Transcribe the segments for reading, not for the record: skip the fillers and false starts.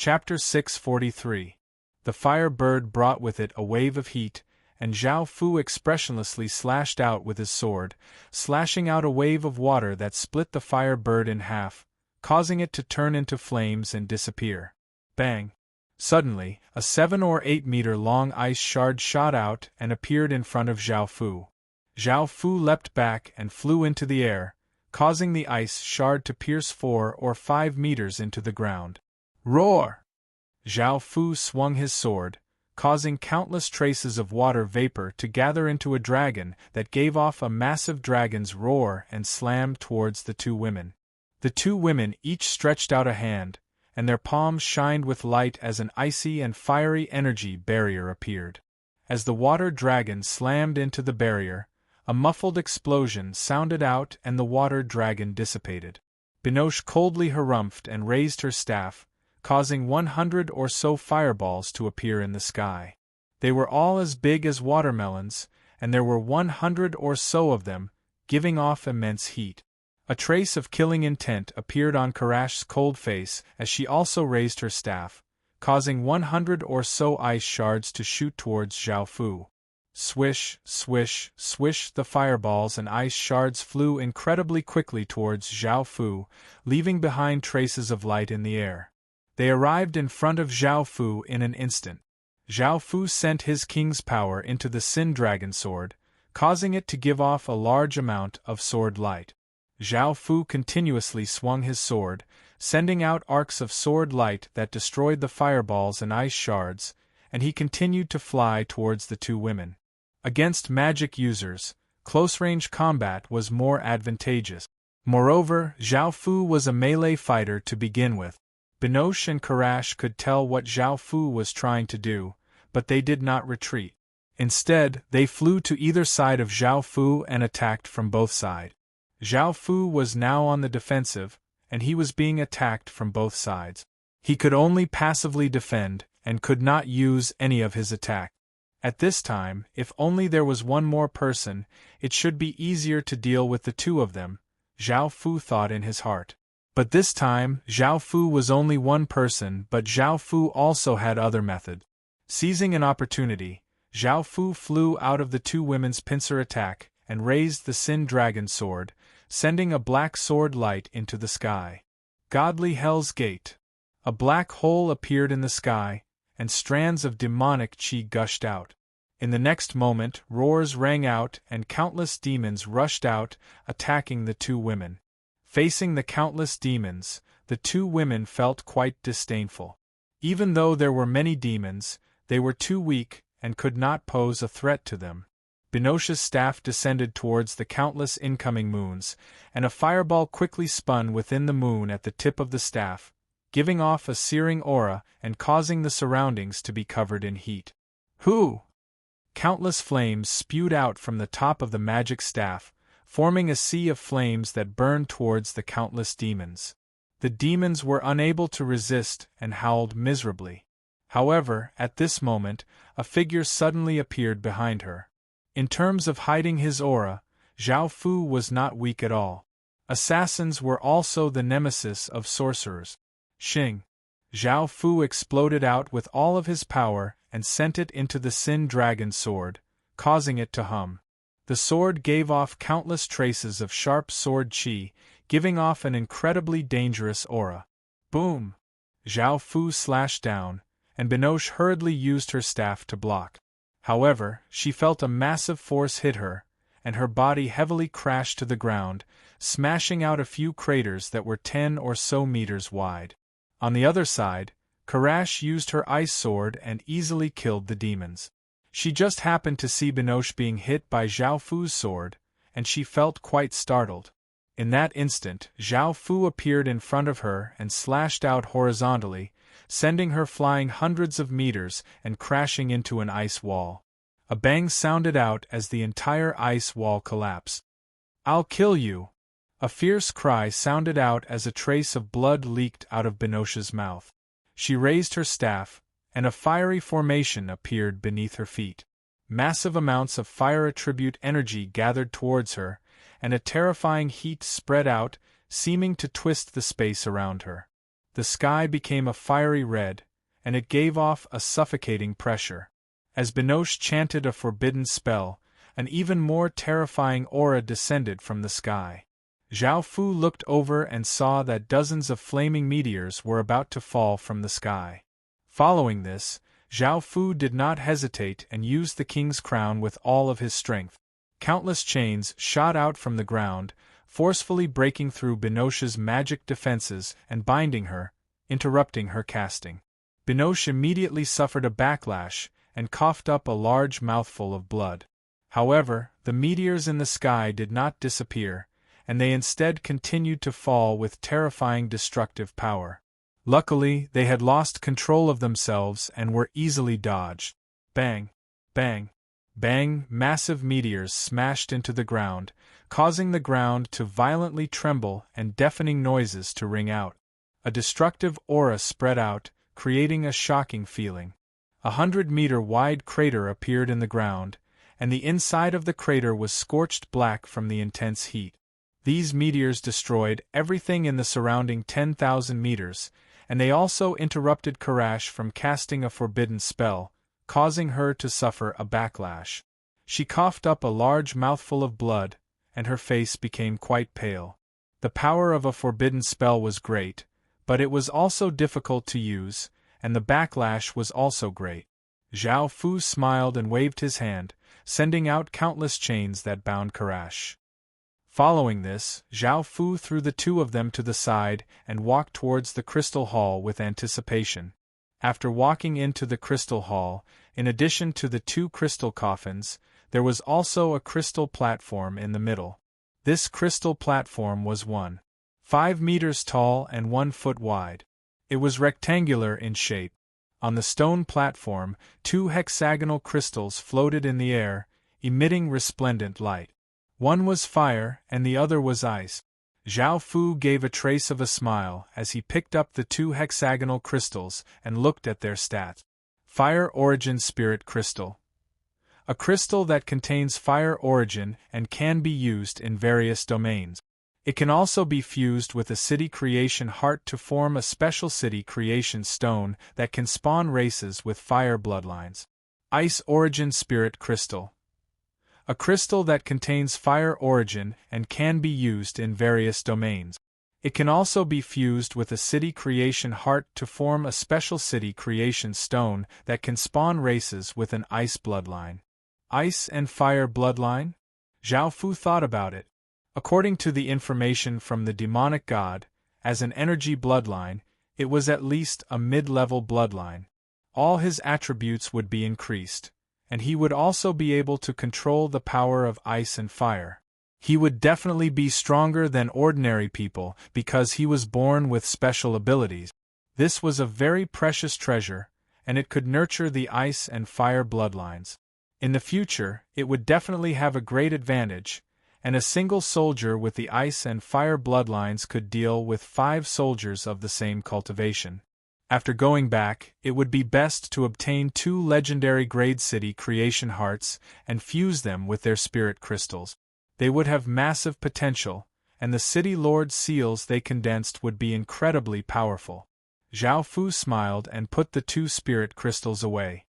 Chapter 643. The fire bird brought with it a wave of heat, and Zhao Fu expressionlessly slashed out with his sword, slashing out a wave of water that split the fire bird in half, causing it to turn into flames and disappear. Bang! Suddenly, a 7 or 8 meter long ice shard shot out and appeared in front of Zhao Fu. Zhao Fu leapt back and flew into the air, causing the ice shard to pierce 4 or 5 meters into the ground. Roar! Zhao Fu swung his sword, causing countless traces of water vapor to gather into a dragon that gave off a massive dragon's roar and slammed towards the two women. The two women each stretched out a hand, and their palms shined with light as an icy and fiery energy barrier appeared. As the water dragon slammed into the barrier, a muffled explosion sounded out and the water dragon dissipated. Binoche coldly harumphed and raised her staff, causing 100 or so fireballs to appear in the sky. They were all as big as watermelons, and there were 100 or so of them, giving off immense heat. A trace of killing intent appeared on Karash's cold face as she also raised her staff, causing 100 or so ice shards to shoot towards Zhao Fu. Swish, swish, swish, the fireballs and ice shards flew incredibly quickly towards Zhao Fu, leaving behind traces of light in the air. They arrived in front of Zhao Fu in an instant. Zhao Fu sent his king's power into the Sin Dragon sword, causing it to give off a large amount of sword light. Zhao Fu continuously swung his sword, sending out arcs of sword light that destroyed the fireballs and ice shards, and he continued to fly towards the two women. Against magic users, close-range combat was more advantageous. Moreover, Zhao Fu was a melee fighter to begin with. Binoche and Karash could tell what Zhao Fu was trying to do, but they did not retreat. Instead, they flew to either side of Zhao Fu and attacked from both sides. Zhao Fu was now on the defensive, and he was being attacked from both sides. He could only passively defend, and could not use any of his attack. At this time, if only there was one more person, it should be easier to deal with the two of them, Zhao Fu thought in his heart. But this time, Zhao Fu was only one person, but Zhao Fu also had other methods. Seizing an opportunity, Zhao Fu flew out of the two women's pincer attack and raised the Sin Dragon sword, sending a black sword light into the sky. Godly Hell's Gate! A black hole appeared in the sky, and strands of demonic chi gushed out. In the next moment, roars rang out and countless demons rushed out, attacking the two women. Facing the countless demons, the two women felt quite disdainful. Even though there were many demons, they were too weak and could not pose a threat to them. Binoche's staff descended towards the countless incoming moons, and a fireball quickly spun within the moon at the tip of the staff, giving off a searing aura and causing the surroundings to be covered in heat. Hoo! Countless flames spewed out from the top of the magic staff, forming a sea of flames that burned towards the countless demons. The demons were unable to resist and howled miserably. However, at this moment, a figure suddenly appeared behind her. In terms of hiding his aura, Zhao Fu was not weak at all. Assassins were also the nemesis of sorcerers. Xing! Zhao Fu exploded out with all of his power and sent it into the Sin Dragon sword, causing it to hum. The sword gave off countless traces of sharp sword chi, giving off an incredibly dangerous aura. Boom! Zhao Fu slashed down, and Binoche hurriedly used her staff to block. However, she felt a massive force hit her, and her body heavily crashed to the ground, smashing out a few craters that were 10 or so meters wide. On the other side, Karash used her ice sword and easily killed the demons. She just happened to see Binoche being hit by Zhao Fu's sword, and she felt quite startled. In that instant, Zhao Fu appeared in front of her and slashed out horizontally, sending her flying hundreds of meters and crashing into an ice wall. A bang sounded out as the entire ice wall collapsed. "I'll kill you!" A fierce cry sounded out as a trace of blood leaked out of Binoche's mouth. She raised her staff, and a fiery formation appeared beneath her feet. Massive amounts of fire attribute energy gathered towards her, and a terrifying heat spread out, seeming to twist the space around her. the sky became a fiery red, and it gave off a suffocating pressure. As Binoche chanted a forbidden spell, an even more terrifying aura descended from the sky. Zhao Fu looked over and saw that dozens of flaming meteors were about to fall from the sky. Following this, Zhao Fu did not hesitate and used the king's crown with all of his strength. Countless chains shot out from the ground, forcefully breaking through Binoche's magic defenses and binding her, interrupting her casting. Binoche immediately suffered a backlash and coughed up a large mouthful of blood. However, the meteors in the sky did not disappear, and they instead continued to fall with terrifying destructive power. Luckily, they had lost control of themselves and were easily dodged. Bang! Bang! Bang! Massive meteors smashed into the ground, causing the ground to violently tremble and deafening noises to ring out. A destructive aura spread out, creating a shocking feeling. 100-meter-wide crater appeared in the ground, and the inside of the crater was scorched black from the intense heat. These meteors destroyed everything in the surrounding 10,000 meters, and they also interrupted Karash from casting a forbidden spell, causing her to suffer a backlash. She coughed up a large mouthful of blood, and her face became quite pale. The power of a forbidden spell was great, but it was also difficult to use, and the backlash was also great. Zhao Fu smiled and waved his hand, sending out countless chains that bound Karash. Following this, Zhao Fu threw the two of them to the side and walked towards the crystal hall with anticipation. After walking into the crystal hall, in addition to the two crystal coffins, there was also a crystal platform in the middle. This crystal platform was 1.5 meters tall and 1 foot wide. It was rectangular in shape. On the stone platform, 2 hexagonal crystals floated in the air, emitting resplendent light. One was fire and the other was ice. Zhao Fu gave a trace of a smile as he picked up the 2 hexagonal crystals and looked at their stats. Fire Origin Spirit Crystal. A crystal that contains fire origin and can be used in various domains. It can also be fused with a city creation heart to form a special city creation stone that can spawn races with fire bloodlines. Ice Origin Spirit Crystal. A crystal that contains fire origin and can be used in various domains. It can also be fused with a city creation heart to form a special city creation stone that can spawn races with an ice bloodline. Ice and fire bloodline? Zhao Fu thought about it. According to the information from the demonic god, as an energy bloodline, it was at least a mid-level bloodline. All his attributes would be increased, and he would also be able to control the power of ice and fire. He would definitely be stronger than ordinary people because he was born with special abilities. This was a very precious treasure, and it could nurture the ice and fire bloodlines. In the future, it would definitely have a great advantage, and a single soldier with the ice and fire bloodlines could deal with 5 soldiers of the same cultivation. After going back, it would be best to obtain 2 legendary grade city creation hearts and fuse them with their spirit crystals. They would have massive potential, and the city lord seals they condensed would be incredibly powerful. Zhao Fu smiled and put the 2 spirit crystals away.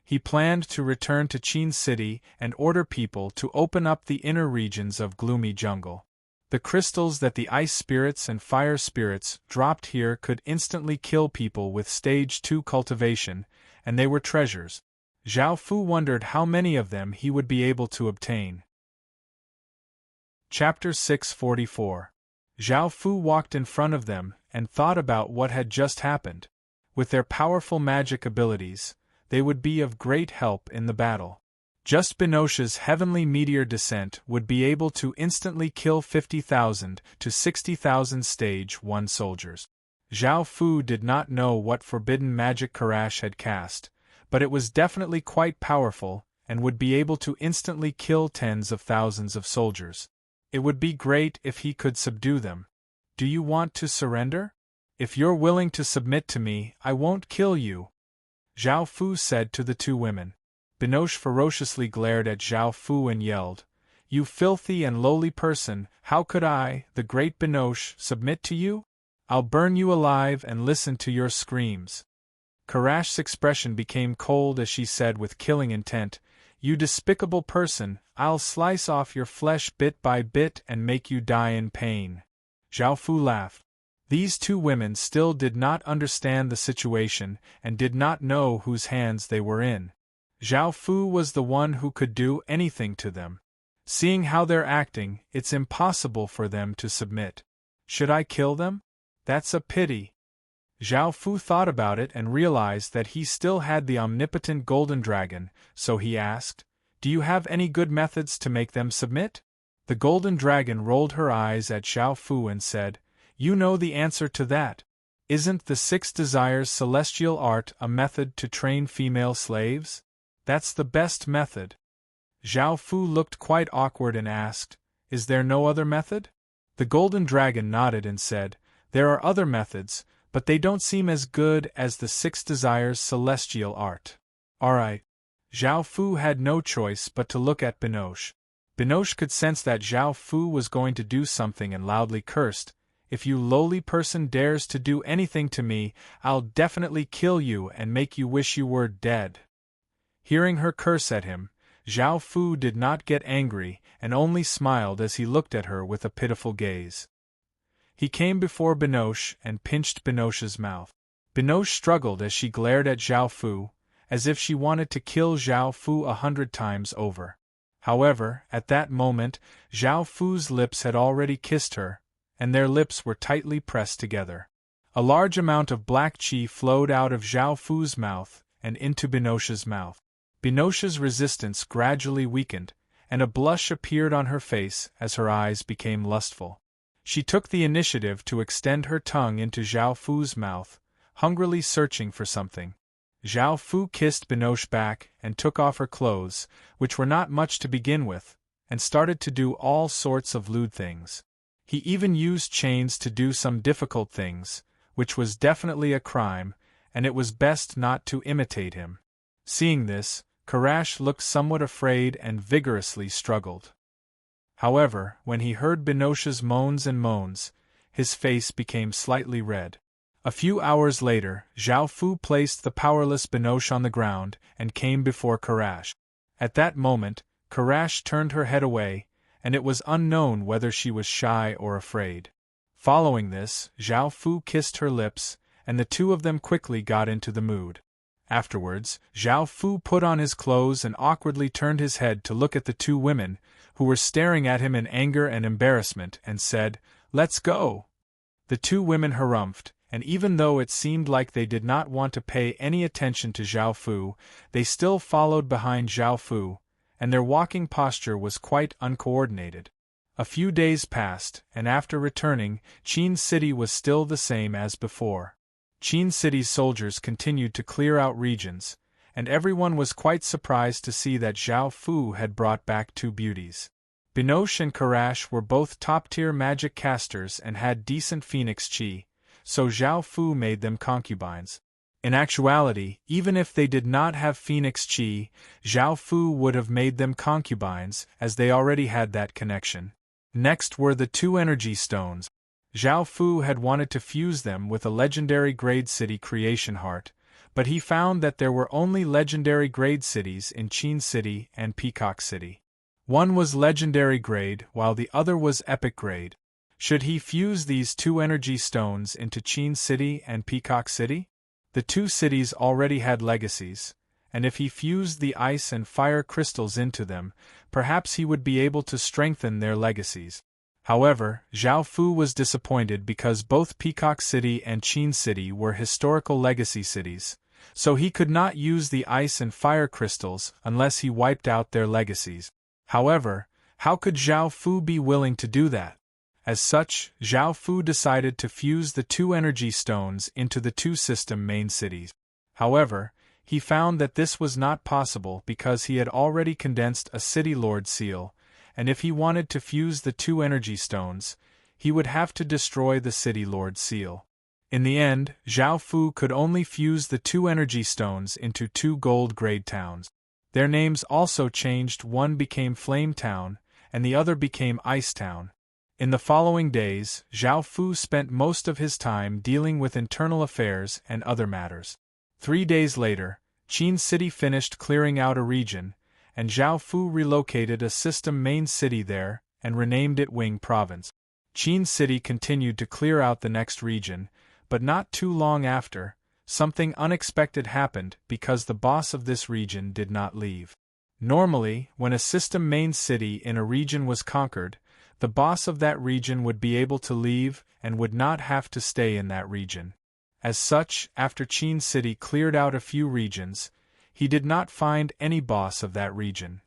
He planned to return to Qin City and order people to open up the inner regions of Gloomy Jungle. The crystals that the ice spirits and fire spirits dropped here could instantly kill people with stage 2 cultivation, and they were treasures. Zhao Fu wondered how many of them he would be able to obtain. Chapter 644. Zhao Fu walked in front of them and thought about what had just happened. With their powerful magic abilities, they would be of great help in the battle. Just Binoche's heavenly meteor descent would be able to instantly kill 50,000 to 60,000 stage 1 soldiers. Zhao Fu did not know what forbidden magic Karash had cast, but it was definitely quite powerful and would be able to instantly kill tens of thousands of soldiers. It would be great if he could subdue them. Do you want to surrender? If you're willing to submit to me, I won't kill you, Zhao Fu said to the 2 women. Binoche ferociously glared at Zhao Fu and yelled, "You filthy and lowly person, how could I, the great Binoche, submit to you? I'll burn you alive and listen to your screams." Karash's expression became cold as she said with killing intent, "You despicable person, I'll slice off your flesh bit by bit and make you die in pain." Zhao Fu laughed. These two women still did not understand the situation and did not know whose hands they were in. Zhao Fu was the one who could do anything to them. Seeing how they're acting, it's impossible for them to submit. Should I kill them? That's a pity. Zhao Fu thought about it and realized that he still had the omnipotent golden dragon, so he asked, "Do you have any good methods to make them submit?" The golden dragon rolled her eyes at Zhao Fu and said, "You know the answer to that. Isn't the 6 desires celestial art a method to train female slaves? That's the best method." Zhao Fu looked quite awkward and asked, "Is there no other method?" The golden dragon nodded and said, "There are other methods, but they don't seem as good as the 6 desires celestial art." Alright. Zhao Fu had no choice but to look at Binoche. Binoche could sense that Zhao Fu was going to do something and loudly cursed, "If you lowly person dares to do anything to me, I'll definitely kill you and make you wish you were dead." Hearing her curse at him, Zhao Fu did not get angry and only smiled as he looked at her with a pitiful gaze. He came before Binoche and pinched Binoche's mouth. Binoche struggled as she glared at Zhao Fu, as if she wanted to kill Zhao Fu 100 times over. However, at that moment, Zhao Fu's lips had already kissed her, and their lips were tightly pressed together. A large amount of black qi flowed out of Zhao Fu's mouth and into Binoche's mouth. Binoche's resistance gradually weakened, and a blush appeared on her face as her eyes became lustful. She took the initiative to extend her tongue into Zhao Fu's mouth, hungrily searching for something. Zhao Fu kissed Binoche back and took off her clothes, which were not much to begin with, and started to do all sorts of lewd things. He even used chains to do some difficult things, which was definitely a crime, and it was best not to imitate him. Seeing this, Karash looked somewhat afraid and vigorously struggled. However, when he heard Binoche's moans and moans, his face became slightly red. A few hours later, Zhao Fu placed the powerless Binoche on the ground and came before Karash. At that moment, Karash turned her head away, and it was unknown whether she was shy or afraid. Following this, Zhao Fu kissed her lips, and the two of them quickly got into the mood. Afterwards, Zhao Fu put on his clothes and awkwardly turned his head to look at the two women, who were staring at him in anger and embarrassment, and said, "Let's go." The two women harumphed, and even though it seemed like they did not want to pay any attention to Zhao Fu, they still followed behind Zhao Fu, and their walking posture was quite uncoordinated. A few days passed, and after returning, Qin City was still the same as before. Qin City's soldiers continued to clear out regions, and everyone was quite surprised to see that Zhao Fu had brought back 2 beauties. Binoche and Karash were both top-tier magic casters and had decent phoenix qi, so Zhao Fu made them concubines. In actuality, even if they did not have phoenix qi, Zhao Fu would have made them concubines, as they already had that connection. Next were the 2 energy stones. Zhao Fu had wanted to fuse them with a legendary grade city creation heart, but he found that there were only legendary grade cities in Qin City and Peacock City. One was legendary grade while the other was epic grade. Should he fuse these 2 energy stones into Qin City and Peacock City? The 2 cities already had legacies, and if he fused the ice and fire crystals into them, perhaps he would be able to strengthen their legacies. However, Zhao Fu was disappointed because both Peacock City and Qin City were historical legacy cities, so he could not use the ice and fire crystals unless he wiped out their legacies. However, how could Zhao Fu be willing to do that? As such, Zhao Fu decided to fuse the 2 energy stones into the 2 system main cities. However, he found that this was not possible because he had already condensed a City Lord seal, and if he wanted to fuse the 2 energy stones, he would have to destroy the City Lord seal. In the end, Zhao Fu could only fuse the 2 energy stones into 2 gold grade towns. Their names also changed, one became Flame Town, and the other became Ice Town. In the following days, Zhao Fu spent most of his time dealing with internal affairs and other matters. 3 days later, Qin City finished clearing out a region, and Zhao Fu relocated a system main city there and renamed it Wing Province. Qin City continued to clear out the next region, but not too long after, something unexpected happened because the boss of this region did not leave. Normally, when a system main city in a region was conquered, the boss of that region would be able to leave and would not have to stay in that region. As such, after Qin City cleared out a few regions, he did not find any boss of that region.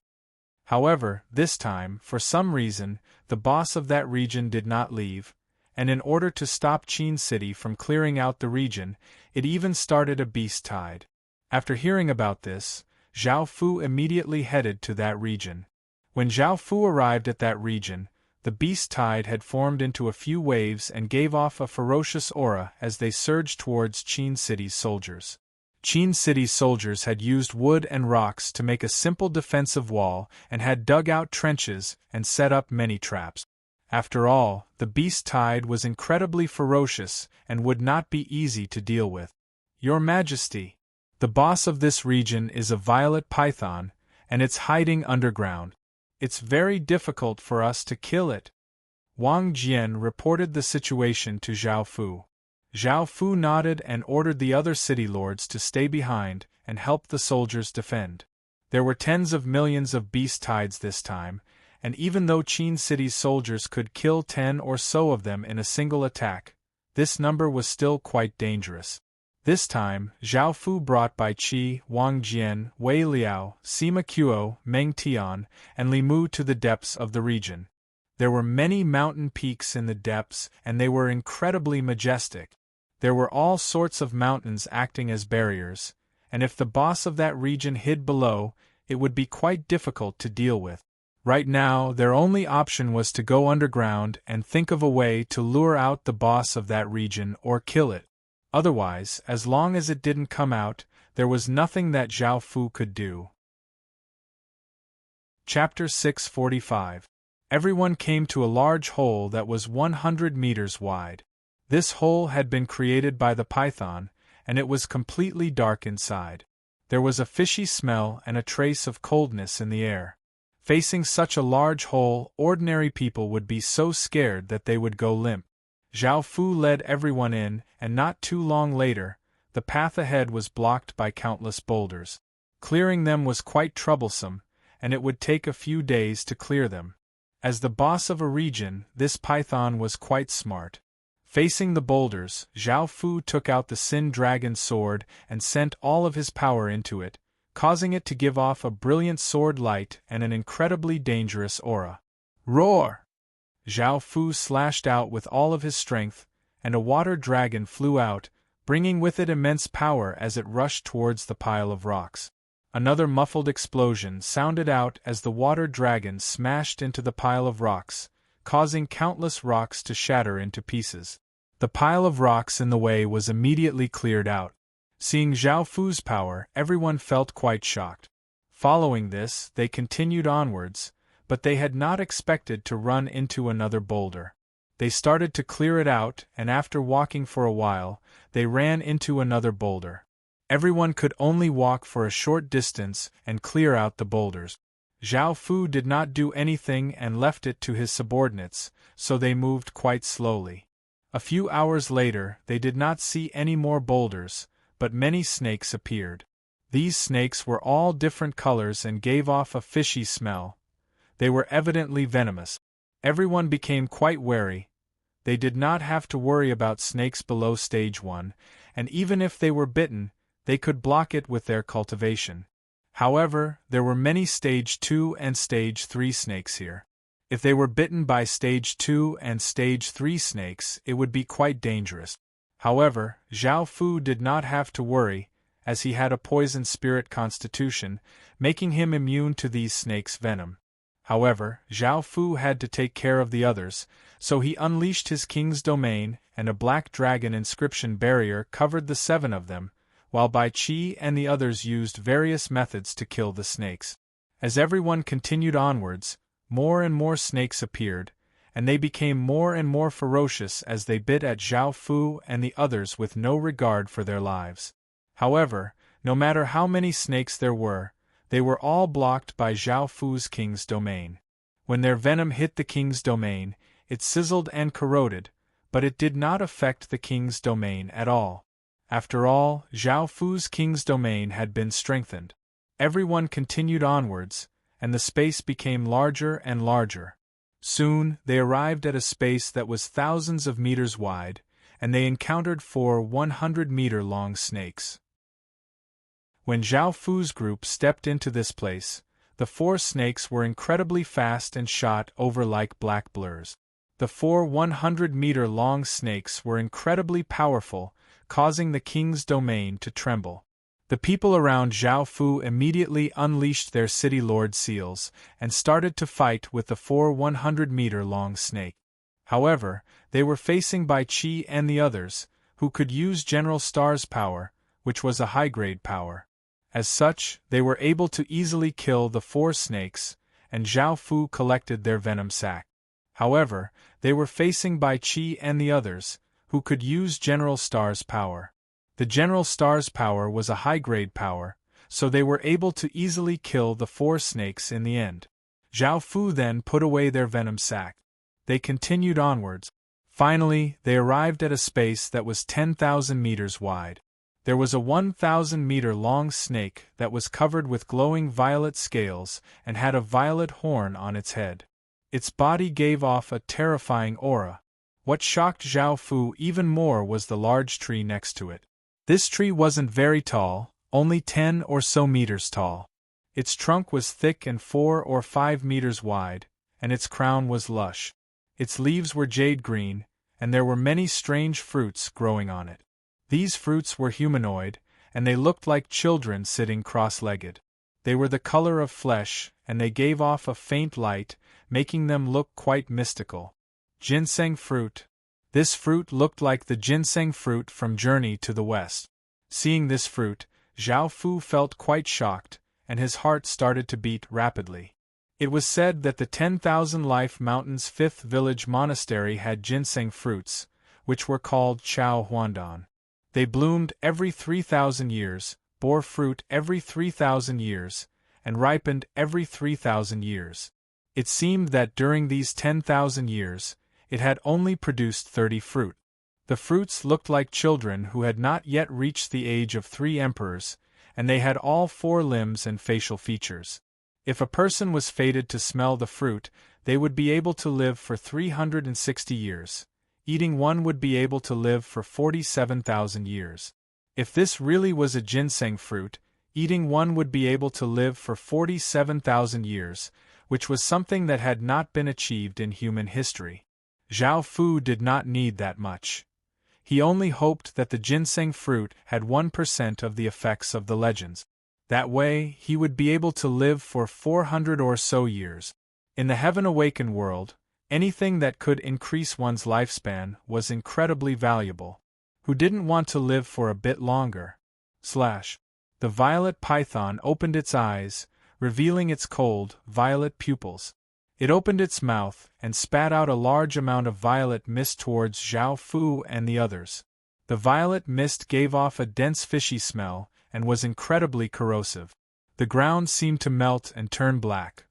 However, this time, for some reason, the boss of that region did not leave, and in order to stop Qin City from clearing out the region, it even started a beast tide. After hearing about this, Zhao Fu immediately headed to that region. When Zhao Fu arrived at that region, the beast tide had formed into a few waves and gave off a ferocious aura as they surged towards Qin City's soldiers. Qin City's soldiers had used wood and rocks to make a simple defensive wall and had dug out trenches and set up many traps. After all, the beast tide was incredibly ferocious and would not be easy to deal with. Your Majesty, the boss of this region is a violet python, and it's hiding underground. It's very difficult for us to kill it. Wang Jian reported the situation to Zhao Fu. Zhao Fu nodded and ordered the other city lords to stay behind and help the soldiers defend. There were tens of millions of beast tides this time, and even though Qin City's soldiers could kill 10 or so of them in a single attack, this number was still quite dangerous. This time, Zhao Fu brought Bai Qi, Wang Jian, Wei Liao, Sima Qiu, Meng Tian, and Li Mu to the depths of the region. There were many mountain peaks in the depths, and they were incredibly majestic. There were all sorts of mountains acting as barriers, and if the boss of that region hid below, it would be quite difficult to deal with. Right now, their only option was to go underground and think of a way to lure out the boss of that region or kill it. Otherwise, as long as it didn't come out, there was nothing that Zhao Fu could do. Chapter 645. Everyone came to a large hole that was 100 meters wide. This hole had been created by the python, and it was completely dark inside. There was a fishy smell and a trace of coldness in the air. Facing such a large hole, ordinary people would be so scared that they would go limp. Zhao Fu led everyone in, and not too long later, the path ahead was blocked by countless boulders. Clearing them was quite troublesome, and it would take a few days to clear them. As the boss of a region, this python was quite smart. Facing the boulders, Zhao Fu took out the Sin Dragon sword and sent all of his power into it, causing it to give off a brilliant sword light and an incredibly dangerous aura. Roar! Zhao Fu slashed out with all of his strength, and a water dragon flew out, bringing with it immense power as it rushed towards the pile of rocks. Another muffled explosion sounded out as the water dragon smashed into the pile of rocks, causing countless rocks to shatter into pieces. The pile of rocks in the way was immediately cleared out. Seeing Zhao Fu's power, everyone felt quite shocked. Following this, they continued onwards, but they had not expected to run into another boulder. They started to clear it out, and after walking for a while, they ran into another boulder. Everyone could only walk for a short distance and clear out the boulders. Zhao Fu did not do anything and left it to his subordinates, so they moved quite slowly. A few hours later, they did not see any more boulders, but many snakes appeared. These snakes were all different colors and gave off a fishy smell. They were evidently venomous. Everyone became quite wary. They did not have to worry about snakes below stage 1, and even if they were bitten, they could block it with their cultivation. However, there were many stage 2 and stage 3 snakes here. If they were bitten by stage 2 and stage 3 snakes, it would be quite dangerous. However, Zhao Fu did not have to worry, as he had a poison spirit constitution, making him immune to these snakes' venom. However, Zhao Fu had to take care of the others, so he unleashed his king's domain, and a black dragon inscription barrier covered the 7 of them, while Bai Qi and the others used various methods to kill the snakes. As everyone continued onwards, more and more snakes appeared, and they became more and more ferocious as they bit at Zhao Fu and the others with no regard for their lives. However, no matter how many snakes there were, they were all blocked by Zhao Fu's king's domain. When their venom hit the king's domain, it sizzled and corroded, but it did not affect the king's domain at all. After all, Zhao Fu's king's domain had been strengthened. Everyone continued onwards, and the space became larger and larger. Soon, they arrived at a space that was thousands of meters wide, and they encountered 4 100-meter-long snakes. When Zhao Fu's group stepped into this place, the 4 snakes were incredibly fast and shot over like black blurs. The 4 100-meter-long snakes were incredibly powerful, causing the king's domain to tremble. The people around Zhao Fu immediately unleashed their city lord seals and started to fight with the 4 100-meter-long snake. However, they were facing Bai Qi and the others, who could use General Star's power, which was a high-grade power. As such, they were able to easily kill the 4 snakes, and Zhao Fu collected their venom sac. However, they were facing Bai Qi and the others, who could use General Star's power. The General Star's power was a high-grade power, so they were able to easily kill the 4 snakes in the end. Zhao Fu then put away their venom sac. They continued onwards. Finally, they arrived at a space that was 10,000 meters wide. There was a 1,000-meter-long snake that was covered with glowing violet scales and had a violet horn on its head. Its body gave off a terrifying aura. What shocked Zhao Fu even more was the large tree next to it. This tree wasn't very tall, only 10 or so meters tall. Its trunk was thick and 4 or 5 meters wide, and its crown was lush. Its leaves were jade green, and there were many strange fruits growing on it. These fruits were humanoid, and they looked like children sitting cross-legged. They were the color of flesh, and they gave off a faint light, making them look quite mystical. Ginseng fruit. This fruit looked like the ginseng fruit from Journey to the West. Seeing this fruit, Zhao Fu felt quite shocked, and his heart started to beat rapidly. It was said that the 10,000 Life Mountain's 5th village monastery had ginseng fruits, which were called Chao Huandan. They bloomed every 3,000 years, bore fruit every 3,000 years, and ripened every 3,000 years. It seemed that during these 10,000 years, it had only produced 30 fruit. The fruits looked like children who had not yet reached the age of 3 emperors, and they had all 4 limbs and facial features. If a person was fated to smell the fruit, they would be able to live for 360 years. Eating one would be able to live for 47,000 years. If this really was a ginseng fruit, eating one would be able to live for 47,000 years, which was something that had not been achieved in human history. Zhao Fu did not need that much. He only hoped that the ginseng fruit had 1% of the effects of the legends. That way, he would be able to live for 400 or so years. In the Heaven Awakened world, anything that could increase one's lifespan was incredibly valuable. Who didn't want to live for a bit longer? The violet python opened its eyes, revealing its cold, violet pupils. It opened its mouth and spat out a large amount of violet mist towards Zhao Fu and the others. The violet mist gave off a dense fishy smell and was incredibly corrosive. The ground seemed to melt and turn black.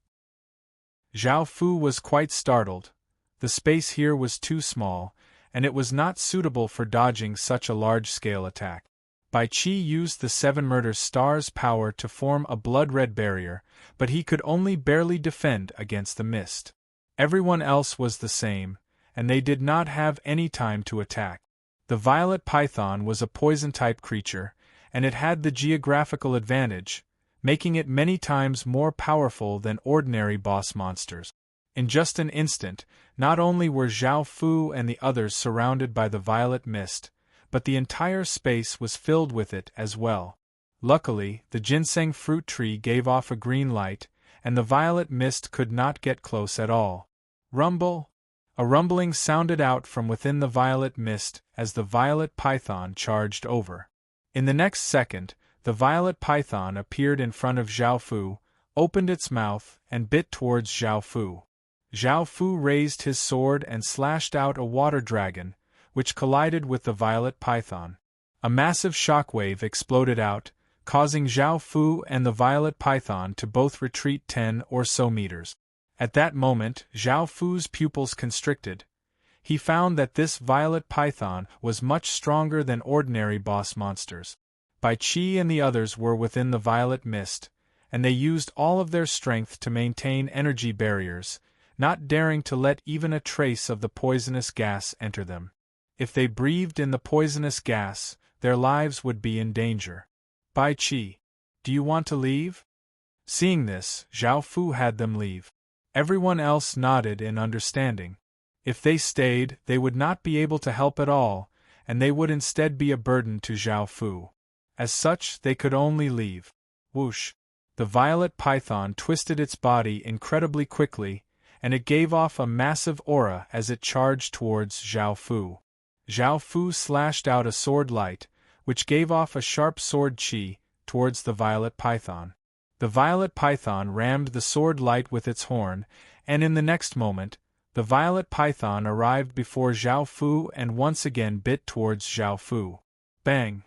Zhao Fu was quite startled. The space here was too small, and it was not suitable for dodging such a large-scale attack. Bai Qi used the 7 murder stars' power to form a blood-red barrier, but he could only barely defend against the mist. Everyone else was the same, and they did not have any time to attack. The violet python was a poison-type creature, and it had the geographical advantage, making it many times more powerful than ordinary boss monsters. In just an instant, not only were Zhao Fu and the others surrounded by the violet mist, but the entire space was filled with it as well. Luckily, the ginseng fruit tree gave off a green light, and the violet mist could not get close at all. Rumble! A rumbling sounded out from within the violet mist as the violet python charged over. In the next second, the violet python appeared in front of Zhao Fu, opened its mouth, and bit towards Zhao Fu. Zhao Fu raised his sword and slashed out a water dragon, which collided with the violet python. A massive shockwave exploded out, causing Zhao Fu and the violet python to both retreat 10 or so meters. At that moment, Zhao Fu's pupils constricted. He found that this violet python was much stronger than ordinary boss monsters. Bai Qi and the others were within the violet mist, and they used all of their strength to maintain energy barriers, not daring to let even a trace of the poisonous gas enter them. If they breathed in the poisonous gas, their lives would be in danger. Bai Qi, do you want to leave? Seeing this, Zhao Fu had them leave. Everyone else nodded in understanding. If they stayed, they would not be able to help at all, and they would instead be a burden to Zhao Fu. As such, they could only leave. Whoosh! The violet python twisted its body incredibly quickly, and it gave off a massive aura as it charged towards Zhao Fu. Zhao Fu slashed out a sword light, which gave off a sharp sword qi, towards the violet python. The violet python rammed the sword light with its horn, and in the next moment, the violet python arrived before Zhao Fu and once again bit towards Zhao Fu. Bang!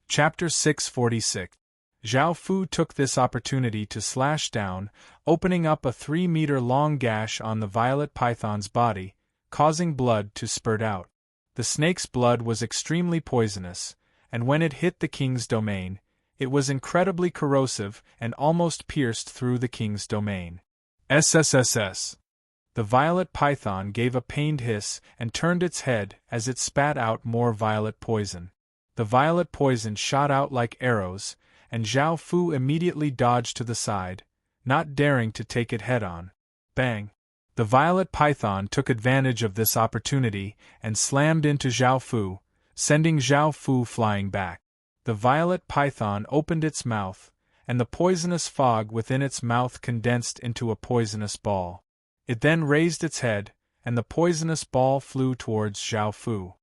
Chapter 646. Zhao Fu took this opportunity to slash down, opening up a 3-meter-long gash on the violet python's body, causing blood to spurt out. The snake's blood was extremely poisonous, and when it hit the king's domain, it was incredibly corrosive and almost pierced through the king's domain. SSSS. The violet python gave a pained hiss and turned its head as it spat out more violet poison. The violet poison shot out like arrows, and Zhao Fu immediately dodged to the side, not daring to take it head-on. Bang! The violet python took advantage of this opportunity and slammed into Zhao Fu, sending Zhao Fu flying back. The violet python opened its mouth, and the poisonous fog within its mouth condensed into a poisonous ball. It then raised its head, and the poisonous ball flew towards Zhao Fu.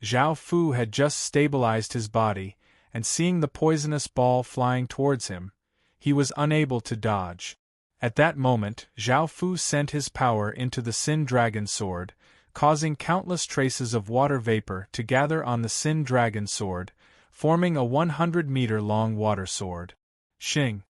Zhao Fu had just stabilized his body, and seeing the poisonous ball flying towards him, he was unable to dodge. At that moment, Zhao Fu sent his power into the Sin Dragon Sword, causing countless traces of water vapor to gather on the Sin Dragon Sword, forming a 100-meter-long water sword. Shing!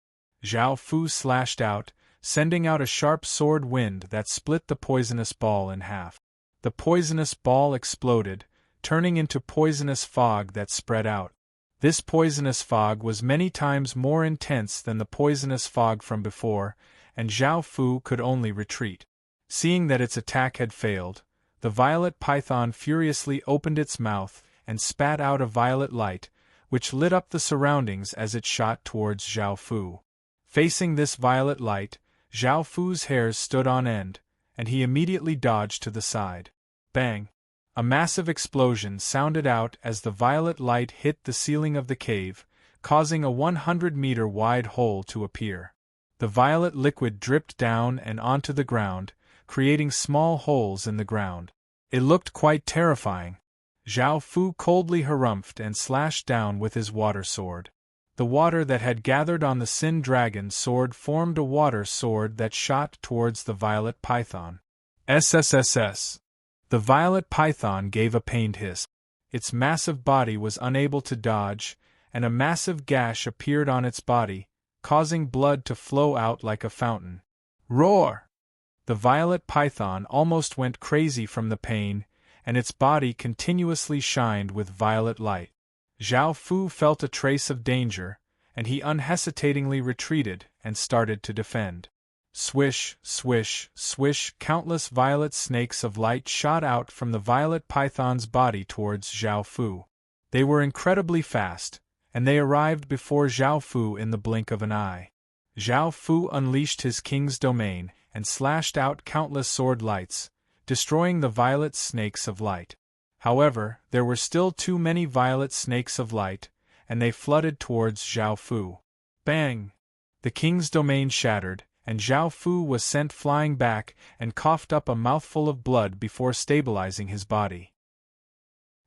Zhao Fu slashed out, sending out a sharp sword wind that split the poisonous ball in half. The poisonous ball exploded, turning into poisonous fog that spread out. This poisonous fog was many times more intense than the poisonous fog from before, and Zhao Fu could only retreat. Seeing that its attack had failed, the violet python furiously opened its mouth and spat out a violet light, which lit up the surroundings as it shot towards Zhao Fu. Facing this violet light, Zhao Fu's hairs stood on end, and he immediately dodged to the side. Bang! A massive explosion sounded out as the violet light hit the ceiling of the cave, causing a 100-meter-wide hole to appear. The violet liquid dripped down and onto the ground, creating small holes in the ground. It looked quite terrifying. Zhao Fu coldly harumphed and slashed down with his water sword. The water that had gathered on the Sin Dragon Sword formed a water sword that shot towards the violet python. SSSS. The violet python gave a pained hiss. Its massive body was unable to dodge, and a massive gash appeared on its body, causing blood to flow out like a fountain. Roar! The violet python almost went crazy from the pain, and its body continuously shined with violet light. Zhao Fu felt a trace of danger, and he unhesitatingly retreated and started to defend. Swish, swish, swish, countless violet snakes of light shot out from the violet python's body towards Zhao Fu. They were incredibly fast, and they arrived before Zhao Fu in the blink of an eye. Zhao Fu unleashed his king's domain and slashed out countless sword lights, destroying the violet snakes of light. However, there were still too many violet snakes of light, and they flooded towards Zhao Fu. Bang! The king's domain shattered, and Zhao Fu was sent flying back and coughed up a mouthful of blood before stabilizing his body.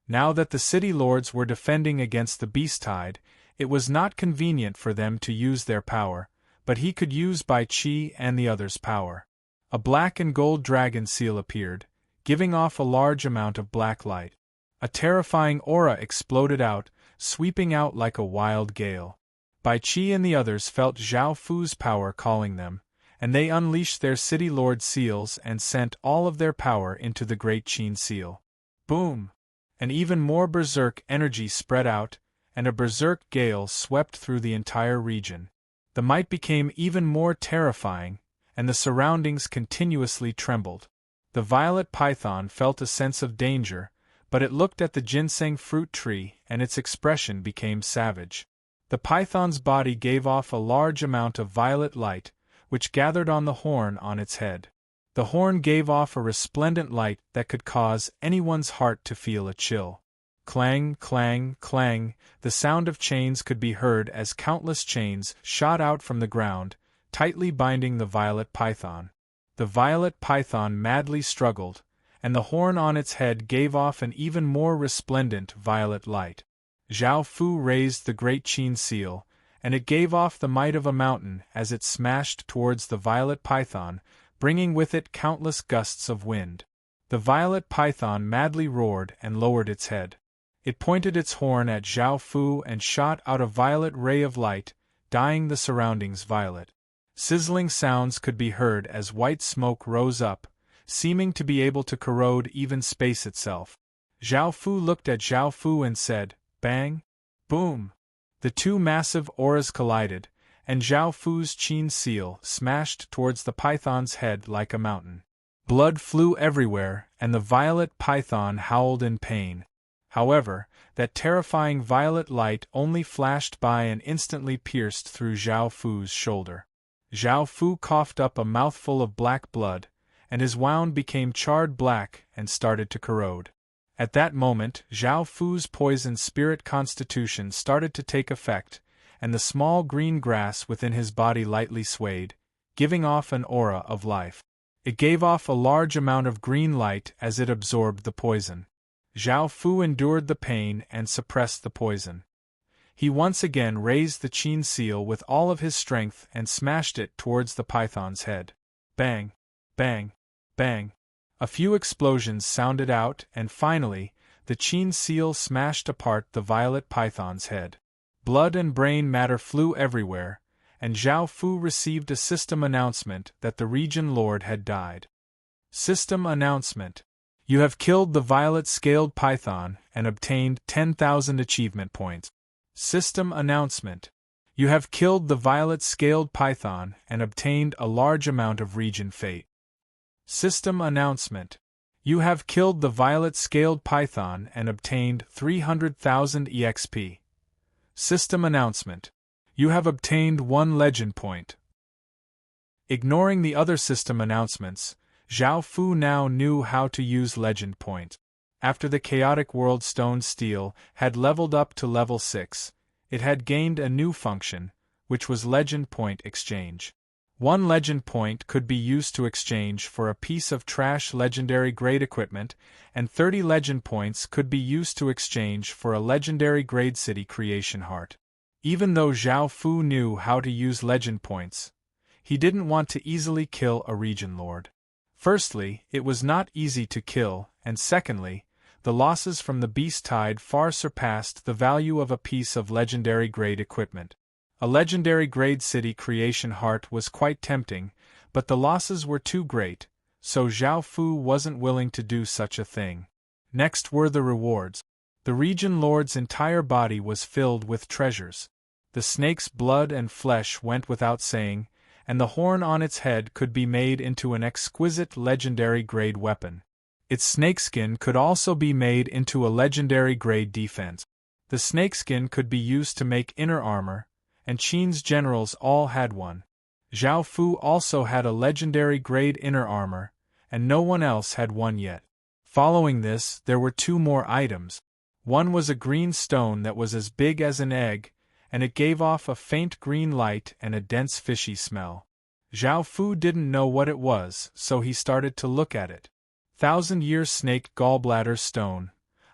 Now that the city lords were defending against the beast tide, it was not convenient for them to use their power, but he could use Bai Qi and the other's power. A black and gold dragon seal appeared, giving off a large amount of black light. A terrifying aura exploded out, sweeping out like a wild gale. Bai Qi and the others felt Zhao Fu's power calling them, and they unleashed their City Lord seals and sent all of their power into the Great Qin seal. Boom! An even more berserk energy spread out, and a berserk gale swept through the entire region. The might became even more terrifying, and the surroundings continuously trembled. The violet python felt a sense of danger, but it looked at the ginseng fruit tree and its expression became savage. The python's body gave off a large amount of violet light, which gathered on the horn on its head. The horn gave off a resplendent light that could cause anyone's heart to feel a chill. Clang, clang, clang, the sound of chains could be heard as countless chains shot out from the ground, tightly binding the violet python. The violet python madly struggled, and the horn on its head gave off an even more resplendent violet light. Zhao Fu raised the Great Qin seal, and it gave off the might of a mountain as it smashed towards the violet python, bringing with it countless gusts of wind. The violet python madly roared and lowered its head. It pointed its horn at Zhao Fu and shot out a violet ray of light, dyeing the surroundings violet. Sizzling sounds could be heard as white smoke rose up, seeming to be able to corrode even space itself. Zhao Fu looked at Zhao Fu and said, "Bang! Boom!" The two massive auras collided, and Zhao Fu's Qin seal smashed towards the python's head like a mountain. Blood flew everywhere, and the violet python howled in pain. However, that terrifying violet light only flashed by and instantly pierced through Zhao Fu's shoulder. Zhao Fu coughed up a mouthful of black blood, and his wound became charred black and started to corrode. At that moment, Zhao Fu's poison spirit constitution started to take effect, and the small green grass within his body lightly swayed, giving off an aura of life. It gave off a large amount of green light as it absorbed the poison. Zhao Fu endured the pain and suppressed the poison. He once again raised the Qin seal with all of his strength and smashed it towards the python's head. Bang! Bang! Bang! A few explosions sounded out, and finally, the Qin seal smashed apart the violet python's head. Blood and brain matter flew everywhere, and Zhao Fu received a system announcement that the region lord had died. System announcement: You have killed the violet-scaled python and obtained 10,000 achievement points. System announcement: You have killed the violet-scaled python and obtained a large amount of region fate. System announcement: You have killed the violet-scaled python and obtained 300,000 EXP. System announcement: You have obtained 1 legend point. Ignoring the other system announcements, Zhao Fu now knew how to use legend point. After the chaotic world stone steel had leveled up to level 6, it had gained a new function, which was legend point exchange. 1 legend point could be used to exchange for a piece of trash legendary grade equipment, and 30 legend points could be used to exchange for a legendary grade city creation heart. Even though Zhao Fu knew how to use legend points, he didn't want to easily kill a region lord. Firstly, it was not easy to kill, and secondly, the losses from the beast tide far surpassed the value of a piece of legendary grade equipment. A legendary grade city creation heart was quite tempting, but the losses were too great, so Zhao Fu wasn't willing to do such a thing. Next were the rewards. The region lord's entire body was filled with treasures. The snake's blood and flesh went without saying, and the horn on its head could be made into an exquisite legendary grade weapon. Its snakeskin could also be made into a legendary grade defense. The snakeskin could be used to make inner armor, and Qin's generals all had one. Zhao Fu also had a legendary grade inner armor, and no one else had one yet. Following this, there were 2 more items. One was a green stone that was as big as an egg, and it gave off a faint green light and a dense fishy smell. Zhao Fu didn't know what it was, so he started to look at it. 1,000-year snake gallbladder stone.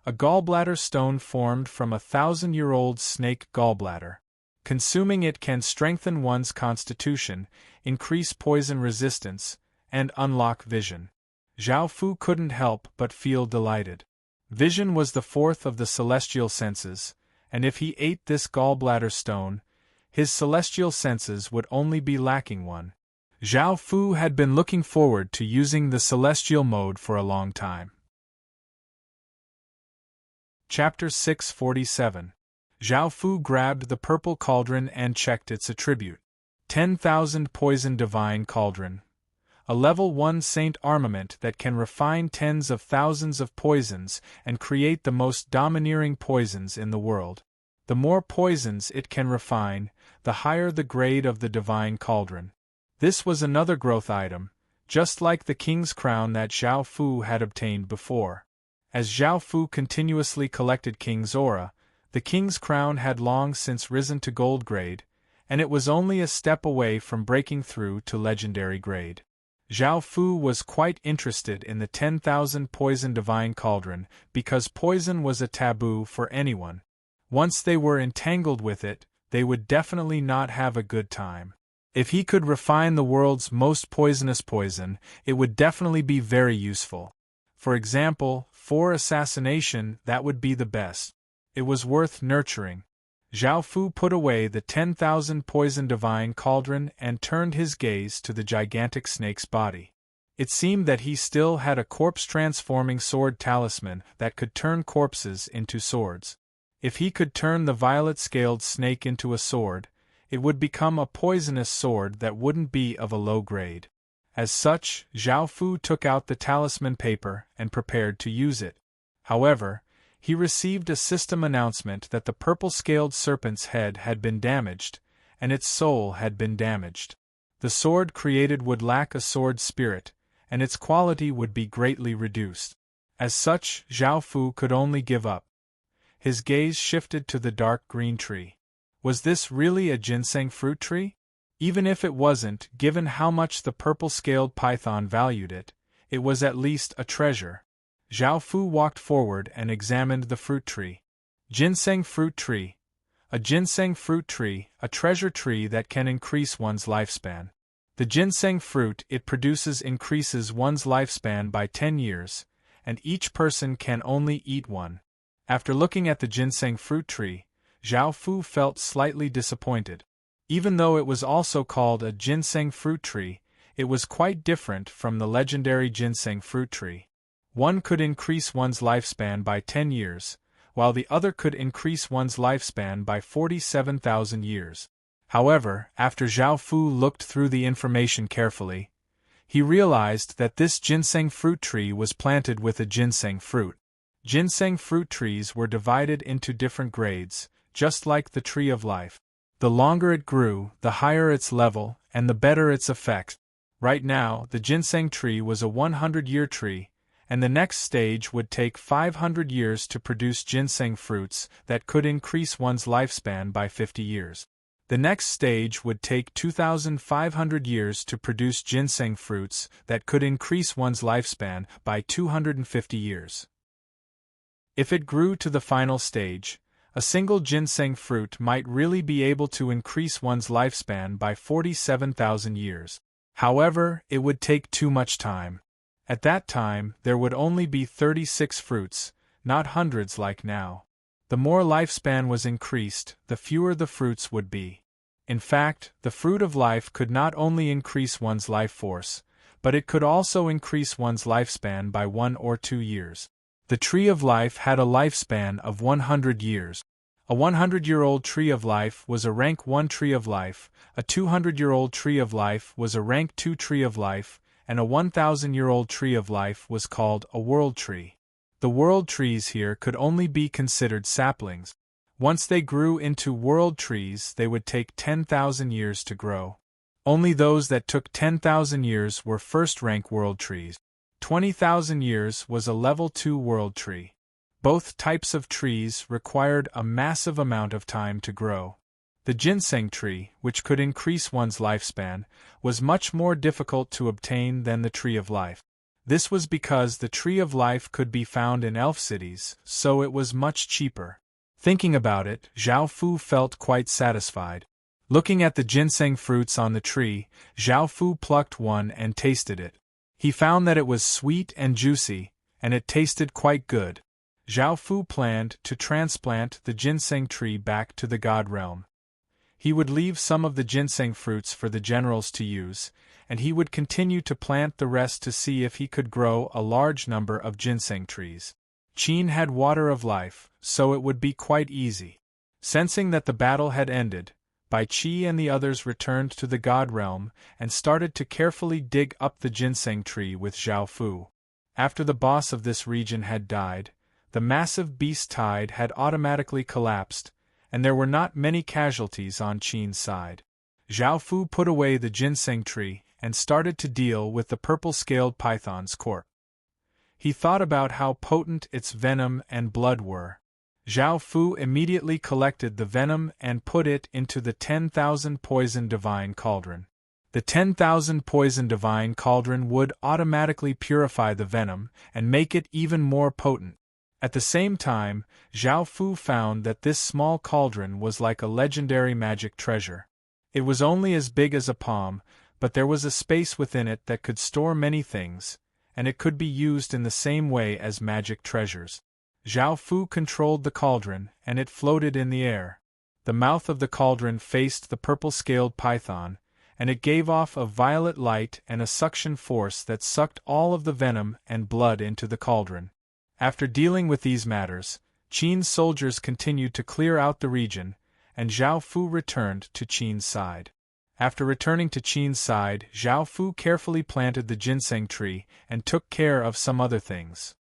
A gallbladder stone formed from a 1,000-year-old snake gallbladder. Consuming it can strengthen one's constitution, increase poison resistance, and unlock vision. Zhao Fu couldn't help but feel delighted. Vision was the fourth of the celestial senses, and if he ate this gallbladder stone, his celestial senses would only be lacking one. Zhao Fu had been looking forward to using the celestial mode for a long time. Chapter 647. Zhao Fu grabbed the purple cauldron and checked its attribute. 10,000 Poison Divine Cauldron. A level 1 saint armament that can refine tens of thousands of poisons and create the most domineering poisons in the world. The more poisons it can refine, the higher the grade of the divine cauldron. This was another growth item, just like the king's crown that Zhao Fu had obtained before. As Zhao Fu continuously collected king's aura, the king's crown had long since risen to gold grade, and it was only a step away from breaking through to legendary grade. Zhao Fu was quite interested in the 10,000 Poison Divine Cauldron because poison was a taboo for anyone. Once they were entangled with it, they would definitely not have a good time. If he could refine the world's most poisonous poison, it would definitely be very useful. For example, for assassination, that would be the best. It was worth nurturing. Zhao Fu put away the 10,000 Poison Divine Cauldron and turned his gaze to the gigantic snake's body. It seemed that he still had a corpse-transforming sword talisman that could turn corpses into swords. If he could turn the violet-scaled snake into a sword, it would become a poisonous sword that wouldn't be of a low grade. As such, Zhao Fu took out the talisman paper and prepared to use it. However, he received a system announcement that the purple-scaled serpent's head had been damaged, and its soul had been damaged. The sword created would lack a sword spirit, and its quality would be greatly reduced. As such, Zhao Fu could only give up. His gaze shifted to the dark green tree. Was this really a ginseng fruit tree? Even if it wasn't, given how much the purple-scaled python valued it, it was at least a treasure. Zhao Fu walked forward and examined the fruit tree. Ginseng fruit tree. A ginseng fruit tree, a treasure tree that can increase one's lifespan. The ginseng fruit it produces increases one's lifespan by 10 years, and each person can only eat one. After looking at the ginseng fruit tree, Zhao Fu felt slightly disappointed. Even though it was also called a ginseng fruit tree, it was quite different from the legendary ginseng fruit tree. One could increase one's lifespan by 10 years, while the other could increase one's lifespan by 47,000 years. However, after Zhao Fu looked through the information carefully, he realized that this ginseng fruit tree was planted with a ginseng fruit. Ginseng fruit trees were divided into different grades, just like the tree of life. The longer it grew, the higher its level, and the better its effect. Right now, the ginseng tree was a 100-year tree, and the next stage would take 500 years to produce ginseng fruits that could increase one's lifespan by 50 years. The next stage would take 2,500 years to produce ginseng fruits that could increase one's lifespan by 250 years. If it grew to the final stage, a single ginseng fruit might really be able to increase one's lifespan by 47,000 years. However, it would take too much time. At that time, there would only be 36 fruits, not hundreds like now. The more lifespan was increased, the fewer the fruits would be. In fact, the fruit of life could not only increase one's life force, but it could also increase one's lifespan by 1 or 2 years. The tree of life had a lifespan of 100 years. A 100-year-old tree of life was a rank 1 tree of life, a 200-year-old tree of life was a rank 2 tree of life, and a 1,000-year-old tree of life was called a world tree. The world trees here could only be considered saplings. Once they grew into world trees, they would take 10,000 years to grow. Only those that took 10,000 years were first-rank world trees. 20,000 years was a level 2 world tree. Both types of trees required a massive amount of time to grow. The ginseng tree, which could increase one's lifespan, was much more difficult to obtain than the tree of life. This was because the tree of life could be found in elf cities, so it was much cheaper. Thinking about it, Zhao Fu felt quite satisfied. Looking at the ginseng fruits on the tree, Zhao Fu plucked one and tasted it. He found that it was sweet and juicy, and it tasted quite good. Zhao Fu planned to transplant the ginseng tree back to the god realm. He would leave some of the ginseng fruits for the generals to use, and he would continue to plant the rest to see if he could grow a large number of ginseng trees. Qin had water of life, so it would be quite easy. Sensing that the battle had ended, Bai Qi and the others returned to the god realm and started to carefully dig up the ginseng tree with Zhao Fu. After the boss of this region had died, the massive beast tide had automatically collapsed, and there were not many casualties on Qin's side. Zhao Fu put away the ginseng tree and started to deal with the purple-scaled python's corpse. He thought about how potent its venom and blood were. Zhao Fu immediately collected the venom and put it into the 10,000 poison divine cauldron. The 10,000 poison divine cauldron would automatically purify the venom and make it even more potent. At the same time, Zhao Fu found that this small cauldron was like a legendary magic treasure. It was only as big as a palm, but there was a space within it that could store many things, and it could be used in the same way as magic treasures. Zhao Fu controlled the cauldron, and it floated in the air. The mouth of the cauldron faced the purple-scaled python, and it gave off a violet light and a suction force that sucked all of the venom and blood into the cauldron. After dealing with these matters, Qin's soldiers continued to clear out the region, and Zhao Fu returned to Qin's side. After returning to Qin's side, Zhao Fu carefully planted the ginseng tree and took care of some other things.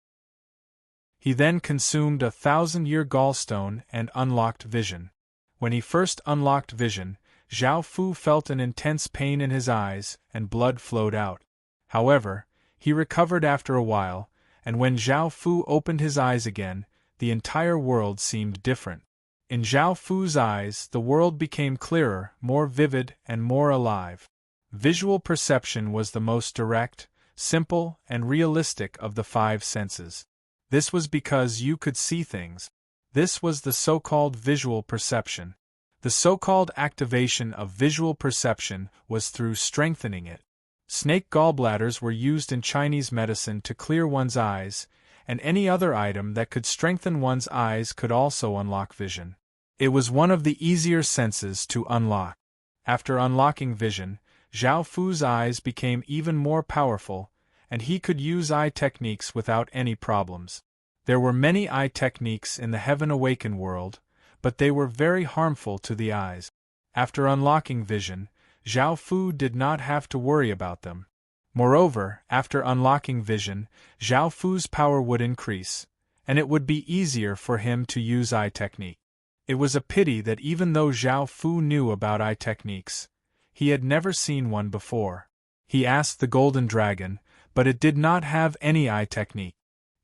He then consumed a 1,000-year gallstone and unlocked vision. When he first unlocked vision, Zhao Fu felt an intense pain in his eyes and blood flowed out. However, he recovered after a while, and when Zhao Fu opened his eyes again, the entire world seemed different. In Zhao Fu's eyes, the world became clearer, more vivid, and more alive. Visual perception was the most direct, simple, and realistic of the five senses. This was because you could see things. This was the so-called visual perception. The so-called activation of visual perception was through strengthening it. Snake gallbladders were used in Chinese medicine to clear one's eyes, and any other item that could strengthen one's eyes could also unlock vision. It was one of the easier senses to unlock. After unlocking vision, Zhao Fu's eyes became even more powerful, and he could use eye techniques without any problems. There were many eye techniques in the Heaven Awakened world, but they were very harmful to the eyes. After unlocking vision, Zhao Fu did not have to worry about them. Moreover, after unlocking vision, Zhao Fu's power would increase, and it would be easier for him to use eye technique. It was a pity that even though Zhao Fu knew about eye techniques, he had never seen one before. He asked the golden dragon, but it did not have any eye technique.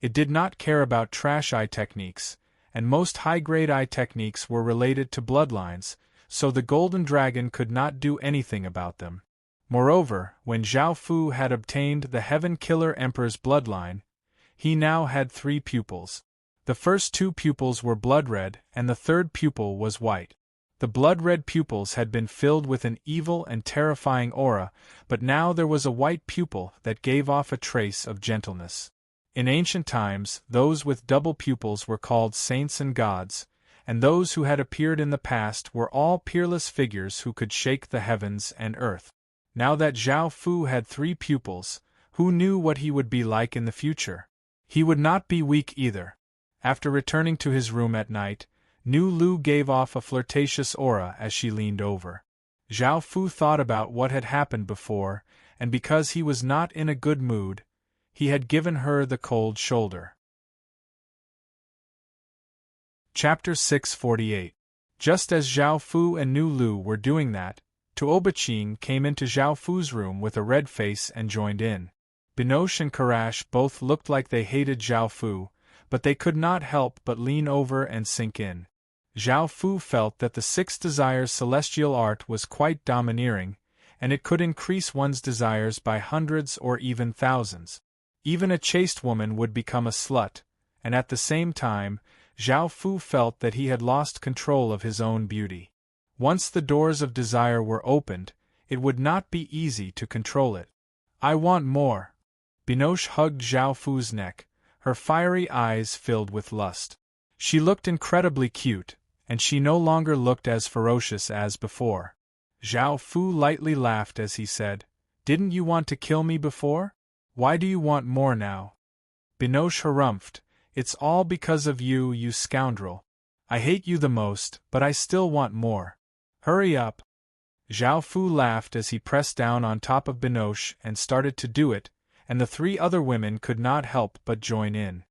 It did not care about trash eye techniques, and most high-grade eye techniques were related to bloodlines, so the golden dragon could not do anything about them. Moreover, when Zhao Fu had obtained the Heaven Killer Emperor's bloodline, he now had 3 pupils. The first 2 pupils were blood-red, and the third pupil was white. The blood-red pupils had been filled with an evil and terrifying aura, but now there was a white pupil that gave off a trace of gentleness. In ancient times, those with double pupils were called saints and gods, and those who had appeared in the past were all peerless figures who could shake the heavens and earth. Now that Zhao Fu had 3 pupils, who knew what he would be like in the future? He would not be weak either. After returning to his room at night, Nu Lu gave off a flirtatious aura as she leaned over. Zhao Fu thought about what had happened before, and because he was not in a good mood, he had given her the cold shoulder. Chapter 648. Just as Zhao Fu and Nu Lu were doing that, Tuoba Qing came into Zhao Fu's room with a red face and joined in. Binoche and Karash both looked like they hated Zhao Fu, but they could not help but lean over and sink in. Zhao Fu felt that the 6 desires celestial art was quite domineering, and it could increase one's desires by hundreds or even thousands. Even a chaste woman would become a slut, and at the same time, Zhao Fu felt that he had lost control of his own beauty. Once the doors of desire were opened, it would not be easy to control it. I want more. Binoche hugged Zhao Fu's neck, her fiery eyes filled with lust. She looked incredibly cute, and she no longer looked as ferocious as before. Zhao Fu lightly laughed as he said, "Didn't you want to kill me before? Why do you want more now?" Binoche harumphed, "It's all because of you, you scoundrel. I hate you the most, but I still want more. Hurry up." Zhao Fu laughed as he pressed down on top of Binoche and started to do it, and the three other women could not help but join in.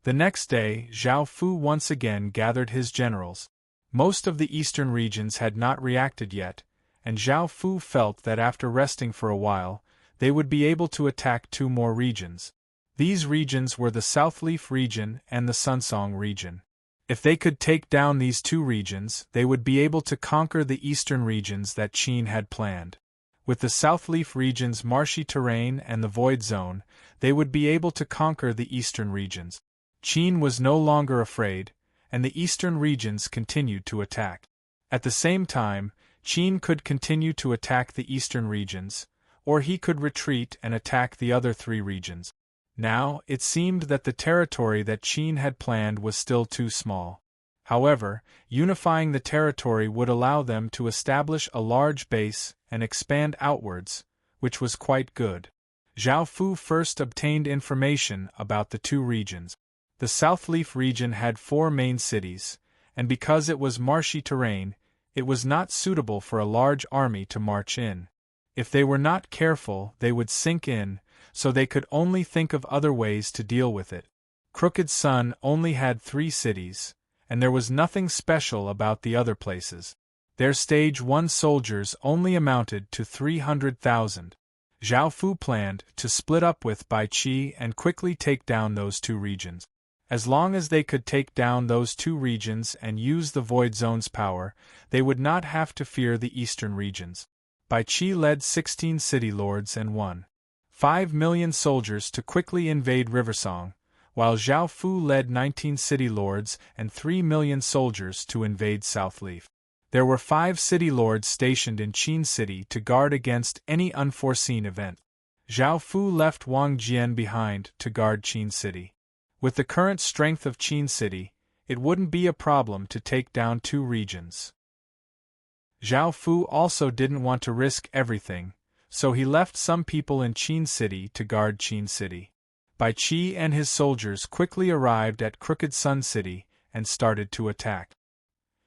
The next day, Zhao Fu once again gathered his generals. Most of the eastern regions had not reacted yet, and Zhao Fu felt that after resting for a while, they would be able to attack two more regions. These regions were the Southleaf region and the Sunsong region. If they could take down these two regions, they would be able to conquer the eastern regions that Qin had planned. With the Southleaf region's marshy terrain and the Void Zone, they would be able to conquer the eastern regions. Qin was no longer afraid, and the eastern regions continued to attack. At the same time, Qin could continue to attack the eastern regions, or he could retreat and attack the other three regions. Now, it seemed that the territory that Qin had planned was still too small. However, unifying the territory would allow them to establish a large base and expand outwards, which was quite good. Zhao Fu first obtained information about the two regions. The Southleaf region had 4 main cities, and because it was marshy terrain, it was not suitable for a large army to march in. If they were not careful, they would sink in, so they could only think of other ways to deal with it. Crooked Sun only had 3 cities, and there was nothing special about the other places. Their Stage 1 soldiers only amounted to 300,000. Zhao Fu planned to split up with Bai Qi and quickly take down those two regions. As long as they could take down those two regions and use the Void Zone's power, they would not have to fear the eastern regions. Bai Qi led 16 city lords and 1.5 million soldiers to quickly invade Riversong, while Zhao Fu led 19 city lords and 3 million soldiers to invade Southleaf. There were 5 city lords stationed in Qin City to guard against any unforeseen event. Zhao Fu left Wang Jian behind to guard Qin City. With the current strength of Qin City, it wouldn't be a problem to take down 2 regions. Zhao Fu also didn't want to risk everything, so he left some people in Qin City to guard Qin City. Bai Qi and his soldiers quickly arrived at Crooked Sun City and started to attack.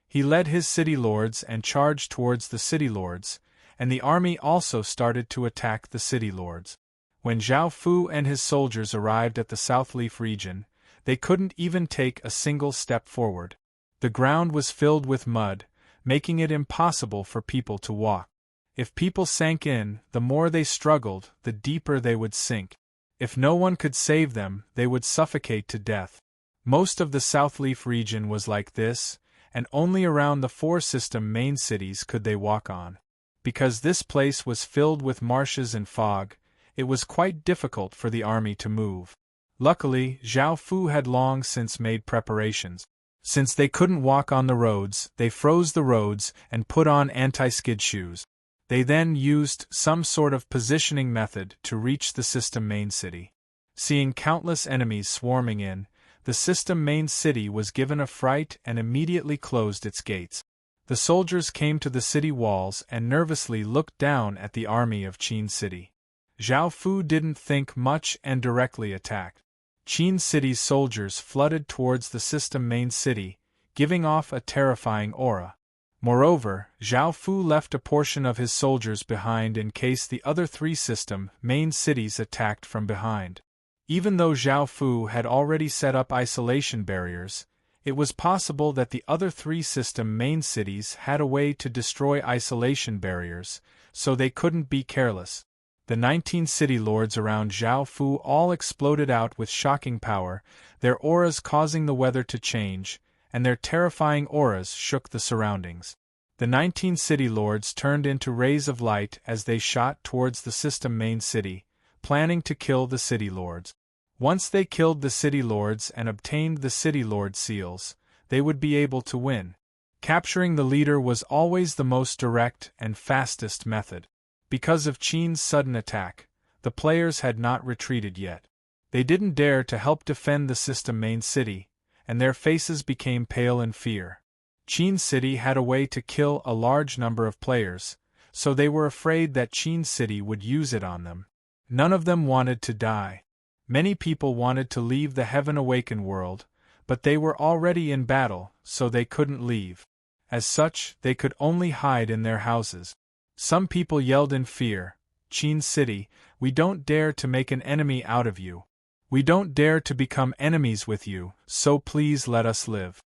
He led his city lords and charged towards the city lords, and the army also started to attack the city lords. When Zhao Fu and his soldiers arrived at the Southleaf region, they couldn't even take a single step forward. The ground was filled with mud, making it impossible for people to walk. If people sank in, the more they struggled, the deeper they would sink. If no one could save them, they would suffocate to death. Most of the Southleaf region was like this, and only around the 4 system main cities could they walk on. Because this place was filled with marshes and fog, it was quite difficult for the army to move. Luckily, Zhao Fu had long since made preparations. Since they couldn't walk on the roads, they froze the roads and put on anti-skid shoes. They then used some sort of positioning method to reach the system main city. Seeing countless enemies swarming in, the system main city was given a fright and immediately closed its gates. The soldiers came to the city walls and nervously looked down at the army of Qin City. Zhao Fu didn't think much and directly attacked. Qin City's soldiers flooded towards the system main city, giving off a terrifying aura. Moreover, Zhao Fu left a portion of his soldiers behind in case the other 3 system main cities attacked from behind. Even though Zhao Fu had already set up isolation barriers, it was possible that the other 3 system main cities had a way to destroy isolation barriers, so they couldn't be careless. The 19 city lords around Zhao Fu all exploded out with shocking power, their auras causing the weather to change, and their terrifying auras shook the surroundings. The 19 city lords turned into rays of light as they shot towards the system main city, planning to kill the city lords. Once they killed the city lords and obtained the city lord seals, they would be able to win. Capturing the leader was always the most direct and fastest method. Because of Qin's sudden attack, the players had not retreated yet. They didn't dare to help defend the system main city, and their faces became pale in fear. Qin City had a way to kill a large number of players, so they were afraid that Qin City would use it on them. None of them wanted to die. Many people wanted to leave the Heaven Awakened world, but they were already in battle, so they couldn't leave. As such, they could only hide in their houses. Some people yelled in fear, "Qin City, we don't dare to make an enemy out of you. We don't dare to become enemies with you, so please let us live."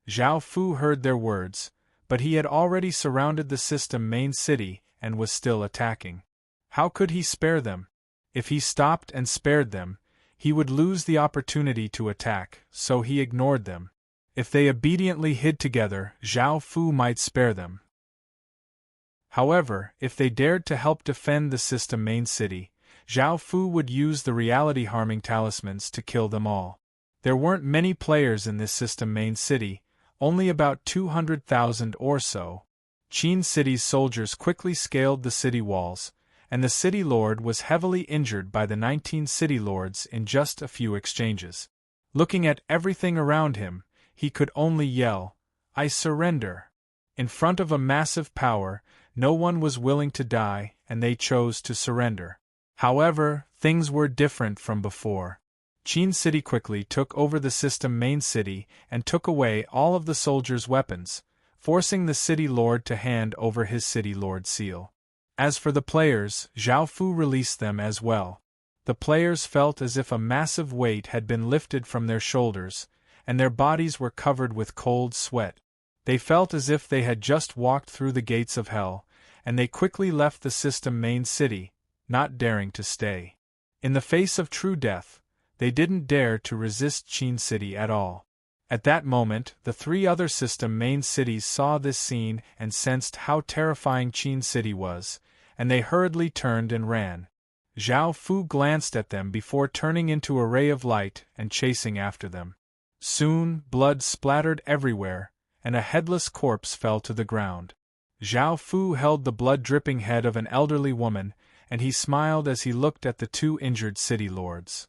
Zhao Fu heard their words, but he had already surrounded the system main city and was still attacking. How could he spare them? If he stopped and spared them, he would lose the opportunity to attack, so he ignored them. If they obediently hid together, Zhao Fu might spare them. However, if they dared to help defend the system main city, Zhao Fu would use the reality-harming talismans to kill them all. There weren't many players in this system main city, only about 200,000 or so. Qin City's soldiers quickly scaled the city walls, and the city lord was heavily injured by the 19 city lords in just a few exchanges. Looking at everything around him, he could only yell, "I surrender." In front of a massive power, no one was willing to die, and they chose to surrender. However, things were different from before. Qin City quickly took over the system main city and took away all of the soldiers' weapons, forcing the city lord to hand over his city lord seal. As for the players, Zhao Fu released them as well. The players felt as if a massive weight had been lifted from their shoulders, and their bodies were covered with cold sweat. They felt as if they had just walked through the gates of hell, and they quickly left the system main city, not daring to stay. In the face of true death, they didn't dare to resist Qin City at all. At that moment, the three other system main cities saw this scene and sensed how terrifying Qin City was, and they hurriedly turned and ran. Zhao Fu glanced at them before turning into a ray of light and chasing after them. Soon, blood splattered everywhere, and a headless corpse fell to the ground. Zhao Fu held the blood-dripping head of an elderly woman, and he smiled as he looked at the two injured city lords.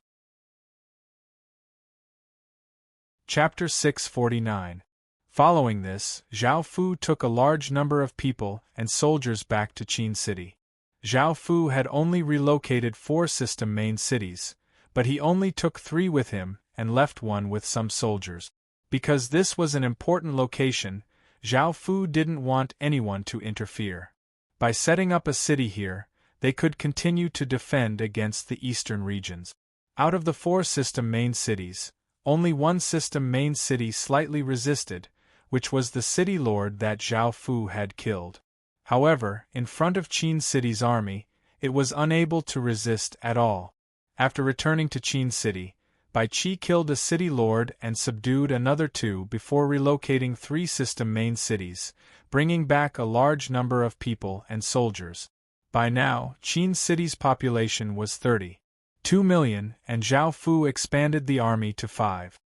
Chapter 649. Following this, Zhao Fu took a large number of people and soldiers back to Qin City. Zhao Fu had only relocated 4 system main cities, but he only took 3 with him and left one with some soldiers. Because this was an important location, Zhao Fu didn't want anyone to interfere. By setting up a city here, they could continue to defend against the eastern regions. Out of the 4 system main cities, only one system main city slightly resisted, which was the city lord that Zhao Fu had killed. However, in front of Qin City's army, it was unable to resist at all. After returning to Qin City, Bai Qi killed a city lord and subdued another 2 before relocating 3 system main cities, bringing back a large number of people and soldiers. By now, Qin City's population was 32 million, and Zhao Fu expanded the army to 5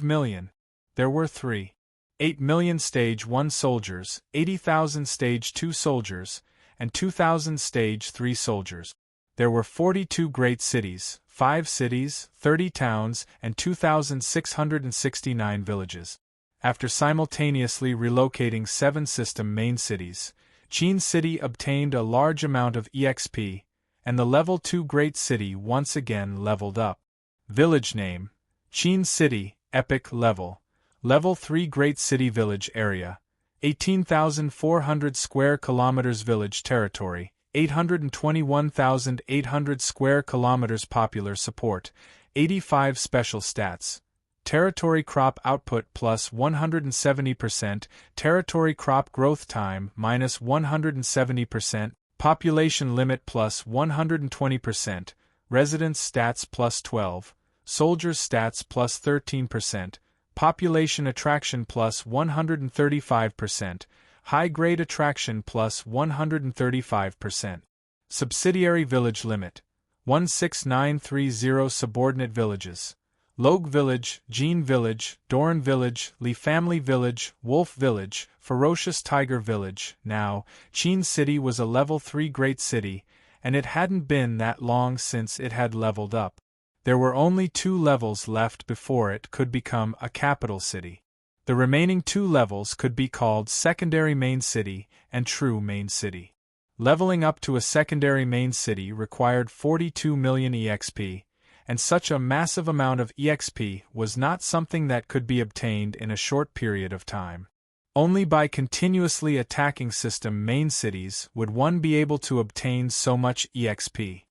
million. There were 8 million Stage 1 soldiers, 80,000 Stage 2 soldiers, and 2,000 Stage 3 soldiers. There were 42 great cities, 5 cities, 30 towns, and 2,669 villages. After simultaneously relocating 7 system main cities, Qin City obtained a large amount of EXP, and the Level 2 Great City once again leveled up. Village name: Qin City, Epic Level. Level 3 Great City Village Area: 18,400 square kilometers. Village Territory: 821,800 square kilometers. Popular Support: 85. Special Stats: Territory Crop Output plus 170%, Territory Crop Growth Time minus 170%, Population Limit plus 120%, Residence Stats plus 12, Soldiers Stats plus 13%, Population Attraction plus 135%, High Grade Attraction plus 135%. Subsidiary Village Limit: 16930. Subordinate Villages: Logue Village, Jean Village, Doran Village, Lee Family Village, Wolf Village, Ferocious Tiger Village. Now, Qin City was a level 3 great city, and it hadn't been that long since it had leveled up. There were only 2 levels left before it could become a capital city. The remaining 2 levels could be called Secondary Main City and True Main City. Leveling up to a Secondary Main City required 42 million EXP, and such a massive amount of EXP was not something that could be obtained in a short period of time. Only by continuously attacking system main cities would one be able to obtain so much EXP.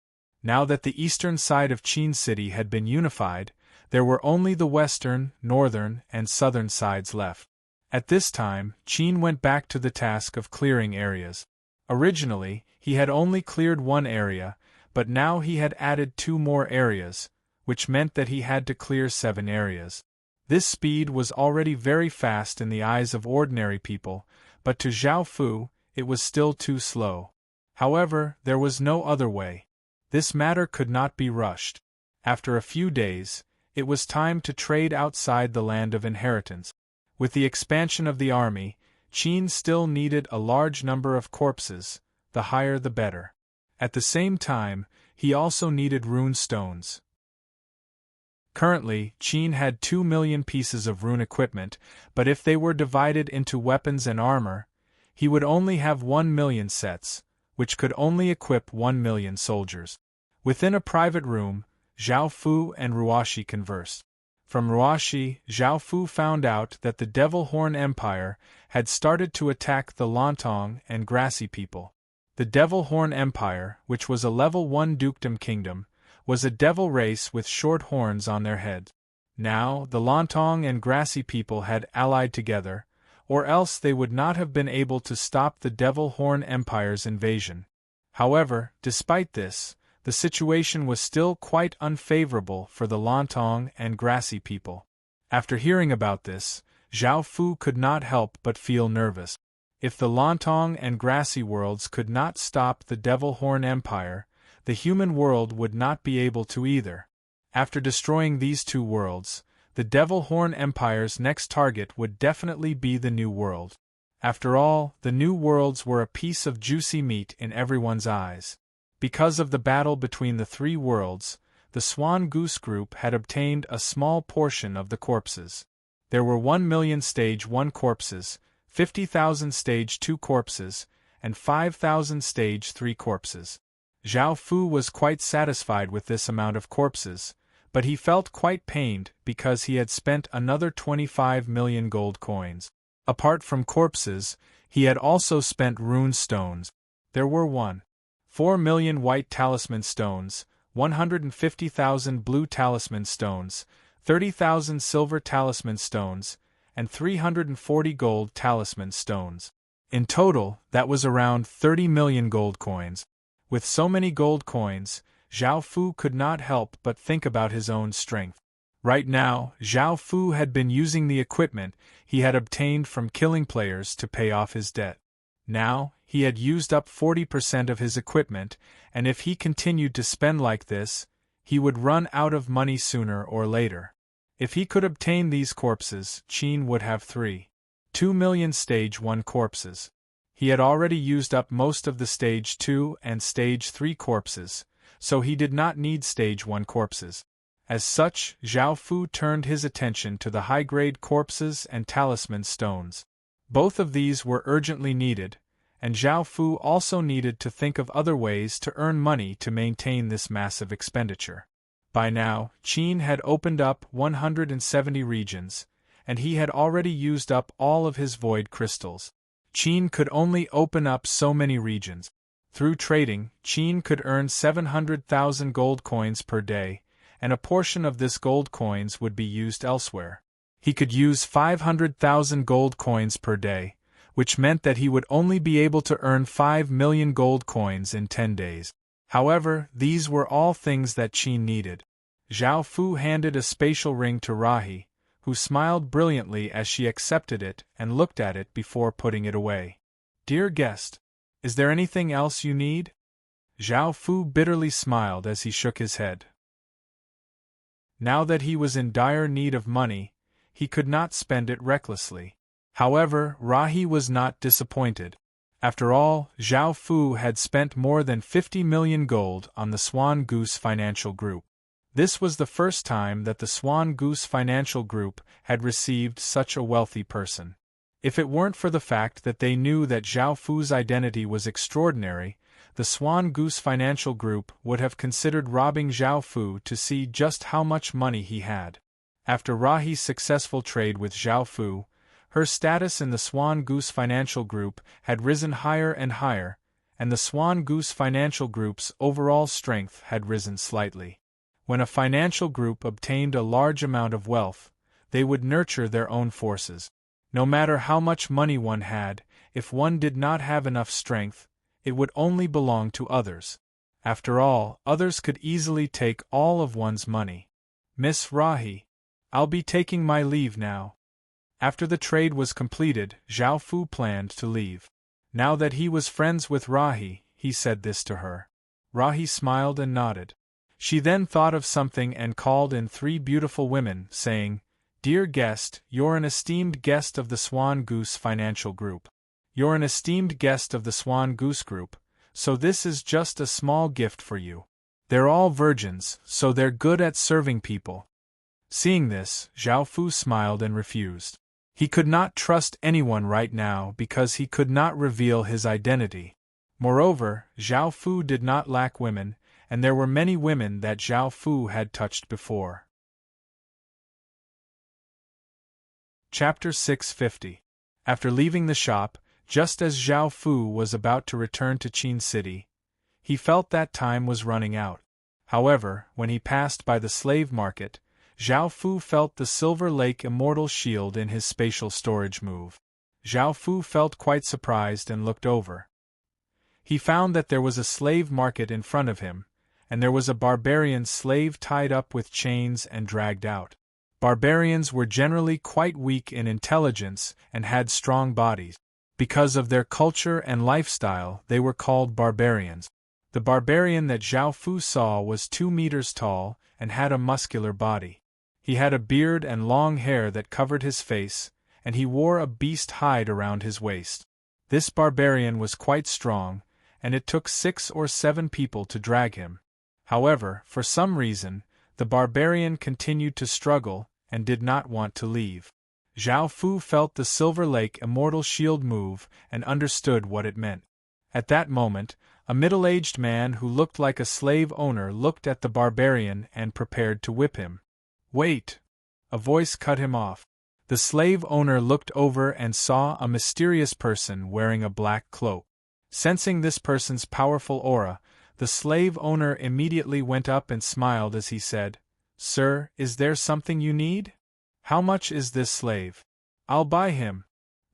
Now that the eastern side of Qin City had been unified, there were only the western, northern, and southern sides left. At this time, Qin went back to the task of clearing areas. Originally, he had only cleared 1 area, but now he had added 2 more areas, which meant that he had to clear 7 areas. This speed was already very fast in the eyes of ordinary people, but to Zhao Fu, it was still too slow. However, there was no other way. This matter could not be rushed. After a few days, it was time to trade outside the land of inheritance. With the expansion of the army, Qin still needed a large number of corpses, the higher the better. At the same time, he also needed rune stones. Currently, Qin had 2 million pieces of rune equipment, but if they were divided into weapons and armor, he would only have 1 million sets, which could only equip 1 million soldiers. Within a private room, Zhao Fu and Ruashi conversed. From Ruashi, Zhao Fu found out that the Devil Horn Empire had started to attack the Lontong and Grassy people. The Devil Horn Empire, which was a level 1 dukedom kingdom, was a devil race with short horns on their heads. Now, the Lontong and Grassy people had allied together, or else they would not have been able to stop the Devil Horn Empire's invasion. However, despite this, the situation was still quite unfavorable for the Lontong and Grassy people. After hearing about this, Zhao Fu could not help but feel nervous. If the Lontong and Grassy worlds could not stop the Devil Horn Empire, the human world would not be able to either. After destroying these 2 worlds, the Devil Horn Empire's next target would definitely be the New World. After all, the New Worlds were a piece of juicy meat in everyone's eyes. Because of the battle between the 3 worlds, the Swan Goose Group had obtained a small portion of the corpses. There were 1 million Stage 1 corpses, 50,000 Stage 2 corpses, and 5,000 Stage 3 corpses. Zhao Fu was quite satisfied with this amount of corpses, but he felt quite pained because he had spent another 25 million gold coins. Apart from corpses, he had also spent rune stones. There were 1.4 million white talisman stones, 150,000 blue talisman stones, 30,000 silver talisman stones, and 340 gold talisman stones. In total, that was around 30 million gold coins. With so many gold coins, Zhao Fu could not help but think about his own strength. Right now, Zhao Fu had been using the equipment he had obtained from killing players to pay off his debt. Now, he had used up 40% of his equipment, and if he continued to spend like this, he would run out of money sooner or later. If he could obtain these corpses, Qin would have 2 million Stage 1 corpses. He had already used up most of the Stage 2 and Stage 3 corpses, so he did not need Stage 1 corpses. As such, Zhao Fu turned his attention to the high-grade corpses and talisman stones. Both of these were urgently needed, and Zhao Fu also needed to think of other ways to earn money to maintain this massive expenditure. By now, Qin had opened up 170 regions, and he had already used up all of his void crystals. Qin could only open up so many regions. Through trading, Qin could earn 700,000 gold coins per day, and a portion of this gold coins would be used elsewhere. He could use 500,000 gold coins per day, which meant that he would only be able to earn 5 million gold coins in 10 days. However, these were all things that Qin needed. Zhao Fu handed a spatial ring to Rahi, who smiled brilliantly as she accepted it and looked at it before putting it away. "Dear guest, is there anything else you need?" Zhao Fu bitterly smiled as he shook his head. Now that he was in dire need of money, he could not spend it recklessly. However, Rahi was not disappointed. After all, Zhao Fu had spent more than 50 million gold on the Swan Goose Financial Group. This was the first time that the Swan Goose Financial Group had received such a wealthy person. If it weren't for the fact that they knew that Zhao Fu's identity was extraordinary, the Swan Goose Financial Group would have considered robbing Zhao Fu to see just how much money he had. After Rahi's successful trade with Zhao Fu, her status in the Swan Goose Financial Group had risen higher and higher, and the Swan Goose Financial Group's overall strength had risen slightly. When a financial group obtained a large amount of wealth, they would nurture their own forces. No matter how much money one had, if one did not have enough strength, it would only belong to others. After all, others could easily take all of one's money. Miss Rahi, I'll be taking my leave now. After the trade was completed, Zhao Fu planned to leave. Now that he was friends with Rahi, he said this to her. Rahi smiled and nodded. She then thought of something and called in 3 beautiful women, saying, "Dear guest, you're an esteemed guest of the Swan Goose Financial Group. You're an esteemed guest of the Swan Goose Group, so this is just a small gift for you. They're all virgins, so they're good at serving people." Seeing this, Zhao Fu smiled and refused. He could not trust anyone right now because he could not reveal his identity. Moreover, Zhao Fu did not lack women, and there were many women that Zhao Fu had touched before. Chapter 650. After leaving the shop, just as Zhao Fu was about to return to Qin City, he felt that time was running out. However, when he passed by the slave market, Zhao Fu felt the Silver Lake Immortal Shield in his spatial storage move. Zhao Fu felt quite surprised and looked over. He found that there was a slave market in front of him, and there was a barbarian slave tied up with chains and dragged out. Barbarians were generally quite weak in intelligence and had strong bodies. Because of their culture and lifestyle, they were called barbarians. The barbarian that Zhao Fu saw was 2 meters tall and had a muscular body. He had a beard and long hair that covered his face, and he wore a beast hide around his waist. This barbarian was quite strong, and it took 6 or 7 people to drag him. However, for some reason, the barbarian continued to struggle and did not want to leave. Zhao Fu felt the Silver Lake Immortal Shield move and understood what it meant. At that moment, a middle-aged man who looked like a slave owner looked at the barbarian and prepared to whip him. "Wait!" A voice cut him off. The slave owner looked over and saw a mysterious person wearing a black cloak. Sensing this person's powerful aura, the slave owner immediately went up and smiled as he said, "Sir, is there something you need? How much is this slave? I'll buy him."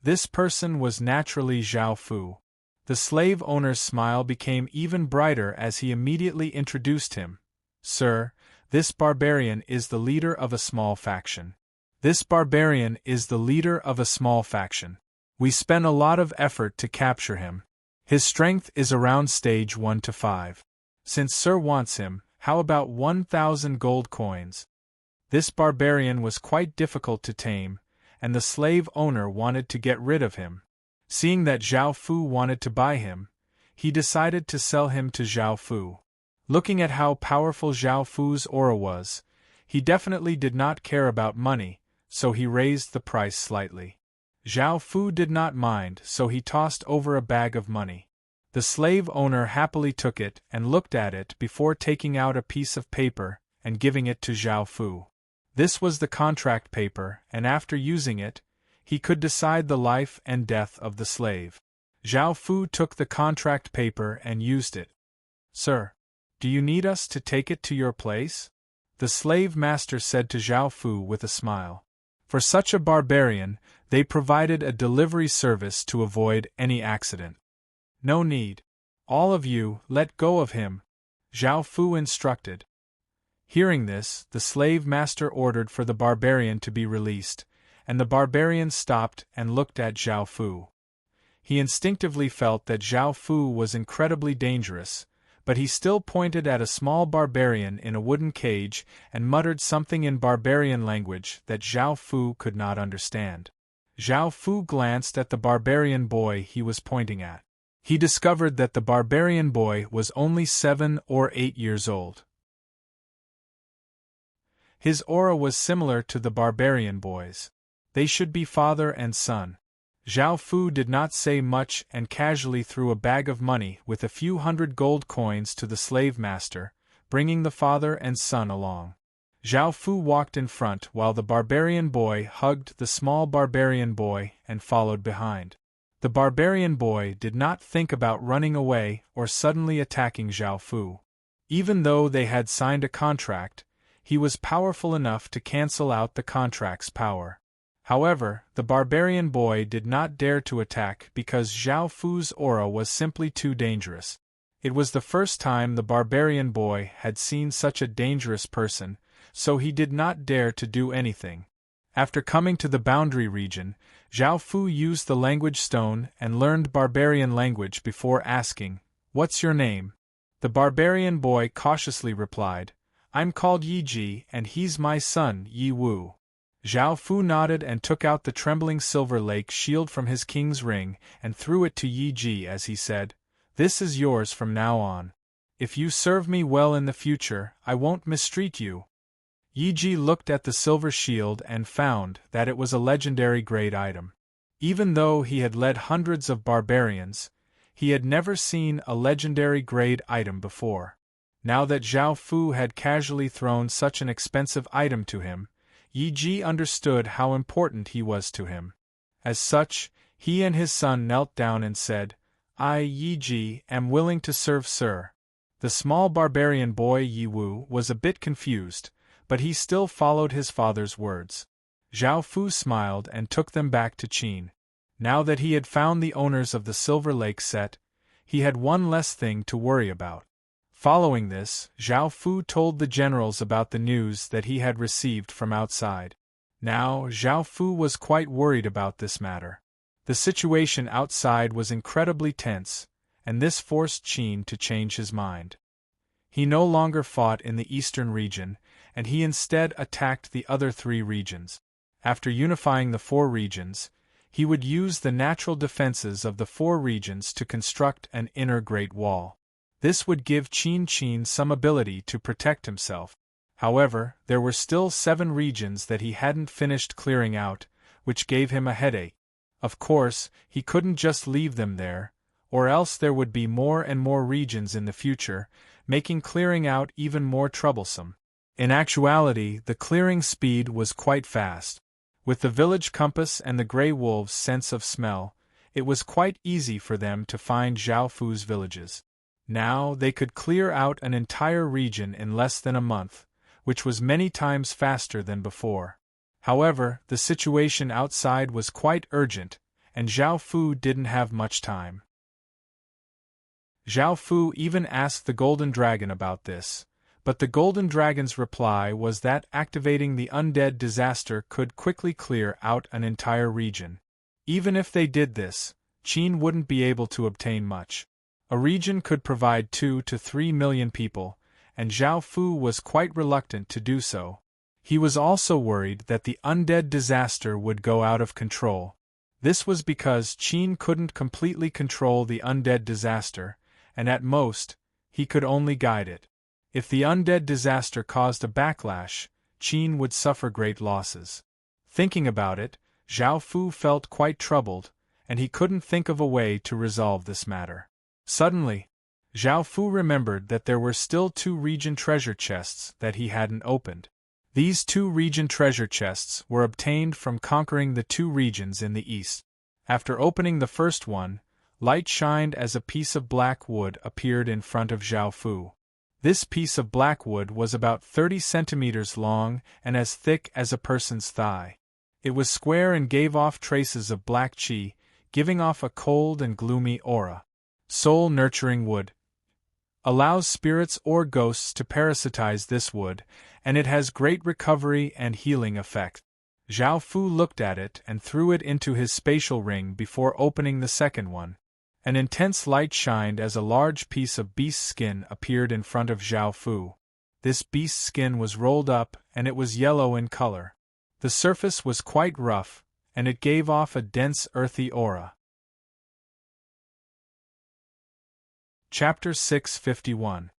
This person was naturally Zhao Fu. The slave owner's smile became even brighter as he immediately introduced him. "Sir, this barbarian is the leader of a small faction. This barbarian is the leader of a small faction. We spent a lot of effort to capture him. His strength is around stage 1 to 5. Since Sir wants him, how about 1,000 gold coins?" This barbarian was quite difficult to tame, and the slave owner wanted to get rid of him. Seeing that Zhao Fu wanted to buy him, he decided to sell him to Zhao Fu. Looking at how powerful Zhao Fu's aura was, he definitely did not care about money, so he raised the price slightly. Zhao Fu did not mind, so he tossed over a bag of money. The slave owner happily took it and looked at it before taking out a piece of paper and giving it to Zhao Fu. This was the contract paper, and after using it, he could decide the life and death of the slave. Zhao Fu took the contract paper and used it. "Sir, do you need us to take it to your place?" the slave master said to Zhao Fu with a smile. For such a barbarian, they provided a delivery service to avoid any accident. "No need. All of you, let go of him," Zhao Fu instructed. Hearing this, the slave master ordered for the barbarian to be released, and the barbarian stopped and looked at Zhao Fu. He instinctively felt that Zhao Fu was incredibly dangerous, but he still pointed at a small barbarian in a wooden cage and muttered something in barbarian language that Zhao Fu could not understand. Zhao Fu glanced at the barbarian boy he was pointing at. He discovered that the barbarian boy was only 7 or 8 years old. His aura was similar to the barbarian boy's. They should be father and son. Zhao Fu did not say much and casually threw a bag of money with a few hundred gold coins to the slave master, bringing the father and son along. Zhao Fu walked in front while the barbarian boy hugged the small barbarian boy and followed behind. The barbarian boy did not think about running away or suddenly attacking Zhao Fu. Even though they had signed a contract, he was powerful enough to cancel out the contract's power. However, the barbarian boy did not dare to attack because Zhao Fu's aura was simply too dangerous. It was the first time the barbarian boy had seen such a dangerous person, so he did not dare to do anything. After coming to the boundary region, Zhao Fu used the language stone and learned barbarian language before asking, "What's your name?" The barbarian boy cautiously replied, "I'm called Yi Ji and he's my son, Yi Wu." Zhao Fu nodded and took out the trembling silver lake shield from his king's ring and threw it to Yi Ji as he said, "This is yours from now on. If you serve me well in the future, I won't mistreat you." Yi Ji looked at the silver shield and found that it was a legendary grade item. Even though he had led hundreds of barbarians, he had never seen a legendary grade item before. Now that Zhao Fu had casually thrown such an expensive item to him, Yi Ji understood how important he was to him. As such, he and his son knelt down and said, "I, Yi Ji, am willing to serve, sir." The small barbarian boy Yi Wu was a bit confused, but he still followed his father's words. Zhao Fu smiled and took them back to Qin. Now that he had found the owners of the Silver Lake set, he had one less thing to worry about. Following this, Zhao Fu told the generals about the news that he had received from outside. Now, Zhao Fu was quite worried about this matter. The situation outside was incredibly tense, and this forced Qin to change his mind. He no longer fought in the eastern region, and he instead attacked the other 3 regions. After unifying the 4 regions, he would use the natural defenses of the 4 regions to construct an inner Great Wall. This would give Qin some ability to protect himself. However, there were still 7 regions that he hadn't finished clearing out, which gave him a headache. Of course, he couldn't just leave them there, or else there would be more and more regions in the future, making clearing out even more troublesome. In actuality, the clearing speed was quite fast. With the village compass and the Grey Wolves' sense of smell, it was quite easy for them to find Zhao Fu's villages. Now they could clear out an entire region in less than a month, which was many times faster than before. However, the situation outside was quite urgent, and Zhao Fu didn't have much time. Zhao Fu even asked the Golden Dragon about this, but the Golden Dragon's reply was that activating the undead disaster could quickly clear out an entire region. Even if they did this, Qin wouldn't be able to obtain much. A region could provide 2 to 3 million people, and Zhao Fu was quite reluctant to do so. He was also worried that the undead disaster would go out of control. This was because Qin couldn't completely control the undead disaster, and at most, he could only guide it. If the undead disaster caused a backlash, Qin would suffer great losses. Thinking about it, Zhao Fu felt quite troubled, and he couldn't think of a way to resolve this matter. Suddenly, Zhao Fu remembered that there were still 2 region treasure chests that he hadn't opened. These 2 region treasure chests were obtained from conquering the 2 regions in the east. After opening the first one, light shined as a piece of black wood appeared in front of Zhao Fu. This piece of black wood was about 30 centimeters long and as thick as a person's thigh. It was square and gave off traces of black qi, giving off a cold and gloomy aura. Soul-nurturing wood. Allows spirits or ghosts to parasitize this wood, and it has great recovery and healing effect. Zhao Fu looked at it and threw it into his spatial ring before opening the second one. An intense light shined as a large piece of beast skin appeared in front of Zhao Fu. This beast skin was rolled up, and it was yellow in color. The surface was quite rough, and it gave off a dense earthy aura. Chapter 651.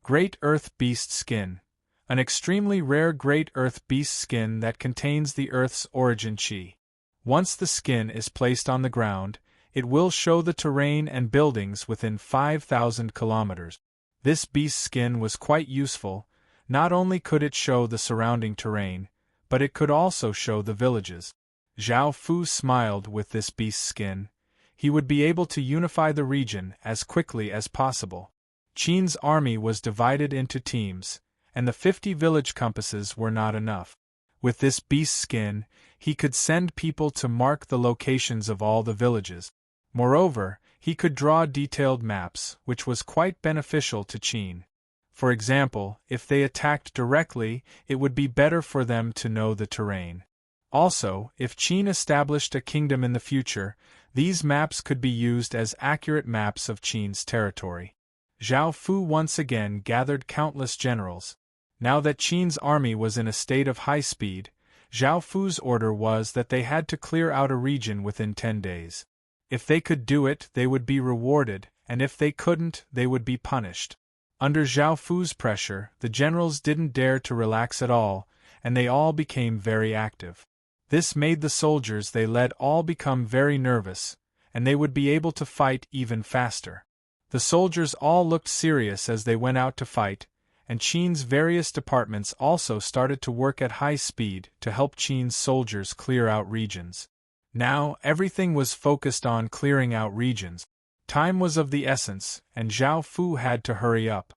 Great Earth Beast Skin. An extremely rare Great Earth Beast skin that contains the Earth's origin chi. Once the skin is placed on the ground, it will show the terrain and buildings within 5,000 kilometers. This beast skin was quite useful. Not only could it show the surrounding terrain, but it could also show the villages. Zhao Fu smiled with this beast skin. He would be able to unify the region as quickly as possible. Qin's army was divided into teams, and the 50 village compasses were not enough. With this beast skin, he could send people to mark the locations of all the villages. Moreover, he could draw detailed maps, which was quite beneficial to Qin. For example, if they attacked directly, it would be better for them to know the terrain. Also, if Qin established a kingdom in the future, these maps could be used as accurate maps of Qin's territory. Zhao Fu once again gathered countless generals. Now that Qin's army was in a state of high speed, Zhao Fu's order was that they had to clear out a region within 10 days. If they could do it, they would be rewarded, and if they couldn't, they would be punished. Under Zhao Fu's pressure, the generals didn't dare to relax at all, and they all became very active. This made the soldiers they led all become very nervous, and they would be able to fight even faster. The soldiers all looked serious as they went out to fight, and Qin's various departments also started to work at high speed to help Qin's soldiers clear out regions. Now, everything was focused on clearing out regions. Time was of the essence, and Zhao Fu had to hurry up.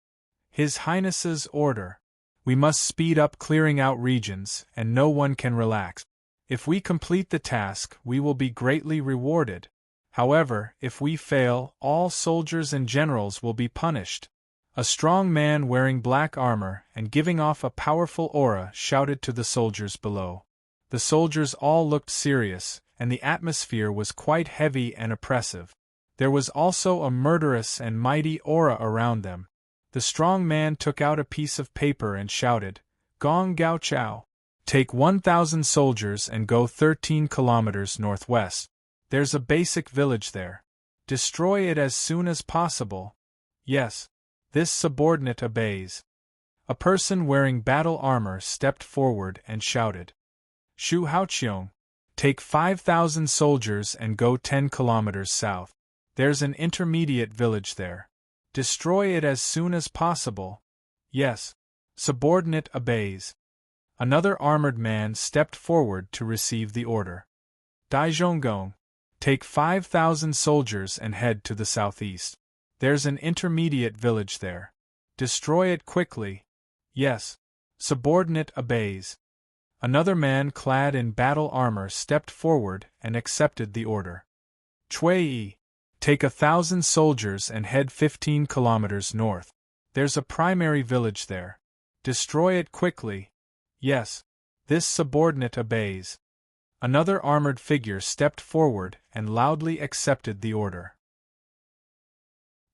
His Highness's order. We must speed up clearing out regions, and no one can relax. If we complete the task, we will be greatly rewarded. However, if we fail, all soldiers and generals will be punished. A strong man wearing black armor and giving off a powerful aura shouted to the soldiers below. The soldiers all looked serious, and the atmosphere was quite heavy and oppressive. There was also a murderous and mighty aura around them. The strong man took out a piece of paper and shouted, "Gong Gao Chao. Take 1,000 soldiers and go 13 kilometers northwest. There's a basic village there. Destroy it as soon as possible." Yes. This subordinate obeys. A person wearing battle armor stepped forward and shouted, "Shu Haoqiong. Take 5,000 soldiers and go 10 kilometers south. There's an intermediate village there. Destroy it as soon as possible." Yes. Subordinate obeys. Another armored man stepped forward to receive the order. Daizhonggong. Take 5,000 soldiers and head to the southeast. There's an intermediate village there. Destroy it quickly. Yes. Subordinate obeys. Another man clad in battle armor stepped forward and accepted the order. Cui. Take 1,000 soldiers and head 15 kilometers north. There's a primary village there. Destroy it quickly. Yes. This subordinate obeys. Another armored figure stepped forward and loudly accepted the order.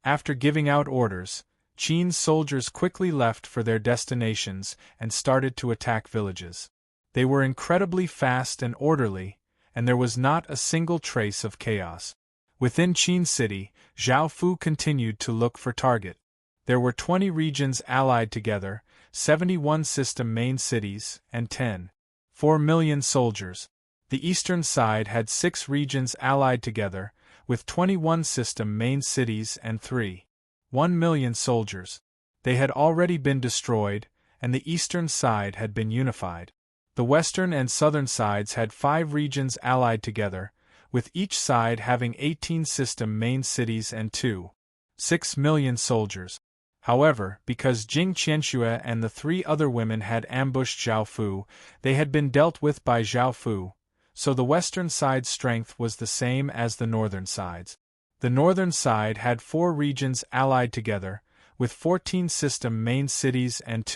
After giving out orders, Qin's soldiers quickly left for their destinations and started to attack villages. They were incredibly fast and orderly, and there was not a single trace of chaos. Within Qin City, Zhao Fu continued to look for target. There were 20 regions allied together, 71 system main cities, and 4 million soldiers. The eastern side had 6 regions allied together, with 21 system main cities and 1 million soldiers. They had already been destroyed, and the eastern side had been unified. The western and southern sides had 5 regions allied together, with each side having 18 system main cities and 6 million soldiers. However, because Jing Qianxue and the 3 other women had ambushed Zhao Fu, they had been dealt with by Zhao Fu, so the western side's strength was the same as the northern side's. The northern side had 4 regions allied together, with 14 system main cities and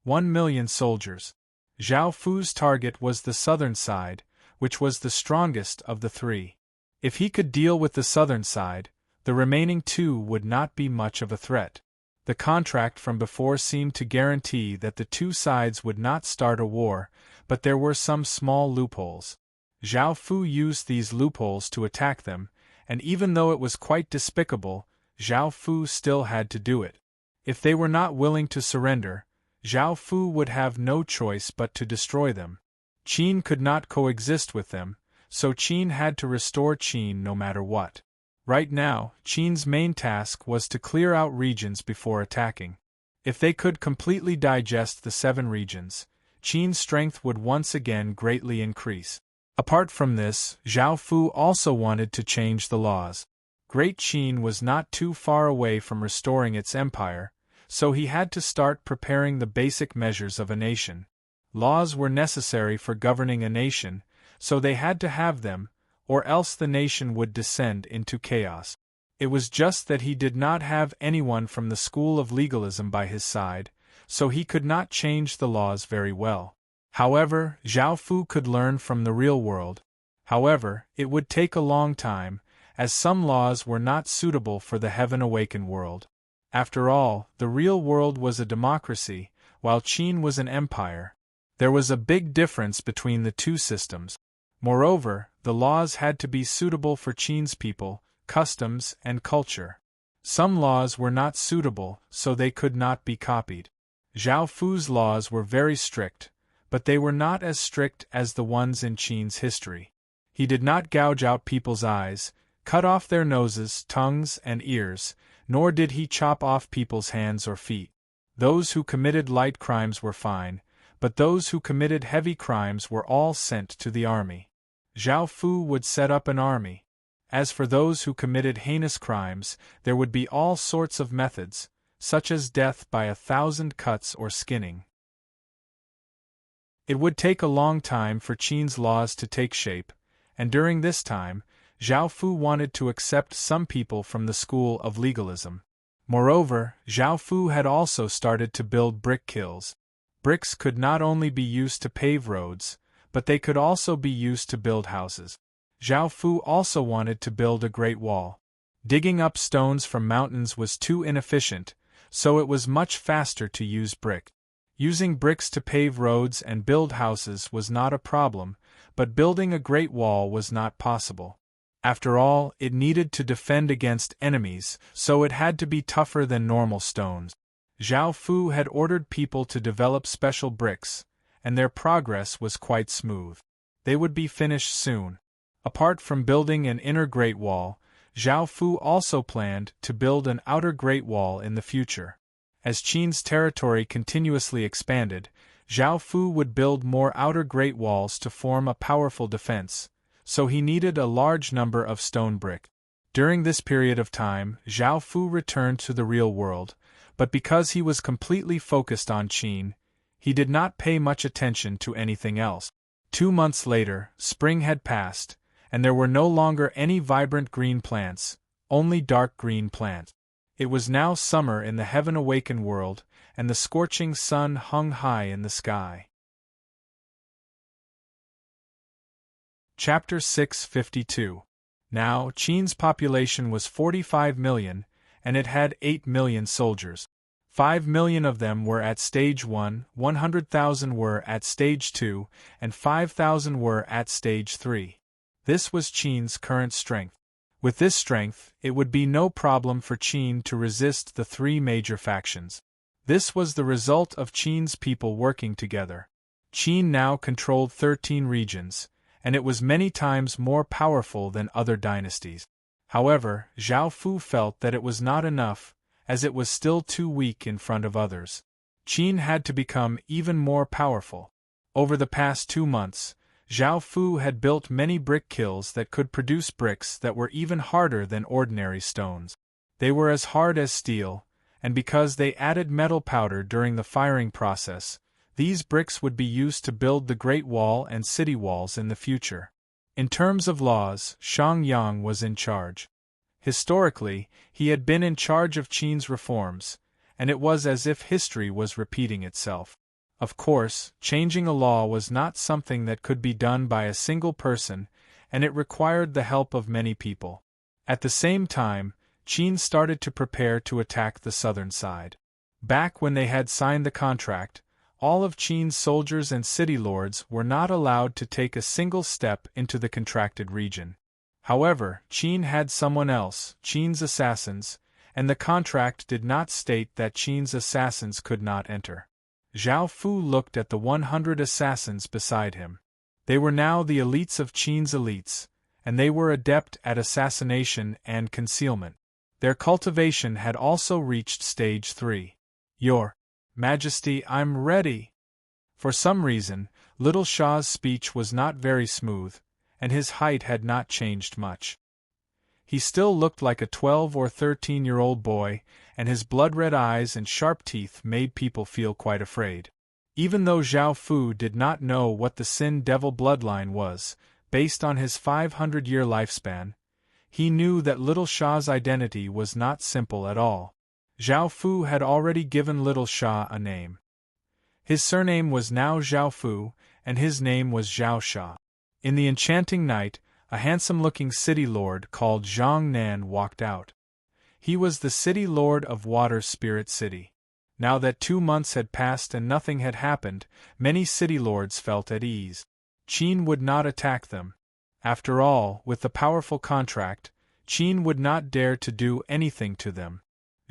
1 million soldiers. Zhao Fu's target was the southern side, which was the strongest of the 3. If he could deal with the southern side, The remaining 2 would not be much of a threat. The contract from before seemed to guarantee that the 2 sides would not start a war, but there were some small loopholes. Zhao Fu used these loopholes to attack them, and even though it was quite despicable, Zhao Fu still had to do it. If they were not willing to surrender, Zhao Fu would have no choice but to destroy them. Qin could not coexist with them, so Qin had to restore Qin no matter what. Right now, Qin's main task was to clear out regions before attacking. If they could completely digest the 7 regions, Qin's strength would once again greatly increase. Apart from this, Zhao Fu also wanted to change the laws. Great Qin was not too far away from restoring its empire, so he had to start preparing the basic measures of a nation. Laws were necessary for governing a nation, so they had to have them, or else the nation would descend into chaos. It was just that he did not have anyone from the school of legalism by his side, so he could not change the laws very well. However, Zhao Fu could learn from the real world. However, it would take a long time, as some laws were not suitable for the heaven-awakened world. After all, the real world was a democracy, while Qin was an empire. There was a big difference between the 2 systems. Moreover, the laws had to be suitable for Qin's people, customs, and culture. Some laws were not suitable, so they could not be copied. Zhao Fu's laws were very strict, but they were not as strict as the ones in Qin's history. He did not gouge out people's eyes, cut off their noses, tongues, and ears, nor did he chop off people's hands or feet. Those who committed light crimes were fine, but those who committed heavy crimes were all sent to the army. Zhao Fu would set up an army. As for those who committed heinous crimes, there would be all sorts of methods, such as death by 1,000 cuts or skinning. It would take a long time for Qin's laws to take shape, and during this time, Zhao Fu wanted to accept some people from the school of legalism. Moreover, Zhao Fu had also started to build brick kilns. Bricks could not only be used to pave roads, but they could also be used to build houses. Zhao Fu also wanted to build a great wall. Digging up stones from mountains was too inefficient, so it was much faster to use brick. Using bricks to pave roads and build houses was not a problem, but building a great wall was not possible. After all, it needed to defend against enemies, so it had to be tougher than normal stones. Zhao Fu had ordered people to develop special bricks, and their progress was quite smooth. They would be finished soon. Apart from building an inner Great Wall, Zhao Fu also planned to build an outer Great Wall in the future. As Qin's territory continuously expanded, Zhao Fu would build more outer Great Walls to form a powerful defense, so he needed a large number of stone brick. During this period of time, Zhao Fu returned to the real world, but because he was completely focused on Qin, he did not pay much attention to anything else. 2 months later, spring had passed, and there were no longer any vibrant green plants, only dark green plants. It was now summer in the heaven-awakened world, and the scorching sun hung high in the sky. Chapter 652. Now, Qin's population was 45 million, and it had 8 million soldiers. 5 million of them were at Stage 1, 100,000 were at Stage 2, and 5,000 were at Stage 3. This was Qin's current strength. With this strength, it would be no problem for Qin to resist the 3 major factions. This was the result of Qin's people working together. Qin now controlled 13 regions, and it was many times more powerful than other dynasties. However, Zhao Fu felt that it was not enough, as it was still too weak in front of others. Qin had to become even more powerful. Over the past 2 months, Zhao Fu had built many brick kilns that could produce bricks that were even harder than ordinary stones. They were as hard as steel, and because they added metal powder during the firing process, these bricks would be used to build the Great Wall and city walls in the future. In terms of laws, Shang Yang was in charge. Historically, he had been in charge of Qin's reforms, and it was as if history was repeating itself. Of course, changing a law was not something that could be done by a single person, and it required the help of many people. At the same time, Qin started to prepare to attack the southern side. Back when they had signed the contract, all of Qin's soldiers and city lords were not allowed to take a single step into the contracted region. However, Qin had someone else, Qin's assassins, and the contract did not state that Qin's assassins could not enter. Zhao Fu looked at the 100 assassins beside him. They were now the elites of Qin's elites, and they were adept at assassination and concealment. Their cultivation had also reached stage 3. Your Majesty, I'm ready. For some reason, Little Shah's speech was not very smooth, and his height had not changed much. He still looked like a 12 or 13-year-old boy, and his blood-red eyes and sharp teeth made people feel quite afraid. Even though Zhao Fu did not know what the Sin Devil bloodline was, based on his 500-year lifespan, he knew that Little Shah's identity was not simple at all. Zhao Fu had already given Little Shah a name. His surname was now Zhao Fu, and his name was Zhao Shah. In the enchanting night, a handsome-looking city lord called Zhang Nan walked out. He was the city lord of Water Spirit City. Now that 2 months had passed and nothing had happened, many city lords felt at ease. Qin would not attack them. After all, with the powerful contract, Qin would not dare to do anything to them.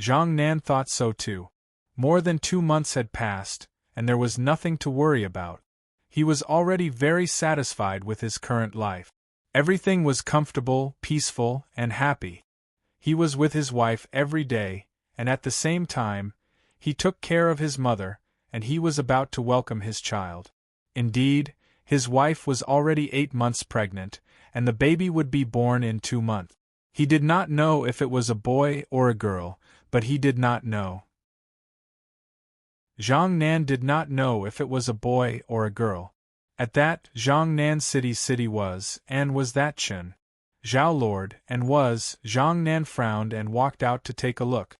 Zhang Nan thought so too. More than 2 months had passed, and there was nothing to worry about. He was already very satisfied with his current life. Everything was comfortable, peaceful, and happy. He was with his wife every day, and at the same time, he took care of his mother, and he was about to welcome his child. Indeed, his wife was already 8 months pregnant, and the baby would be born in 2 months. He did not know if it was a boy or a girl, but he did not know. Zhang Nan did not know if it was a boy or a girl. At that, Zhang Nan's city was, and was that Chen. Zhao Lord, and was, Zhang Nan frowned and walked out to take a look.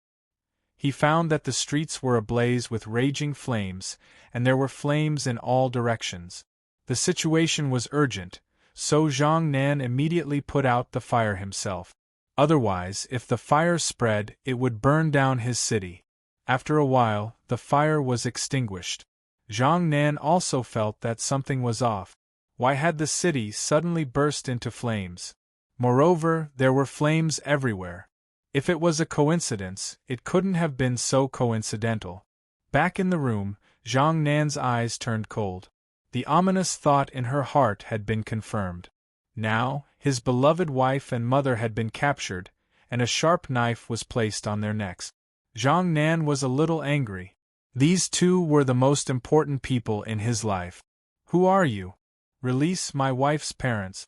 He found that the streets were ablaze with raging flames, and there were flames in all directions. The situation was urgent, so Zhang Nan immediately put out the fire himself. Otherwise, if the fire spread, it would burn down his city. After a while, the fire was extinguished. Zhang Nan also felt that something was off. Why had the city suddenly burst into flames? Moreover, there were flames everywhere. If it was a coincidence, it couldn't have been so coincidental. Back in the room, Zhang Nan's eyes turned cold. The ominous thought in her heart had been confirmed. Now, his beloved wife and mother had been captured, and a sharp knife was placed on their necks. Zhang Nan was a little angry. These two were the most important people in his life. Who are you? Release my wife's parents.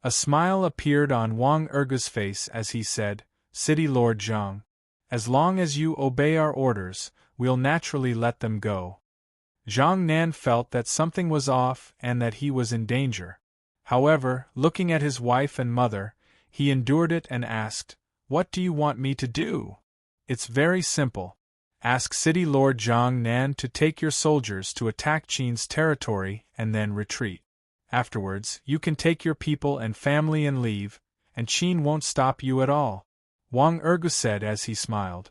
A smile appeared on Wang Erge's face as he said, City Lord Zhang. As long as you obey our orders, we'll naturally let them go. Zhang Nan felt that something was off and that he was in danger. However, looking at his wife and mother, he endured it and asked, What do you want me to do? It's very simple. Ask City Lord Zhang Nan to take your soldiers to attack Qin's territory and then retreat. Afterwards, you can take your people and family and leave, and Qin won't stop you at all. Wang Erge said as he smiled.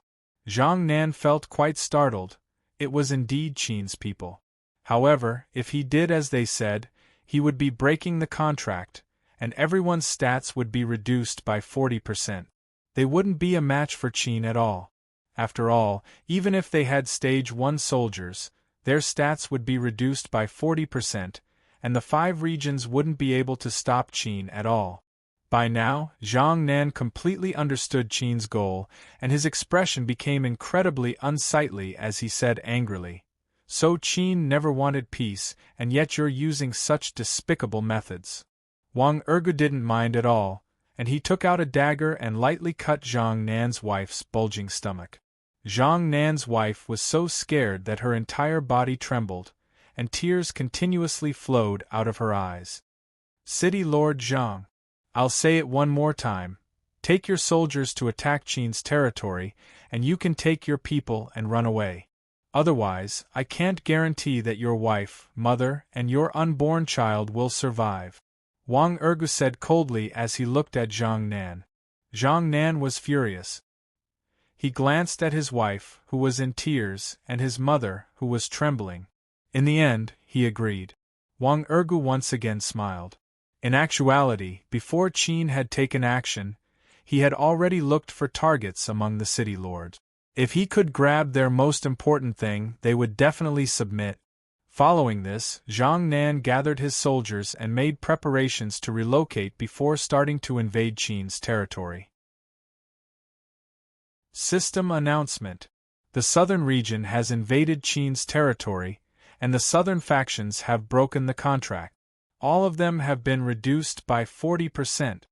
Zhang Nan felt quite startled. It was indeed Qin's people. However, if he did as they said, he would be breaking the contract, and everyone's stats would be reduced by 40%. They wouldn't be a match for Qin at all. After all, even if they had Stage 1 soldiers, their stats would be reduced by 40%, and the 5 regions wouldn't be able to stop Qin at all. By now, Zhang Nan completely understood Qin's goal, and his expression became incredibly unsightly as he said angrily, So Qin never wanted peace, and yet you're using such despicable methods. Wang Erge didn't mind at all, and he took out a dagger and lightly cut Zhang Nan's wife's bulging stomach. Zhang Nan's wife was so scared that her entire body trembled, and tears continuously flowed out of her eyes. City Lord Zhang. I'll say it one more time. Take your soldiers to attack Qin's territory, and you can take your people and run away. Otherwise, I can't guarantee that your wife, mother, and your unborn child will survive. Wang Erge said coldly as he looked at Zhang Nan. Zhang Nan was furious. He glanced at his wife, who was in tears, and his mother, who was trembling. In the end, he agreed. Wang Ergu once again smiled. In actuality, before Qin had taken action, he had already looked for targets among the city lords. If he could grab their most important thing, they would definitely submit. Following this, Zhang Nan gathered his soldiers and made preparations to relocate before starting to invade Qin's territory. System announcement. The southern region has invaded Qin's territory, and the southern factions have broken the contract. All of them have been reduced by 40%.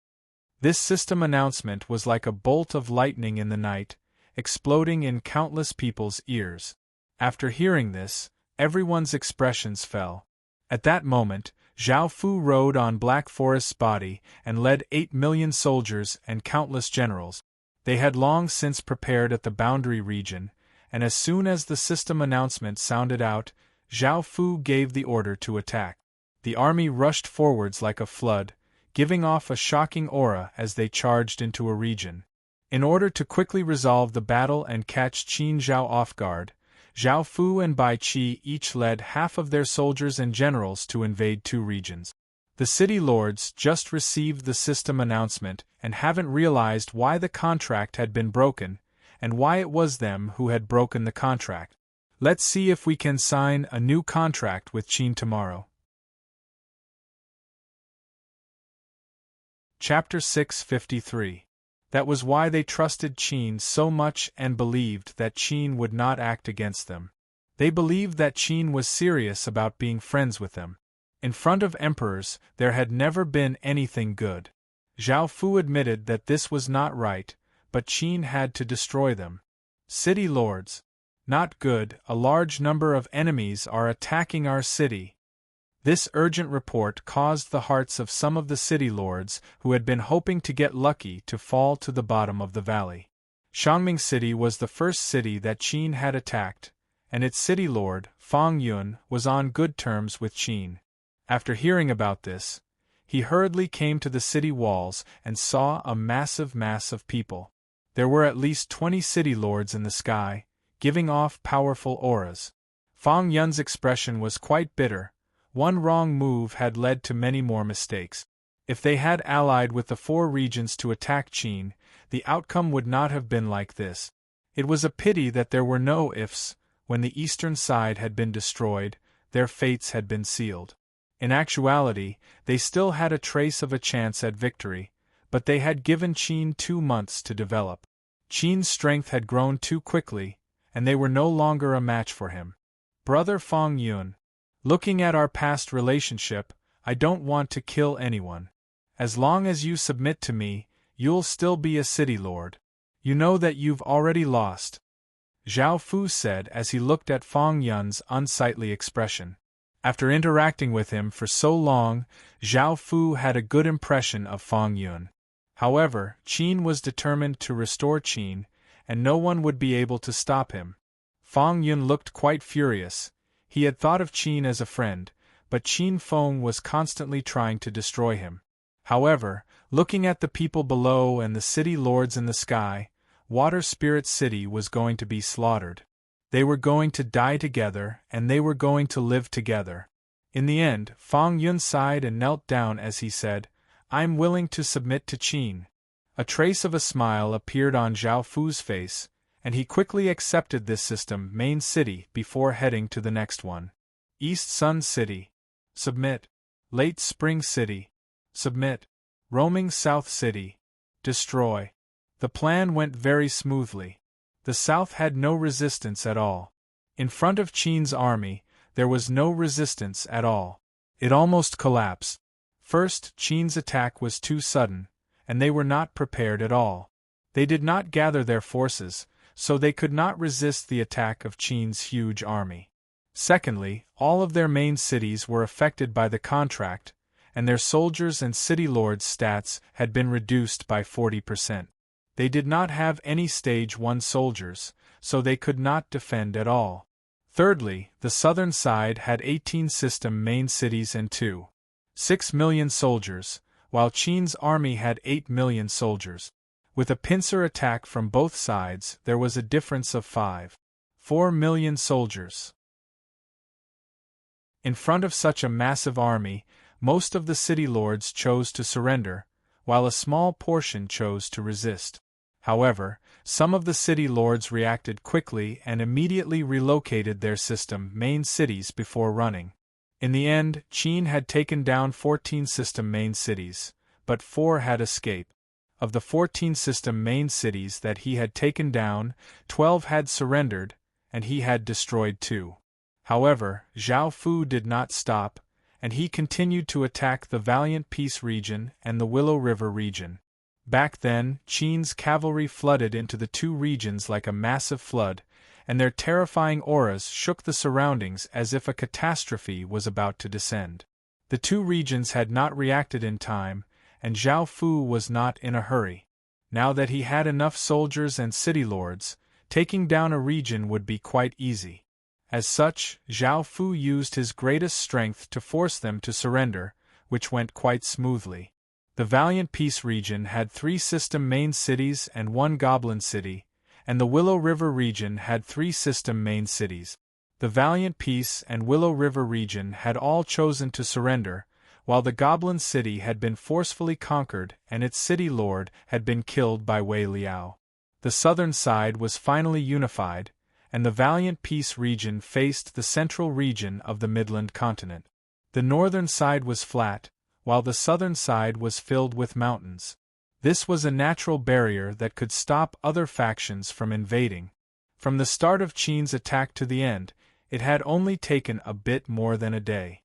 This system announcement was like a bolt of lightning in the night, exploding in countless people's ears. After hearing this, everyone's expressions fell. At that moment, Zhao Fu rode on Black Forest's body and led 8 million soldiers and countless generals. They had long since prepared at the boundary region, and as soon as the system announcement sounded out, Zhao Fu gave the order to attack. The army rushed forwards like a flood, giving off a shocking aura as they charged into a region. In order to quickly resolve the battle and catch Qin Zhao off guard, Zhao Fu and Bai Qi each led half of their soldiers and generals to invade 2 regions. The city lords just received the system announcement and haven't realized why the contract had been broken, and why it was them who had broken the contract. Let's see if we can sign a new contract with Qin tomorrow. Chapter 653. That was why they trusted Qin so much and believed that Qin would not act against them. They believed that Qin was serious about being friends with them. In front of emperors, there had never been anything good. Zhao Fu admitted that this was not right, but Qin had to destroy them. City lords. Not good, a large number of enemies are attacking our city. This urgent report caused the hearts of some of the city lords who had been hoping to get lucky to fall to the bottom of the valley. Shangming City was the first city that Qin had attacked, and its city lord, Fang Yun, was on good terms with Qin. After hearing about this, he hurriedly came to the city walls and saw a massive mass of people. There were at least 20 city lords in the sky, giving off powerful auras. Fang Yun's expression was quite bitter. One wrong move had led to many more mistakes. If they had allied with the 4 regions to attack Qin, the outcome would not have been like this. It was a pity that there were no ifs. When the eastern side had been destroyed, their fates had been sealed. In actuality, they still had a trace of a chance at victory, but they had given Qin 2 months to develop. Qin's strength had grown too quickly, and they were no longer a match for him. Brother Fang Yun, looking at our past relationship, I don't want to kill anyone. As long as you submit to me, you'll still be a city lord. You know that you've already lost. Zhao Fu said as he looked at Fang Yun's unsightly expression. After interacting with him for so long, Zhao Fu had a good impression of Fang Yun. However, Qin was determined to restore Qin, and no one would be able to stop him. Fang Yun looked quite furious. He had thought of Qin as a friend, but Qin Feng was constantly trying to destroy him. However, looking at the people below and the city lords in the sky, Water Spirit City was going to be slaughtered. They were going to die together, and they were going to live together. In the end, Fang Yun sighed and knelt down as he said, "I'm willing to submit to Qin." A trace of a smile appeared on Zhao Fu's face, and he quickly accepted this system main city before heading to the next one. East Sun City. Submit. Late Spring City. Submit. Roaming South City. Destroy. The plan went very smoothly. The South had no resistance at all. In front of Qin's army, there was no resistance at all. It almost collapsed. First, Qin's attack was too sudden, and they were not prepared at all. They did not gather their forces, so they could not resist the attack of Qin's huge army. Secondly, all of their main cities were affected by the contract, and their soldiers and city lords' stats had been reduced by 40%. They did not have any Stage 1 soldiers, so they could not defend at all. Thirdly, the southern side had 18 system main cities and 2.6 million soldiers, while Qin's army had 8 million soldiers. With a pincer attack from both sides, there was a difference of 4 million soldiers. In front of such a massive army, most of the city lords chose to surrender, while a small portion chose to resist. However, some of the city lords reacted quickly and immediately relocated their system main cities before running. In the end, Qin had taken down 14 system main cities, but 4 had escaped. Of the 14 system main cities that he had taken down, 12 had surrendered, and he had destroyed 2. However, Zhao Fu did not stop, and he continued to attack the Valiant Peace region and the Willow River region. Back then, Qin's cavalry flooded into the 2 regions like a massive flood, and their terrifying auras shook the surroundings as if a catastrophe was about to descend. The 2 regions had not reacted in time, and Zhao Fu was not in a hurry. Now that he had enough soldiers and city lords, taking down a region would be quite easy. As such, Zhao Fu used his greatest strength to force them to surrender, which went quite smoothly. The Valiant Peace region had 3 system main cities and 1 goblin city, and the Willow River region had 3 system main cities. The Valiant Peace and Willow River region had all chosen to surrender, while the Goblin City had been forcefully conquered and its city lord had been killed by Wei Liao. The southern side was finally unified, and the Valiant Peace region faced the central region of the Midland continent. The northern side was flat, while the southern side was filled with mountains. This was a natural barrier that could stop other factions from invading. From the start of Qin's attack to the end, it had only taken a bit more than a day.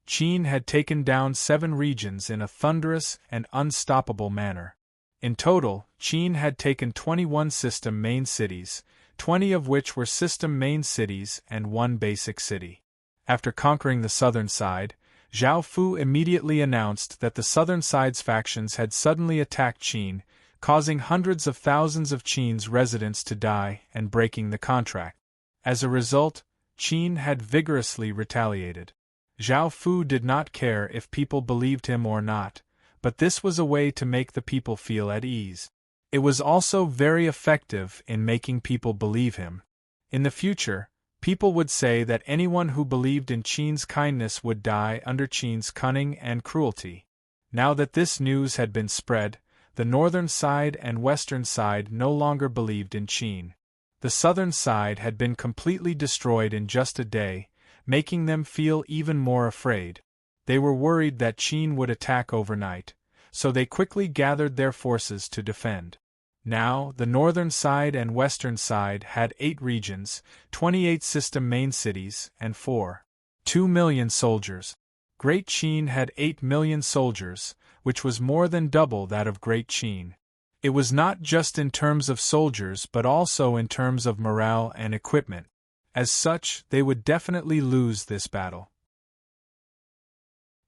Qin had taken down 7 regions in a thunderous and unstoppable manner. In total, Qin had taken 21 system main cities, 20 of which were system main cities and 1 basic city. After conquering the southern side, Zhao Fu immediately announced that the southern side's factions had suddenly attacked Qin, causing hundreds of thousands of Qin's residents to die and breaking the contract. As a result, Qin had vigorously retaliated. Zhao Fu did not care if people believed him or not, but this was a way to make the people feel at ease. It was also very effective in making people believe him. In the future, people would say that anyone who believed in Qin's kindness would die under Qin's cunning and cruelty. Now that this news had been spread, the northern side and western side no longer believed in Qin. The southern side had been completely destroyed in just a day, making them feel even more afraid. They were worried that Qin would attack overnight, so they quickly gathered their forces to defend. Now, the northern side and western side had 8 regions, 28 system main cities, and 2 million soldiers. Great Qin had 8 million soldiers, which was more than double that of Great Qin. It was not just in terms of soldiers but also in terms of morale and equipment. As such, they would definitely lose this battle.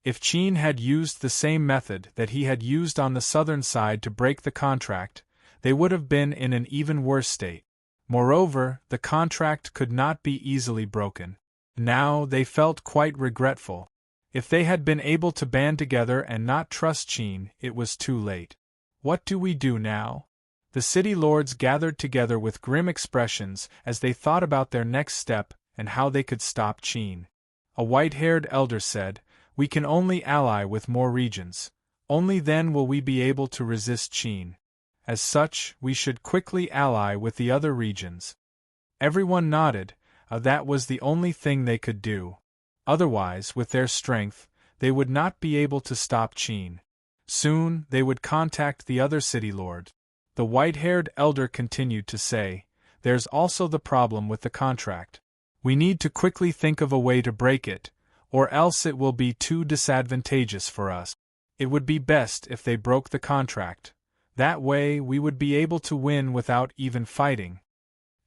If Qin had used the same method that he had used on the southern side to break the contract, they would have been in an even worse state. Moreover, the contract could not be easily broken. Now they felt quite regretful. If they had been able to band together and not trust Qin, it was too late. What do we do now? The city lords gathered together with grim expressions as they thought about their next step and how they could stop Qin. A white-haired elder said, "We can only ally with more regions. Only then will we be able to resist Qin. As such, we should quickly ally with the other regions." Everyone nodded. That was the only thing they could do. Otherwise, with their strength, they would not be able to stop Qin. Soon, they would contact the other city lords. The white-haired elder continued to say, "There's also the problem with the contract. We need to quickly think of a way to break it, or else it will be too disadvantageous for us. It would be best if they broke the contract. That way we would be able to win without even fighting."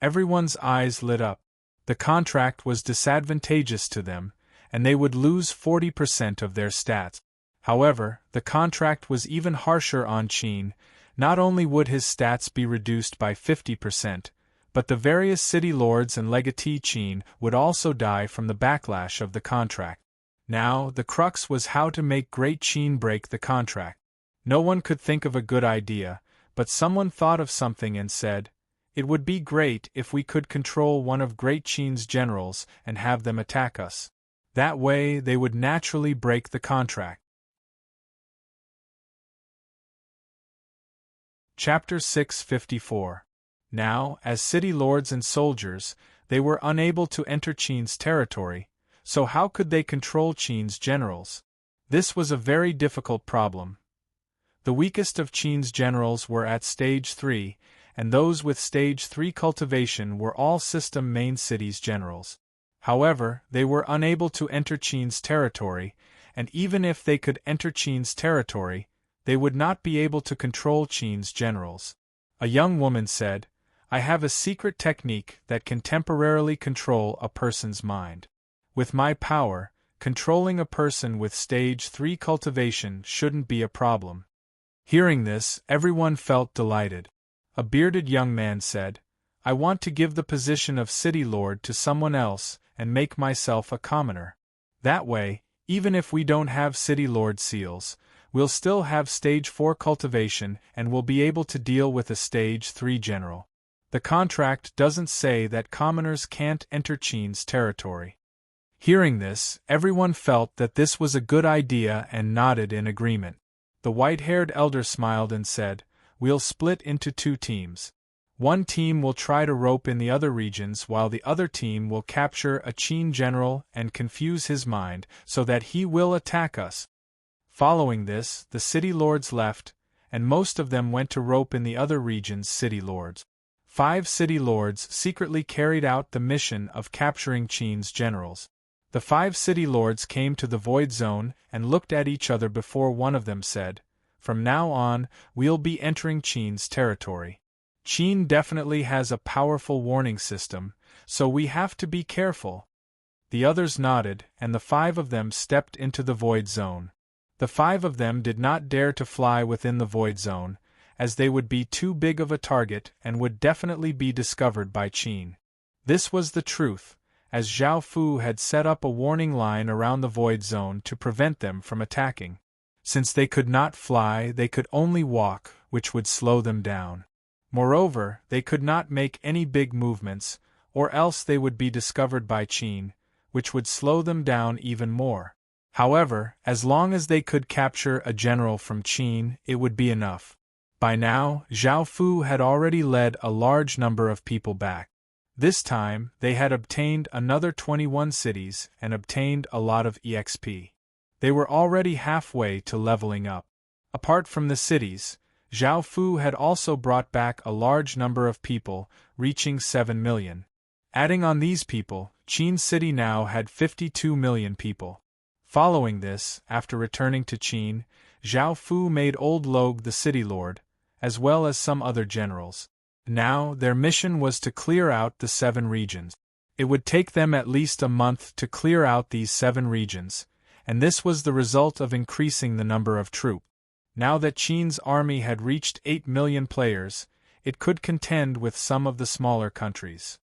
Everyone's eyes lit up. The contract was disadvantageous to them, and they would lose 40% of their stats. However, the contract was even harsher on Qin. Not only would his stats be reduced by 50%, but the various city lords and legatee Qin would also die from the backlash of the contract. Now, the crux was how to make Great Qin break the contract. No one could think of a good idea, but someone thought of something and said, "It would be great if we could control one of Great Qin's generals and have them attack us. That way they would naturally break the contract." Chapter 654. Now, as city lords and soldiers, they were unable to enter Qin's territory, so how could they control Qin's generals? This was a very difficult problem. The weakest of Qin's generals were at Stage 3, and those with Stage 3 cultivation were all system main cities generals. However, they were unable to enter Qin's territory, and even if they could enter Qin's territory, they would not be able to control Qin's generals. A young woman said, "I have a secret technique that can temporarily control a person's mind. With my power, controlling a person with Stage 3 cultivation shouldn't be a problem." Hearing this, everyone felt delighted. A bearded young man said, "I want to give the position of city lord to someone else and make myself a commoner. That way, even if we don't have city lord seals, we'll still have Stage 4 cultivation and we'll be able to deal with a Stage 3 general. The contract doesn't say that commoners can't enter Qin's territory." Hearing this, everyone felt that this was a good idea and nodded in agreement. The white-haired elder smiled and said, "We'll split into 2 teams. One team will try to rope in the other regions while the other team will capture a Qin general and confuse his mind so that he will attack us." Following this, the city lords left, and most of them went to rope in the other region's city lords. 5 city lords secretly carried out the mission of capturing Qin's generals. The 5 city lords came to the void zone and looked at each other before one of them said, "From now on, we'll be entering Qin's territory. Qin definitely has a powerful warning system, so we have to be careful." The others nodded, and the 5 of them stepped into the void zone. The 5 of them did not dare to fly within the void zone, as they would be too big of a target and would definitely be discovered by Qin. This was the truth, as Zhao Fu had set up a warning line around the void zone to prevent them from attacking. Since they could not fly, they could only walk, which would slow them down. Moreover, they could not make any big movements, or else they would be discovered by Qin, which would slow them down even more. However, as long as they could capture a general from Qin, it would be enough. By now, Zhao Fu had already led a large number of people back. This time, they had obtained another 21 cities and obtained a lot of EXP. They were already halfway to leveling up. Apart from the cities, Zhao Fu had also brought back a large number of people, reaching 7 million. Adding on these people, Qin City now had 52 million people. Following this, after returning to Qin, Zhao Fu made Old Log the city lord, as well as some other generals. Now, their mission was to clear out the 7 regions. It would take them at least a month to clear out these 7 regions, and this was the result of increasing the number of troops. Now that Qin's army had reached 8 million players, it could contend with some of the smaller countries.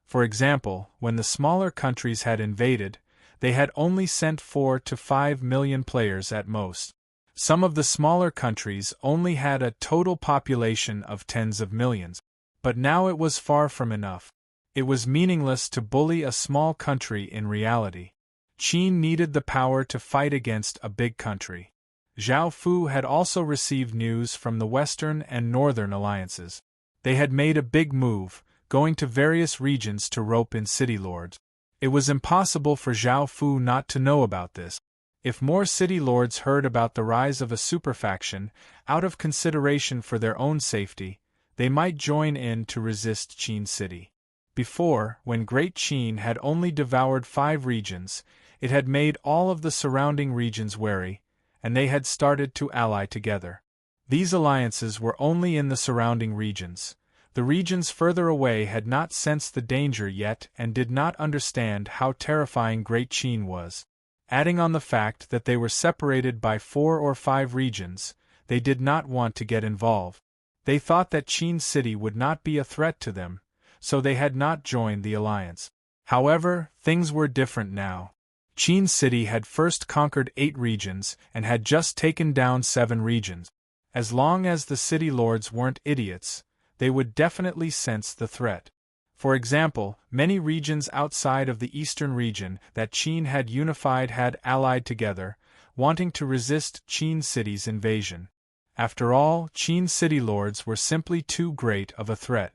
For example, when the smaller countries had invaded, they had only sent 4 to 5 million players at most. Some of the smaller countries only had a total population of tens of millions. But now it was far from enough. It was meaningless to bully a small country in reality. Qin needed the power to fight against a big country. Zhao Fu had also received news from the Western and Northern alliances. They had made a big move, going to various regions to rope in city lords. It was impossible for Zhao Fu not to know about this. If more city lords heard about the rise of a superfaction, out of consideration for their own safety, they might join in to resist Qin City. Before, when Great Qin had only devoured 5 regions, it had made all of the surrounding regions wary, and they had started to ally together. These alliances were only in the surrounding regions. The regions further away had not sensed the danger yet and did not understand how terrifying Great Qin was. Adding on the fact that they were separated by 4 or 5 regions, they did not want to get involved. They thought that Qin City would not be a threat to them, so they had not joined the alliance. However, things were different now. Qin City had first conquered 8 regions and had just taken down 7 regions. As long as the city lords weren't idiots, they would definitely sense the threat. For example, many regions outside of the eastern region that Qin had unified had allied together, wanting to resist Qin city's invasion. After all, Qin city lords were simply too great of a threat.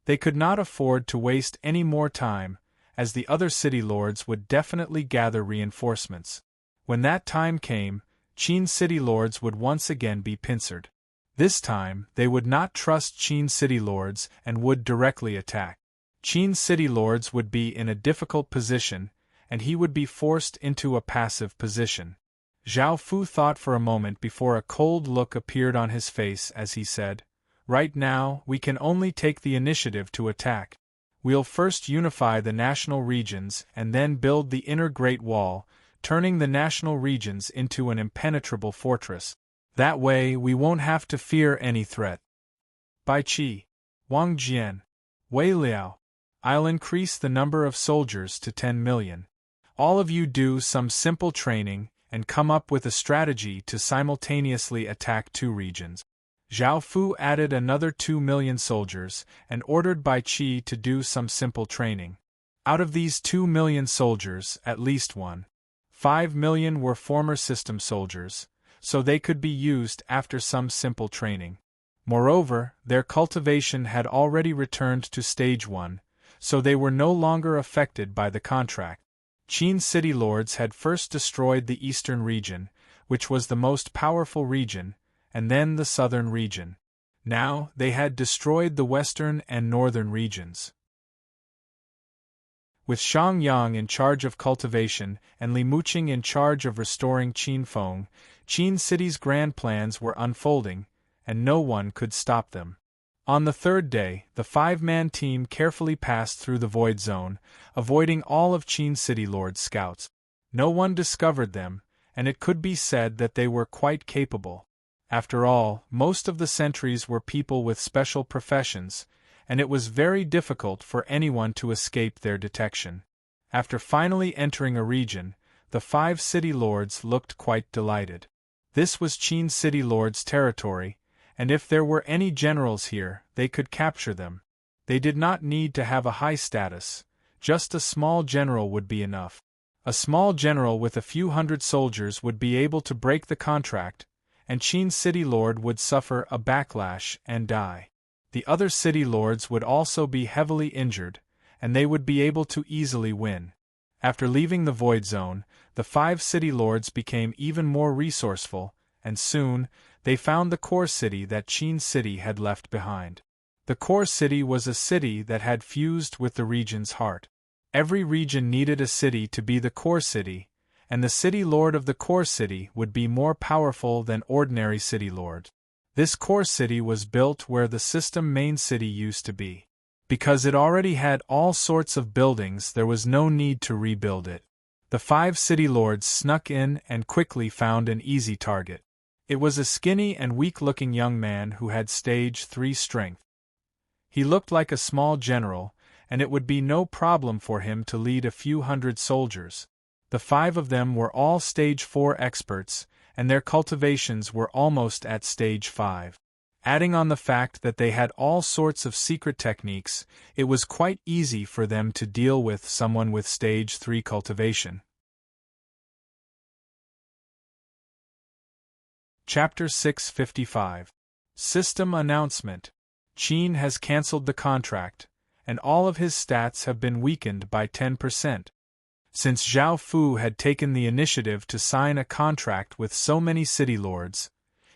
They could not afford to waste any more time, as the other city lords would definitely gather reinforcements. When that time came, Qin city lords would once again be pincered. This time, they would not trust Qin city lords and would directly attack. Qin city lords would be in a difficult position, and he would be forced into a passive position. Zhao Fu thought for a moment before a cold look appeared on his face as he said, "Right now, we can only take the initiative to attack. We'll first unify the national regions and then build the inner Great Wall, turning the national regions into an impenetrable fortress. That way we won't have to fear any threat. Bai Qi, Wang Jian, Wei Liao, I'll increase the number of soldiers to 10 million. All of you do some simple training and come up with a strategy to simultaneously attack 2 regions." Zhao Fu added another 2 million soldiers and ordered Bai Qi to do some simple training. Out of these 2 million soldiers, at least 1.5 million were former system soldiers, so they could be used after some simple training. Moreover, their cultivation had already returned to stage 1, so they were no longer affected by the contract. Qin city lords had first destroyed the eastern region, which was the most powerful region, and then the southern region. Now, they had destroyed the western and northern regions. With Shang Yang in charge of cultivation and Li Muqing in charge of restoring Qinfeng, Qin City's grand plans were unfolding, and no one could stop them. On the 3rd day, the 5-man team carefully passed through the Void Zone, avoiding all of Qin City Lord's scouts. No one discovered them, and it could be said that they were quite capable. After all, most of the sentries were people with special professions, and it was very difficult for anyone to escape their detection. After finally entering a region, the 5 city lords looked quite delighted. This was Qin City Lord's territory, and if there were any generals here, they could capture them. They did not need to have a high status, just a small general would be enough. A small general with a few hundred soldiers would be able to break the contract, and Qin City Lord would suffer a backlash and die. The other city lords would also be heavily injured, and they would be able to easily win. After leaving the Void Zone, the 5 city lords became even more resourceful, and soon, they found the core city that Qin City had left behind. The core city was a city that had fused with the region's heart. Every region needed a city to be the core city, and the city lord of the core city would be more powerful than ordinary city lord. This core city was built where the system main city used to be. Because it already had all sorts of buildings, there was no need to rebuild it. The 5 city lords snuck in and quickly found an easy target. It was a skinny and weak-looking young man who had stage 3 strength. He looked like a small general, and it would be no problem for him to lead a few hundred soldiers. The 5 of them were all stage 4 experts, and their cultivations were almost at stage 5. Adding on the fact that they had all sorts of secret techniques, it was quite easy for them to deal with someone with stage 3 cultivation. Chapter 655. System Announcement. Qin has cancelled the contract, and all of his stats have been weakened by 10%. Since Zhao Fu had taken the initiative to sign a contract with so many city lords,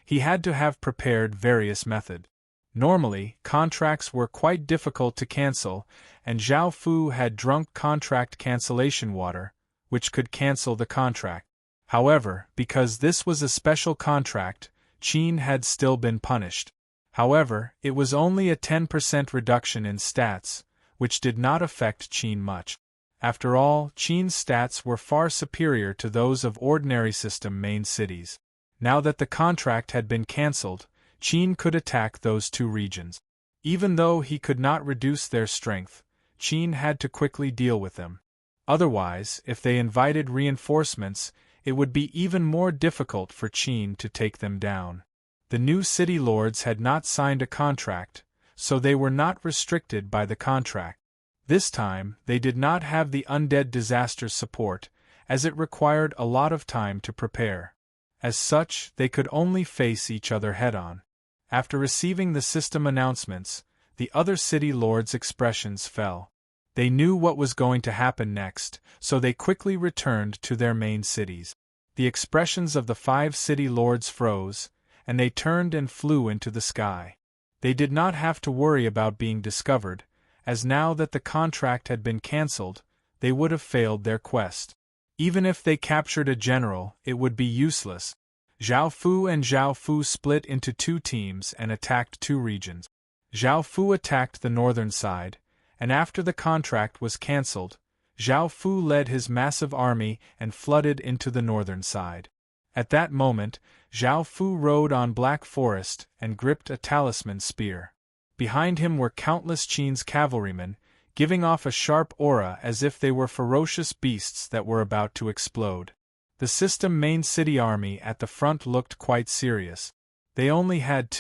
he had to have prepared various methods. Normally, contracts were quite difficult to cancel, and Zhao Fu had drunk contract cancellation water, which could cancel the contract. However, because this was a special contract, Qin had still been punished. However, it was only a 10% reduction in stats, which did not affect Qin much. After all, Qin's stats were far superior to those of ordinary system main cities. Now that the contract had been cancelled, Qin could attack those 2 regions. Even though he could not reduce their strength, Qin had to quickly deal with them. Otherwise, if they invited reinforcements, it would be even more difficult for Qin to take them down. The new city lords had not signed a contract, so they were not restricted by the contract. This time, they did not have the undead disaster's support, as it required a lot of time to prepare. As such, they could only face each other head-on. After receiving the system announcements, the other city lords' expressions fell. They knew what was going to happen next, so they quickly returned to their main cities. The expressions of the 5 city lords froze, and they turned and flew into the sky. They did not have to worry about being discovered, as now that the contract had been cancelled, they would have failed their quest. Even if they captured a general, it would be useless. Zhao Fu and Zhao Fu split into 2 teams and attacked 2 regions. Zhao Fu attacked the northern side, and after the contract was cancelled, Zhao Fu led his massive army and flooded into the northern side. At that moment, Zhao Fu rode on Black Forest and gripped a talisman spear. Behind him were countless Qin's cavalrymen, giving off a sharp aura as if they were ferocious beasts that were about to explode. The system main city army at the front looked quite serious. They only had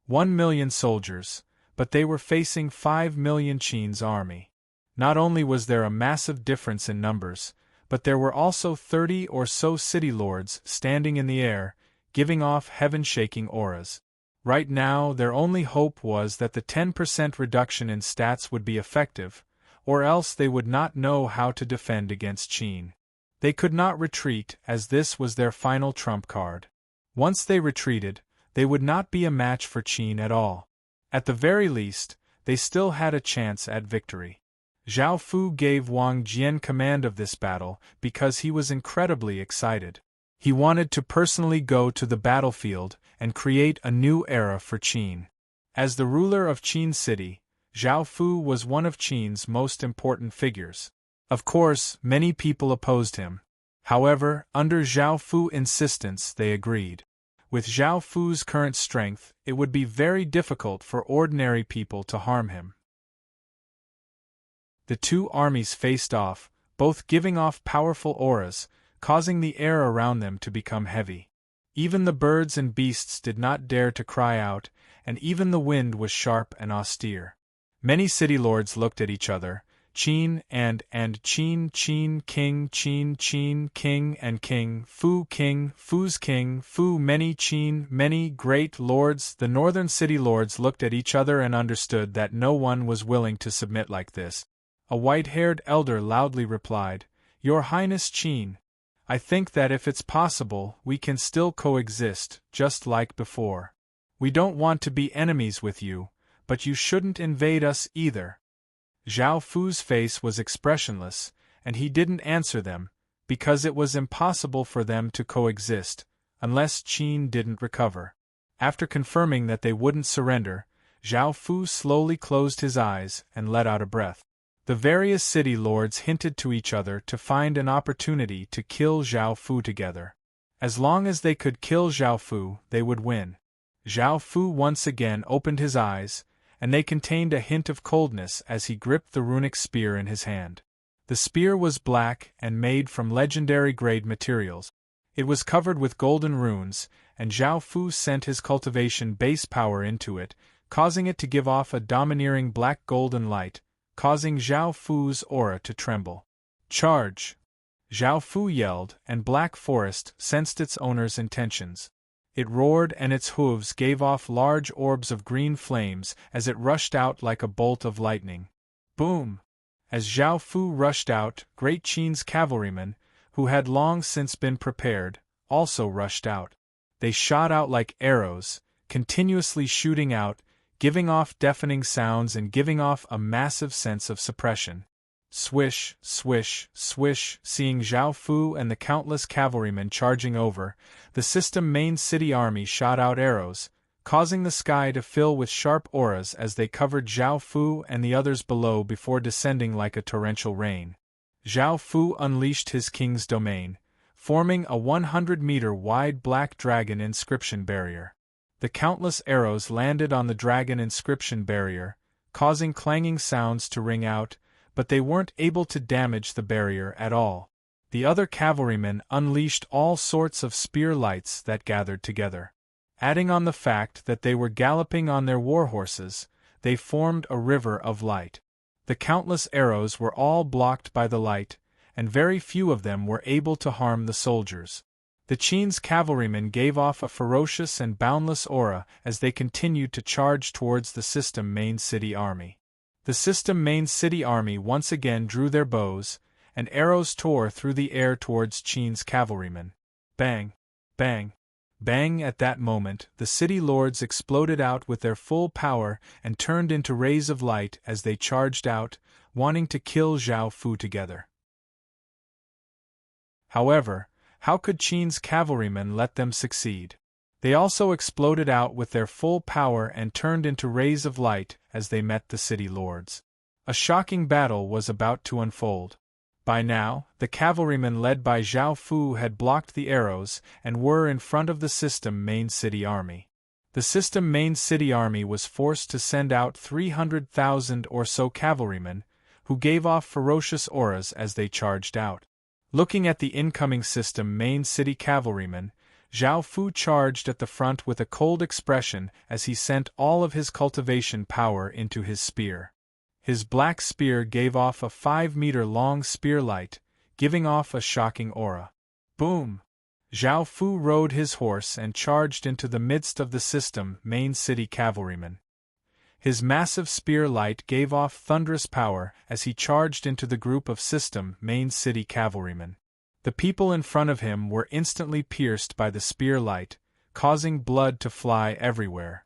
1 million soldiers, but they were facing 5 million Qin's army. Not only was there a massive difference in numbers, but there were also 30 or so city lords standing in the air, giving off heaven-shaking auras. Right now, their only hope was that the 10% reduction in stats would be effective, or else they would not know how to defend against Qin. They could not retreat, as this was their final trump card. Once they retreated, they would not be a match for Qin at all. At the very least, they still had a chance at victory. Zhao Fu gave Wang Jian command of this battle because he was incredibly excited. He wanted to personally go to the battlefield and create a new era for Qin. As the ruler of Qin City, Zhao Fu was one of Qin's most important figures. Of course, many people opposed him. However, under Zhao Fu's insistence, they agreed. With Zhao Fu's current strength, it would be very difficult for ordinary people to harm him. The 2 armies faced off, both giving off powerful auras, causing the air around them to become heavy. Even the birds and beasts did not dare to cry out, and even the wind was sharp and austere. Many city lords looked at each other, Qin and Qin, Qin, King, Qin, Qin, King and King, Fu's King, Fu, many Qin, many great lords. The northern city lords looked at each other and understood that no one was willing to submit like this. A white-haired elder loudly replied, "Your Highness Qin, I think that if it's possible, we can still coexist, just like before. We don't want to be enemies with you, but you shouldn't invade us either." Zhao Fu's face was expressionless, and he didn't answer them, because it was impossible for them to coexist, unless Qin didn't recover. After confirming that they wouldn't surrender, Zhao Fu slowly closed his eyes and let out a breath. The various city lords hinted to each other to find an opportunity to kill Zhao Fu together. As long as they could kill Zhao Fu, they would win. Zhao Fu once again opened his eyes, and they contained a hint of coldness as he gripped the runic spear in his hand. The spear was black and made from legendary-grade materials. It was covered with golden runes, and Zhao Fu sent his cultivation base power into it, causing it to give off a domineering black golden light, causing Zhao Fu's aura to tremble. "Charge!" Zhao Fu yelled, and Black Forest sensed its owner's intentions. It roared and its hooves gave off large orbs of green flames as it rushed out like a bolt of lightning. Boom! As Zhao Fu rushed out, Great Qin's cavalrymen, who had long since been prepared, also rushed out. They shot out like arrows, continuously shooting out, giving off deafening sounds and giving off a massive sense of suppression. Swish, swish, swish. Seeing Zhao Fu and the countless cavalrymen charging over, the system main city army shot out arrows, causing the sky to fill with sharp auras as they covered Zhao Fu and the others below before descending like a torrential rain. Zhao Fu unleashed his king's domain, forming a 100-meter-wide black dragon inscription barrier. The countless arrows landed on the dragon inscription barrier, causing clanging sounds to ring out, but they weren't able to damage the barrier at all. The other cavalrymen unleashed all sorts of spear lights that gathered together. Adding on the fact that they were galloping on their war horses, they formed a river of light. The countless arrows were all blocked by the light, and very few of them were able to harm the soldiers. The Qin's cavalrymen gave off a ferocious and boundless aura as they continued to charge towards the system main city army. The system main city army once again drew their bows, and arrows tore through the air towards Qin's cavalrymen. Bang! Bang! Bang! At that moment, the city lords exploded out with their full power and turned into rays of light as they charged out, wanting to kill Zhao Fu together. However, how could Qin's cavalrymen let them succeed? They also exploded out with their full power and turned into rays of light as they met the city lords. A shocking battle was about to unfold. By now, the cavalrymen led by Zhao Fu had blocked the arrows and were in front of the system main city army. The system main city army was forced to send out 300,000 or so cavalrymen, who gave off ferocious auras as they charged out. Looking at the incoming system main city cavalrymen, Zhao Fu charged at the front with a cold expression as he sent all of his cultivation power into his spear. His black spear gave off a 5-meter-long spear light, giving off a shocking aura. Boom! Zhao Fu rode his horse and charged into the midst of the system main city cavalrymen. His massive spear light gave off thunderous power as he charged into the group of system main city cavalrymen. The people in front of him were instantly pierced by the spear light, causing blood to fly everywhere.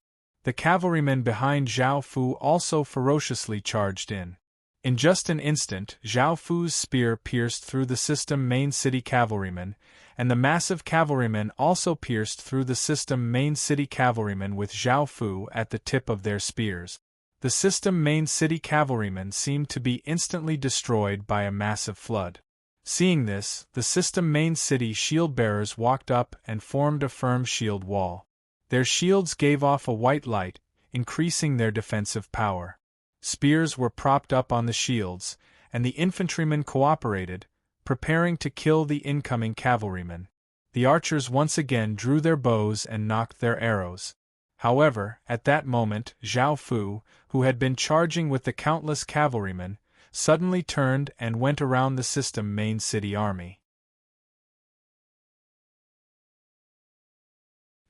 The cavalrymen behind Zhao Fu also ferociously charged in. In just an instant, Zhao Fu's spear pierced through the system main city cavalrymen, and the massive cavalrymen also pierced through the system main city cavalrymen with Zhao Fu at the tip of their spears. The system main city cavalrymen seemed to be instantly destroyed by a massive flood. Seeing this, the system main city shield bearers walked up and formed a firm shield wall. Their shields gave off a white light, increasing their defensive power. Spears were propped up on the shields, and the infantrymen cooperated, preparing to kill the incoming cavalrymen. The archers once again drew their bows and nocked their arrows. However, at that moment, Zhao Fu, who had been charging with the countless cavalrymen, suddenly turned and went around the system main city army.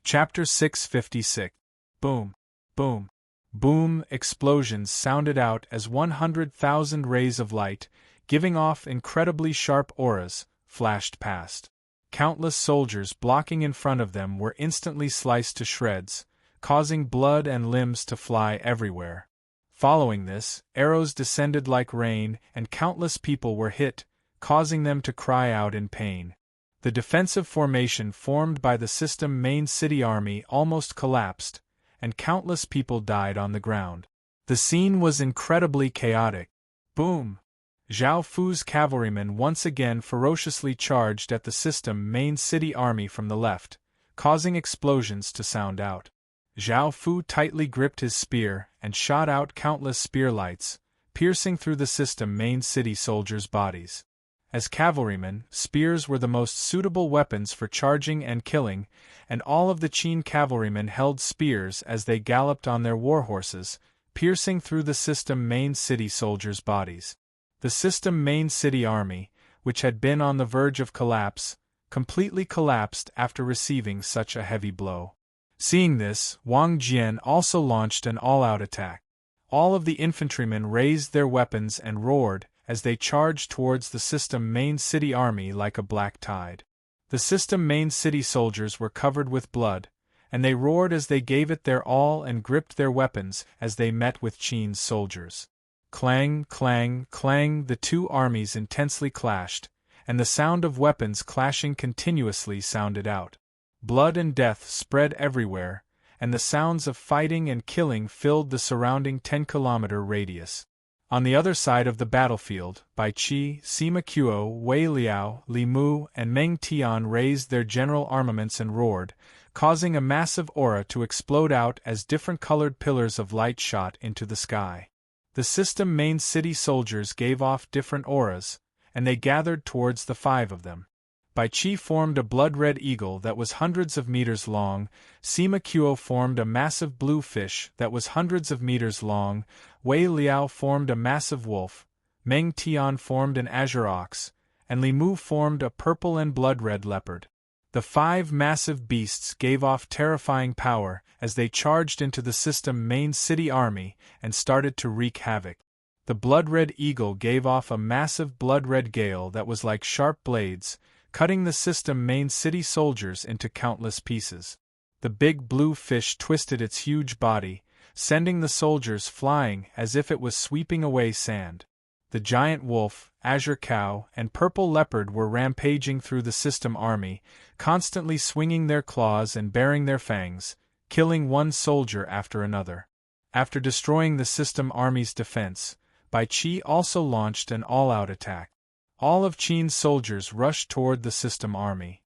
Chapter 656. Boom! Boom! Boom! Explosions sounded out as 100,000 rays of light, giving off incredibly sharp auras, flashed past. Countless soldiers blocking in front of them were instantly sliced to shreds, causing blood and limbs to fly everywhere. Following this, arrows descended like rain and countless people were hit, causing them to cry out in pain. The defensive formation formed by the system main city army almost collapsed, and countless people died on the ground. The scene was incredibly chaotic. Boom! Zhao Fu's cavalrymen once again ferociously charged at the system main city army from the left, causing explosions to sound out. Zhao Fu tightly gripped his spear and shot out countless spear lights, piercing through the system main city soldiers' bodies. As cavalrymen, spears were the most suitable weapons for charging and killing, and all of the Qin cavalrymen held spears as they galloped on their war horses, piercing through the system main city soldiers' bodies. The system main city army, which had been on the verge of collapse, completely collapsed after receiving such a heavy blow. Seeing this, Wang Jian also launched an all-out attack. All of the infantrymen raised their weapons and roared as they charged towards the system main city army like a black tide. The system main city soldiers were covered with blood, and they roared as they gave it their all and gripped their weapons as they met with Qin's soldiers. Clang, clang, clang, the two armies intensely clashed, and the sound of weapons clashing continuously sounded out. Blood and death spread everywhere, and the sounds of fighting and killing filled the surrounding 10-kilometer radius. On the other side of the battlefield, Bai Qi, Sima Qiu, Wei Liao, Li Mu, and Meng Tian raised their general armaments and roared, causing a massive aura to explode out as different colored pillars of light shot into the sky. The system main city soldiers gave off different auras, and they gathered towards the five of them. Bai Qi formed a blood-red eagle that was hundreds of meters long, Sima Qiu formed a massive blue fish that was hundreds of meters long, Wei Liao formed a massive wolf, Meng Tian formed an azure ox, and Li Mu formed a purple and blood-red leopard. The 5 massive beasts gave off terrifying power as they charged into the system main city army and started to wreak havoc. The blood-red eagle gave off a massive blood-red gale that was like sharp blades, cutting the system main city soldiers into countless pieces. The big blue fish twisted its huge body, sending the soldiers flying as if it was sweeping away sand. The giant wolf, azure cow, and purple leopard were rampaging through the system army, constantly swinging their claws and baring their fangs, killing one soldier after another. After destroying the system army's defense, Bai Qi also launched an all-out attack. All of Qin's soldiers rushed toward the system army.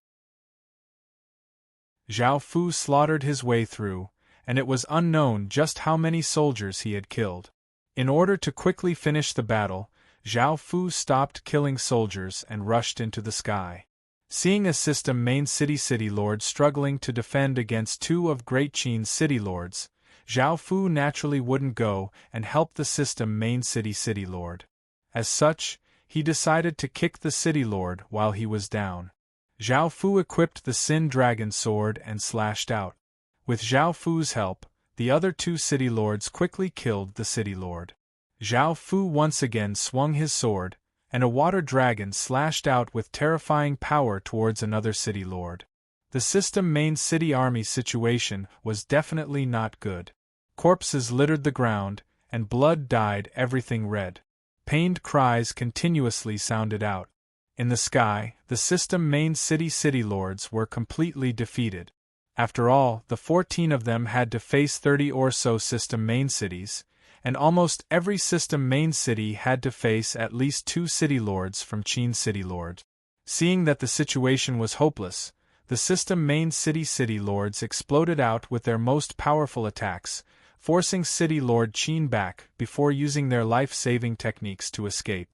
Zhao Fu slaughtered his way through, and it was unknown just how many soldiers he had killed. In order to quickly finish the battle, Zhao Fu stopped killing soldiers and rushed into the sky. Seeing a system main city lord struggling to defend against 2 of Great Qin's city lords, Zhao Fu naturally wouldn't go and help the system main city lord. As such, he decided to kick the city lord while he was down. Zhao Fu equipped the Sin Dragon sword and slashed out. With Zhao Fu's help, the other 2 city lords quickly killed the city lord. Zhao Fu once again swung his sword, and a water dragon slashed out with terrifying power towards another city lord. The system main city army situation was definitely not good. Corpses littered the ground, and blood dyed everything red. Pained cries continuously sounded out. In the sky, the system main city lords were completely defeated. After all, the 14 of them had to face 30 or so system main cities, and almost every system main city had to face at least 2 city lords from Qin city lord. Seeing that the situation was hopeless, the system main city lords exploded out with their most powerful attacks, forcing city lord Qin back before using their life-saving techniques to escape.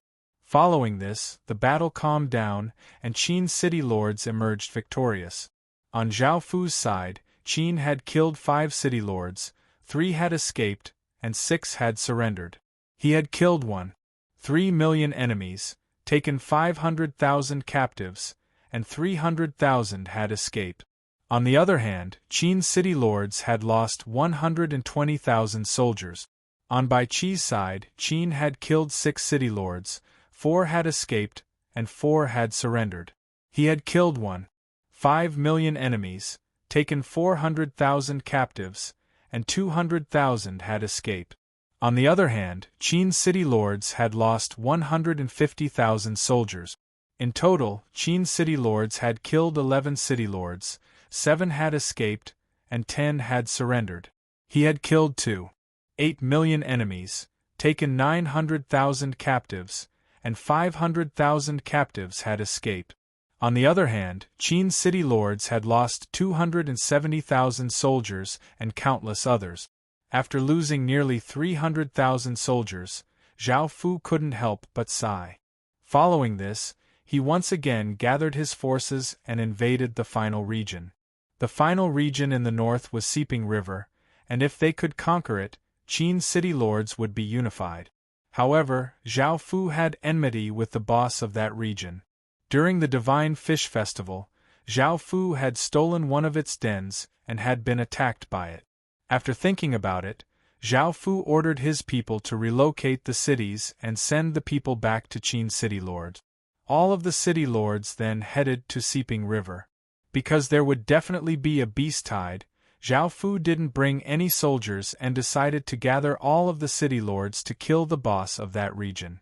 Following this, the battle calmed down, and Qin city lords emerged victorious. On Zhao Fu's side, Qin had killed 5 city lords, 3 had escaped, and 6 had surrendered. He had killed 1.3 million enemies, taken 500,000 captives, and 300,000 had escaped. On the other hand, Qin's city lords had lost 120,000 soldiers. On Bai Qi's side, Qin had killed 6 city lords, 4 had escaped, and 4 had surrendered. He had killed 1.5 million enemies, taken 400,000 captives, and 200,000 had escaped. On the other hand, Qin's city lords had lost 150,000 soldiers. In total, Qin's city lords had killed 11 city lords, 7 had escaped, and 10 had surrendered. He had killed 2.8 million enemies, taken 900,000 captives, and 500,000 captives had escaped. On the other hand, Qin's city lords had lost 270,000 soldiers and countless others. After losing nearly 300,000 soldiers, Zhao Fu couldn't help but sigh. Following this, he once again gathered his forces and invaded the final region. The final region in the north was Seeping River, and if they could conquer it, Qin's city lords would be unified. However, Zhao Fu had enmity with the boss of that region. During the Divine Fish Festival, Zhao Fu had stolen one of its dens and had been attacked by it. After thinking about it, Zhao Fu ordered his people to relocate the cities and send the people back to Qin city lord. All of the city lords then headed to Seeping River. Because there would definitely be a beast tide, Zhao Fu didn't bring any soldiers and decided to gather all of the city lords to kill the boss of that region.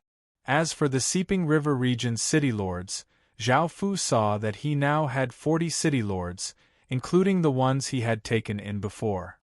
As for the Seeping River region's city lords, Zhao Fu saw that he now had 40 city lords, including the ones he had taken in before.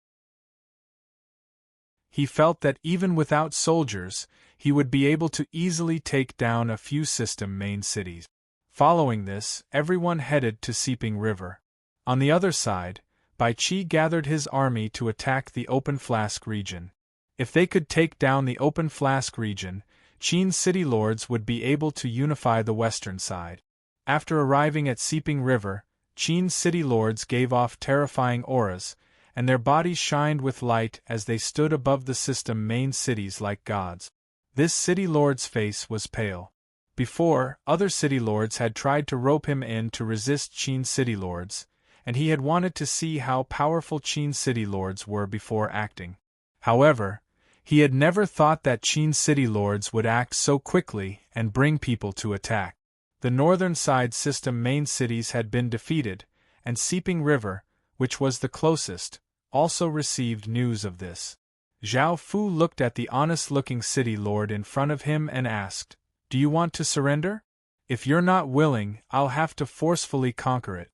He felt that even without soldiers, he would be able to easily take down a few system main cities. Following this, everyone headed to Seeping River. On the other side, Bai Qi gathered his army to attack the Open Flask region. If they could take down the Open Flask region, Qin's city lords would be able to unify the western side. After arriving at Seeping River, Qin's city lords gave off terrifying auras, and their bodies shined with light as they stood above the system main cities like gods. This city lord's face was pale. Before, other city lords had tried to rope him in to resist Qin's city lords, and he had wanted to see how powerful Qin's city lords were before acting. However, he had never thought that Qin's city lords would act so quickly and bring people to attack. The northern side system main cities had been defeated, and Seeping River, which was the closest, also received news of this. Zhao Fu looked at the honest-looking city lord in front of him and asked, "Do you want to surrender? If you're not willing, I'll have to forcefully conquer it."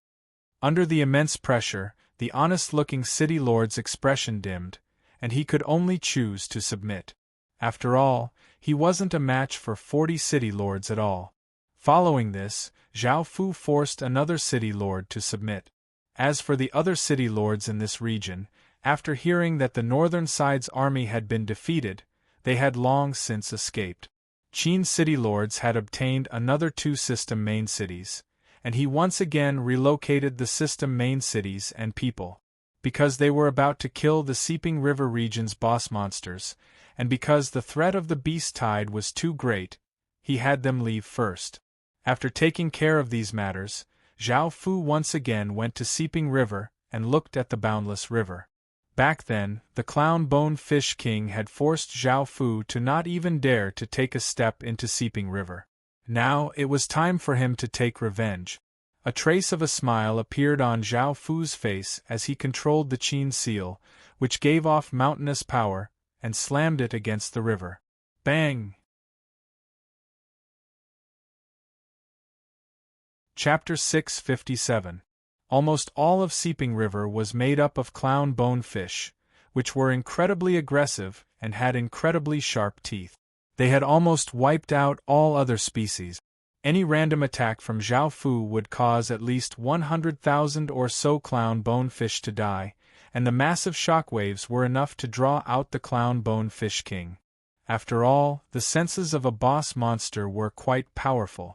Under the immense pressure, the honest-looking city lord's expression dimmed, and he could only choose to submit. After all, he wasn't a match for 40 city lords at all. Following this, Zhao Fu forced another city lord to submit. As for the other city lords in this region, after hearing that the northern side's army had been defeated, they had long since escaped. Qin's city lords had obtained another 2 system main cities, and he once again relocated the system main cities and people. Because they were about to kill the Seeping River region's boss monsters, and because the threat of the beast tide was too great, he had them leave first. After taking care of these matters, Zhao Fu once again went to Seeping River and looked at the boundless river. Back then, the Clown-Bone Fish King had forced Zhao Fu to not even dare to take a step into Seeping River. Now it was time for him to take revenge. A trace of a smile appeared on Zhao Fu's face as he controlled the Qin seal, which gave off mountainous power, and slammed it against the river. Bang! Chapter 657. Almost all of Seeping River was made up of clown-bone fish, which were incredibly aggressive and had incredibly sharp teeth. They had almost wiped out all other species. Any random attack from Zhao Fu would cause at least 100,000 or so clown-bone fish to die, and the massive shockwaves were enough to draw out the Clown-Bone Fish King. After all, the senses of a boss monster were quite powerful.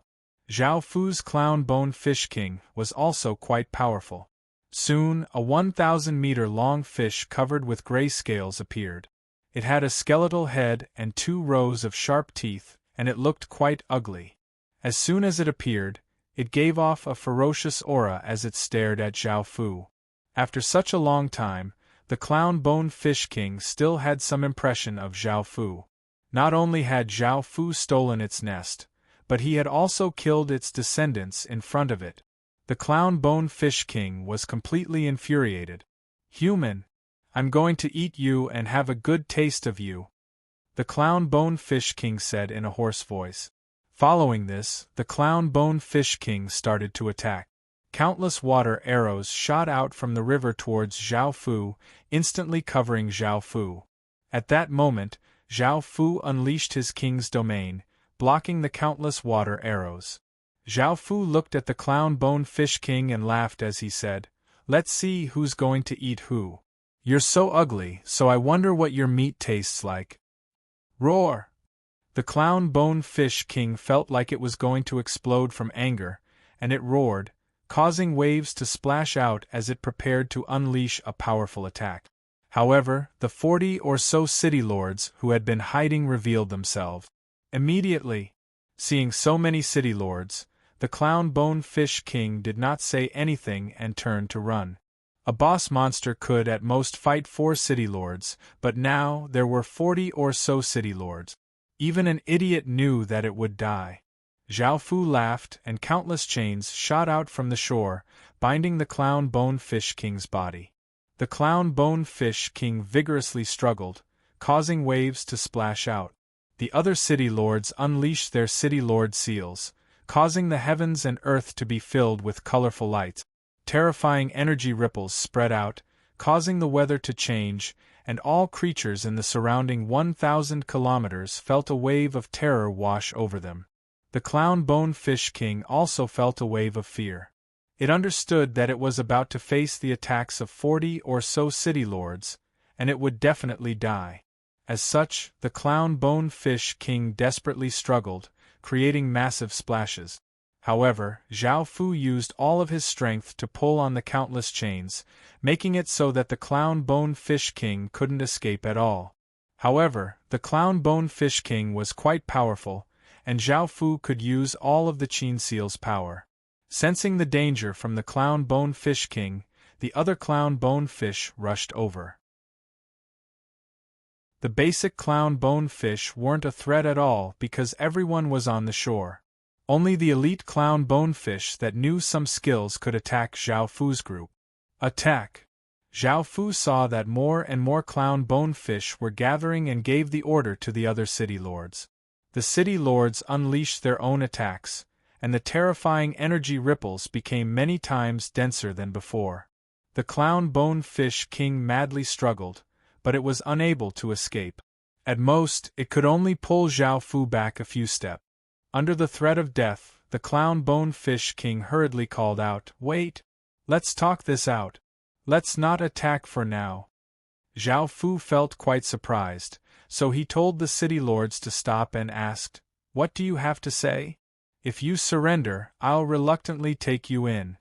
Zhao Fu's Clown-Bone Fish King was also quite powerful. Soon, a 1,000-meter-long fish covered with gray scales appeared. It had a skeletal head and 2 rows of sharp teeth, and it looked quite ugly. As soon as it appeared, it gave off a ferocious aura as it stared at Zhao Fu. After such a long time, the Clown-Bone Fish King still had some impression of Zhao Fu. Not only had Zhao Fu stolen its nest, but he had also killed its descendants in front of it. The Clown-Bone Fish King was completely infuriated. "Human! I'm going to eat you and have a good taste of you," the Clown-Bone Fish King said in a hoarse voice. Following this, the Clown-Bone Fish King started to attack. Countless water arrows shot out from the river towards Zhao Fu, instantly covering Zhao Fu. At that moment, Zhao Fu unleashed his king's domain, blocking the countless water arrows. Zhao Fu looked at the Clown-Bone Fish King and laughed as he said, "Let's see who's going to eat who. You're so ugly, so I wonder what your meat tastes like." Roar! The Clown-Bone Fish King felt like it was going to explode from anger, and it roared, causing waves to splash out as it prepared to unleash a powerful attack. However, the 40 or so city lords who had been hiding revealed themselves. Immediately, seeing so many city lords, the Clown-Bone Fish King did not say anything and turned to run. A boss monster could at most fight 4 city lords, but now there were 40 or so city lords. Even an idiot knew that it would die. Zhao Fu laughed, and countless chains shot out from the shore, binding the Clown-Bone Fish King's body. The Clown-Bone Fish King vigorously struggled, causing waves to splash out. The other city lords unleashed their city lord seals, causing the heavens and earth to be filled with colorful lights. Terrifying energy ripples spread out, causing the weather to change, and all creatures in the surrounding 1,000 kilometers felt a wave of terror wash over them. The Clown-Bone Fish King also felt a wave of fear. It understood that it was about to face the attacks of 40 or so city lords, and it would definitely die. As such, the Clown-Bone Fish King desperately struggled, creating massive splashes. However, Zhao Fu used all of his strength to pull on the countless chains, making it so that the Clown Bone Fish King couldn't escape at all. However, the Clown Bone Fish King was quite powerful, and Zhao Fu could use all of the Qin Seal's power. Sensing the danger from the Clown Bone Fish King, the other Clown Bone Fish rushed over. The basic Clown Bone Fish weren't a threat at all because everyone was on the shore. Only the elite Clown Bone Fish that knew some skills could attack Zhao Fu's group. Attack! Zhao Fu saw that more and more Clown Bone Fish were gathering and gave the order to the other city lords. The city lords unleashed their own attacks, and the terrifying energy ripples became many times denser than before. The Clown Bone Fish King madly struggled, but it was unable to escape. At most, it could only pull Zhao Fu back a few steps. Under the threat of death, the Clown Bone Fish King hurriedly called out, "Wait! Let's talk this out. Let's not attack for now." Zhao Fu felt quite surprised, so he told the city lords to stop and asked, "What do you have to say? If you surrender, I'll reluctantly take you in."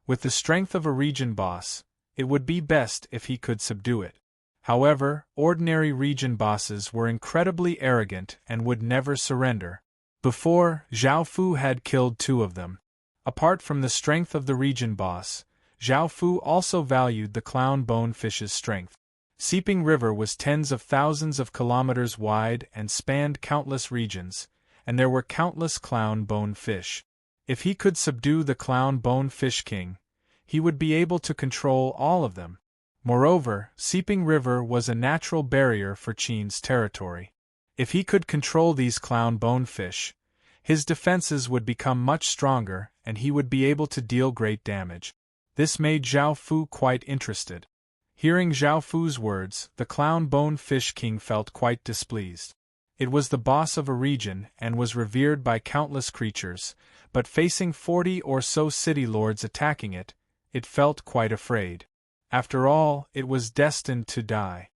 With the strength of a region boss, it would be best if he could subdue it. However, ordinary region bosses were incredibly arrogant and would never surrender. Before, Zhao Fu had killed 2 of them. Apart from the strength of the region boss, Zhao Fu also valued the Clown Bone Fish's strength. Seeping River was tens of thousands of kilometers wide and spanned countless regions, and there were countless Clown Bone Fish. If he could subdue the Clown Bone Fish King, he would be able to control all of them. Moreover, Seeping River was a natural barrier for Qin's territory. If he could control these Clown Bone Fish, his defenses would become much stronger and he would be able to deal great damage. This made Zhao Fu quite interested. Hearing Zhao Fu's words, the Clown Bone Fish King felt quite displeased. It was the boss of a region and was revered by countless creatures, but facing 40 or so city lords attacking it, it felt quite afraid. After all, it was destined to die.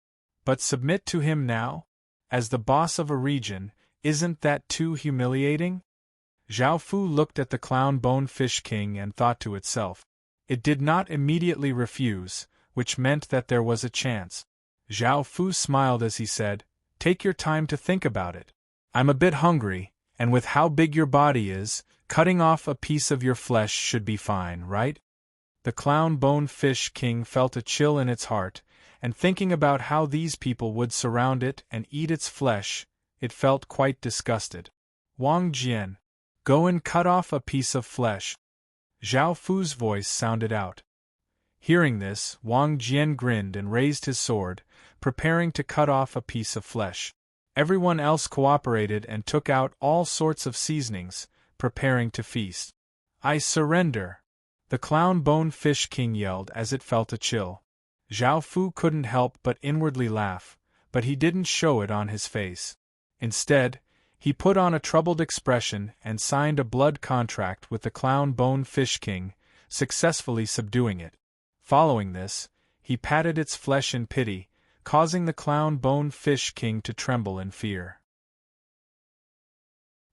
But submit to him now? As the boss of a region, isn't that too humiliating? Zhao Fu looked at the Clown Bone Fish King and thought to itself. It did not immediately refuse, which meant that there was a chance. Zhao Fu smiled as he said, "Take your time to think about it. I'm a bit hungry, and with how big your body is, cutting off a piece of your flesh should be fine, right?" The Clown Bone Fish King felt a chill in its heart, and thinking about how these people would surround it and eat its flesh, it felt quite disgusted. "Wang Jian, go and cut off a piece of flesh." Zhao Fu's voice sounded out. Hearing this, Wang Jian grinned and raised his sword, preparing to cut off a piece of flesh. Everyone else cooperated and took out all sorts of seasonings, preparing to feast. "I surrender!" the Clown Bone Fish King yelled as it felt a chill. Zhao Fu couldn't help but inwardly laugh, but he didn't show it on his face. Instead, he put on a troubled expression and signed a blood contract with the Clown Bone Fish King, successfully subduing it. Following this, he patted its flesh in pity, causing the Clown Bone Fish King to tremble in fear.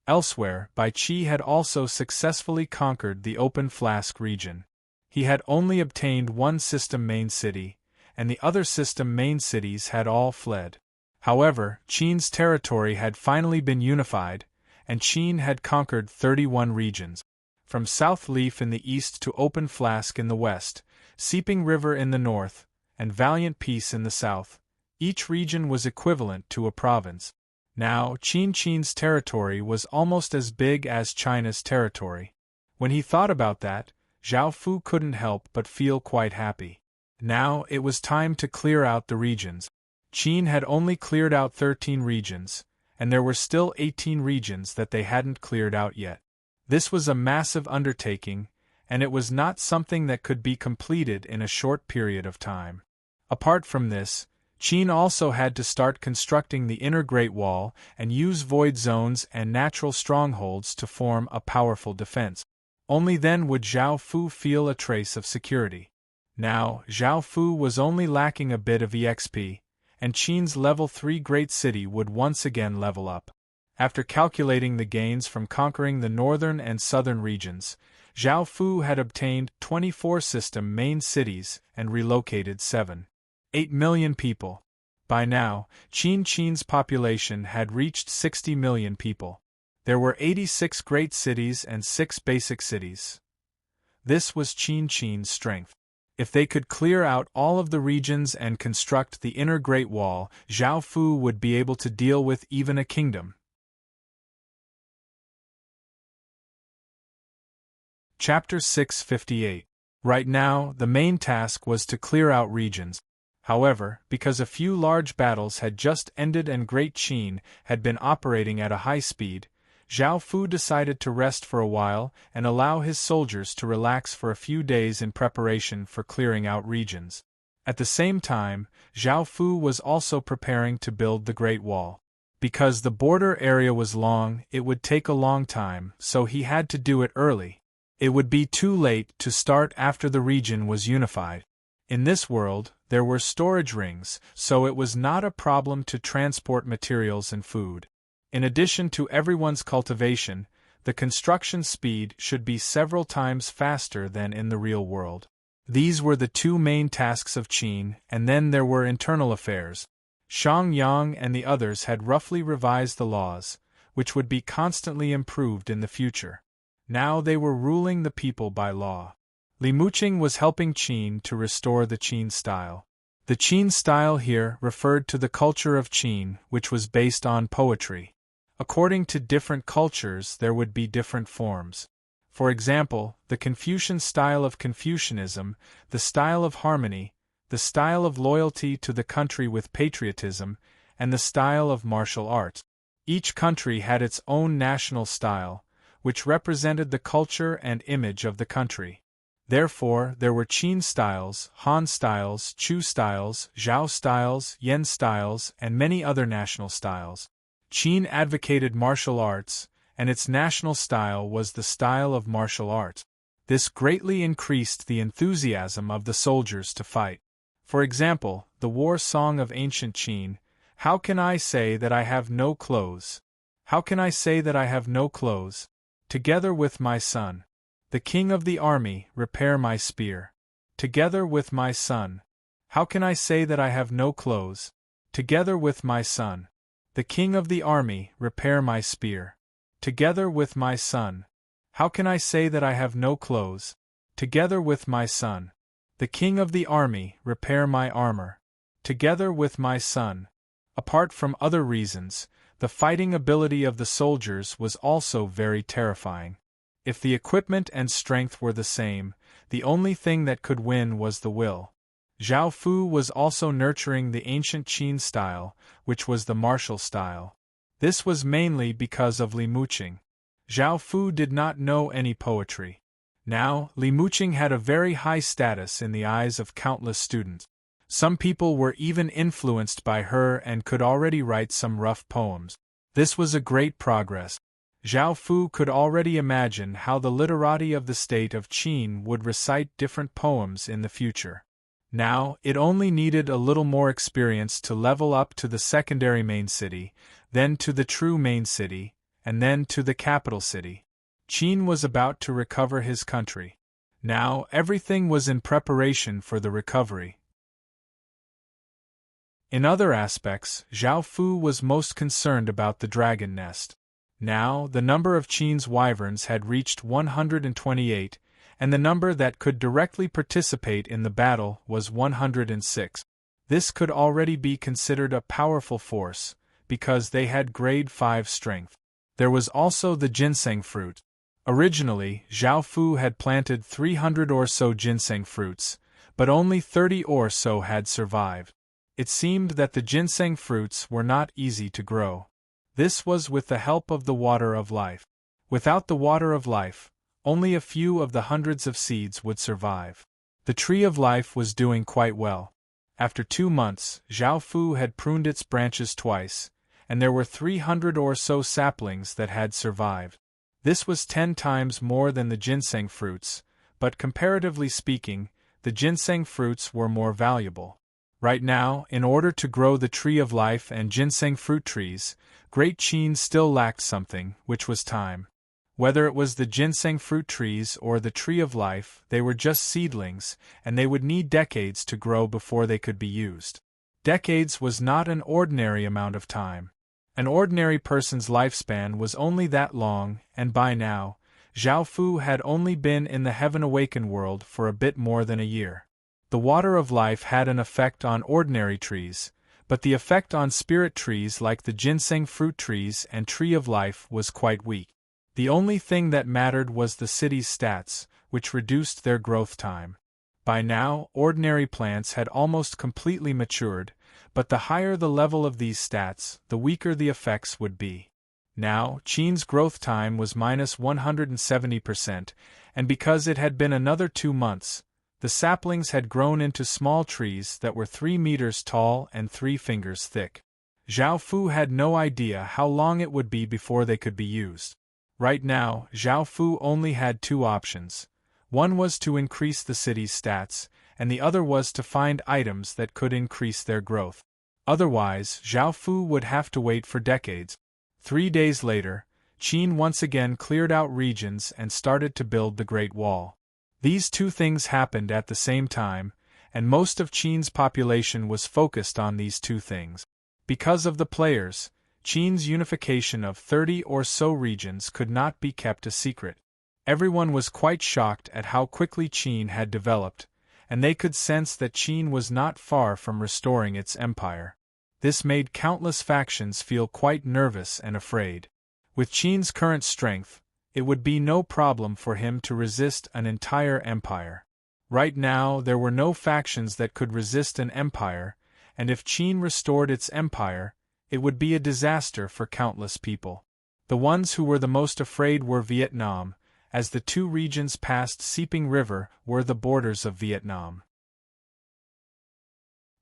Elsewhere, Bai Qi had also successfully conquered the Open Flask region. He had only obtained one system main city, and the other system main cities had all fled. However, Qin's territory had finally been unified, and Qin had conquered 31 regions. From South Leaf in the east to Open Flask in the west, Seeping River in the north, and Valiant Peace in the south, each region was equivalent to a province. Now, Qin's territory was almost as big as China's territory. When he thought about that, Zhao Fu couldn't help but feel quite happy. Now it was time to clear out the regions. Qin had only cleared out 13 regions, and there were still 18 regions that they hadn't cleared out yet. This was a massive undertaking, and it was not something that could be completed in a short period of time. Apart from this, Qin also had to start constructing the inner Great Wall and use void zones and natural strongholds to form a powerful defense. Only then would Zhao Fu feel a trace of security. Now, Zhao Fu was only lacking a bit of EXP, and Qin's level 3 great city would once again level up. After calculating the gains from conquering the northern and southern regions, Zhao Fu had obtained 24 system main cities and relocated 7.8 million people. By now, Qin's population had reached 60 million people. There were 86 great cities and 6 basic cities. This was Qin's strength. If they could clear out all of the regions and construct the inner Great Wall, Zhao Fu would be able to deal with even a kingdom. Chapter 658. Right now, the main task was to clear out regions. However, because a few large battles had just ended and Great Qin had been operating at a high speed, Zhao Fu decided to rest for a while and allow his soldiers to relax for a few days in preparation for clearing out regions. At the same time, Zhao Fu was also preparing to build the Great Wall. Because the border area was long, it would take a long time, so he had to do it early. It would be too late to start after the region was unified. In this world, there were storage rings, so it was not a problem to transport materials and food. In addition to everyone's cultivation, the construction speed should be several times faster than in the real world. These were the two main tasks of Qin, and then there were internal affairs. Shang Yang and the others had roughly revised the laws, which would be constantly improved in the future. Now they were ruling the people by law. Li Muqing was helping Qin to restore the Qin style. The Qin style here referred to the culture of Qin, which was based on poetry. According to different cultures, there would be different forms. For example, the Confucian style of Confucianism, the style of harmony, the style of loyalty to the country with patriotism, and the style of martial arts. Each country had its own national style, which represented the culture and image of the country. Therefore, there were Qin styles, Han styles, Chu styles, Zhao styles, Yan styles, and many other national styles. Qin advocated martial arts, and its national style was the style of martial arts. This greatly increased the enthusiasm of the soldiers to fight. For example, the war song of ancient Qin, "How can I say that I have no clothes? How can I say that I have no clothes? Together with my son, the king of the army, repair my spear. Together with my son. How can I say that I have no clothes? Together with my son, the king of the army, repair my spear. Together with my son. How can I say that I have no clothes? Together with my son, the king of the army, repair my armor. Together with my son." Apart from other reasons, the fighting ability of the soldiers was also very terrifying. If the equipment and strength were the same, the only thing that could win was the will. Zhao Fu was also nurturing the ancient Qin style, which was the martial style. This was mainly because of Li Muqing. Zhao Fu did not know any poetry. Now, Li Muqing had a very high status in the eyes of countless students. Some people were even influenced by her and could already write some rough poems. This was a great progress. Zhao Fu could already imagine how the literati of the state of Qin would recite different poems in the future. Now, it only needed a little more experience to level up to the secondary main city, then to the true main city, and then to the capital city. Qin was about to recover his country. Now, everything was in preparation for the recovery. In other aspects, Zhao Fu was most concerned about the dragon nest. Now, the number of Qin's wyverns had reached 128, and the number that could directly participate in the battle was 106. This could already be considered a powerful force, because they had grade 5 strength. There was also the ginseng fruit. Originally, Zhao Fu had planted 300 or so ginseng fruits, but only 30 or so had survived. It seemed that the ginseng fruits were not easy to grow. This was with the help of the water of life. Without the water of life, only a few of the hundreds of seeds would survive. The tree of life was doing quite well. After 2 months, Zhao Fu had pruned its branches twice, and there were 300 or so saplings that had survived. This was 10 times more than the ginseng fruits, but comparatively speaking, the ginseng fruits were more valuable. Right now, in order to grow the tree of life and ginseng fruit trees, Great Qin still lacked something, which was time. Whether it was the ginseng fruit trees or the tree of life, they were just seedlings, and they would need decades to grow before they could be used. Decades was not an ordinary amount of time. An ordinary person's lifespan was only that long, and by now, Zhao Fu had only been in the heaven-awakened world for a bit more than a year. The water of life had an effect on ordinary trees, but the effect on spirit trees like the ginseng fruit trees and tree of life was quite weak. The only thing that mattered was the city's stats, which reduced their growth time. By now, ordinary plants had almost completely matured, but the higher the level of these stats, the weaker the effects would be. Now, Qin's growth time was minus 170%, and because it had been another 2 months, the saplings had grown into small trees that were 3 meters tall and 3 fingers thick. Zhao Fu had no idea how long it would be before they could be used. Right now, Zhao Fu only had 2 options. One was to increase the city's stats, and the other was to find items that could increase their growth. Otherwise, Zhao Fu would have to wait for decades. 3 days later, Qin once again cleared out regions and started to build the Great Wall. These 2 things happened at the same time, and most of Qin's population was focused on these 2 things. Because of the players, Qin's unification of 30 or so regions could not be kept a secret. Everyone was quite shocked at how quickly Qin had developed, and they could sense that Qin was not far from restoring its empire. This made countless factions feel quite nervous and afraid. With Qin's current strength, it would be no problem for him to resist an entire empire. Right now, there were no factions that could resist an empire, and if Qin restored its empire, it would be a disaster for countless people. The ones who were the most afraid were Vietnam, as the 2 regions past Seeping River were the borders of Vietnam.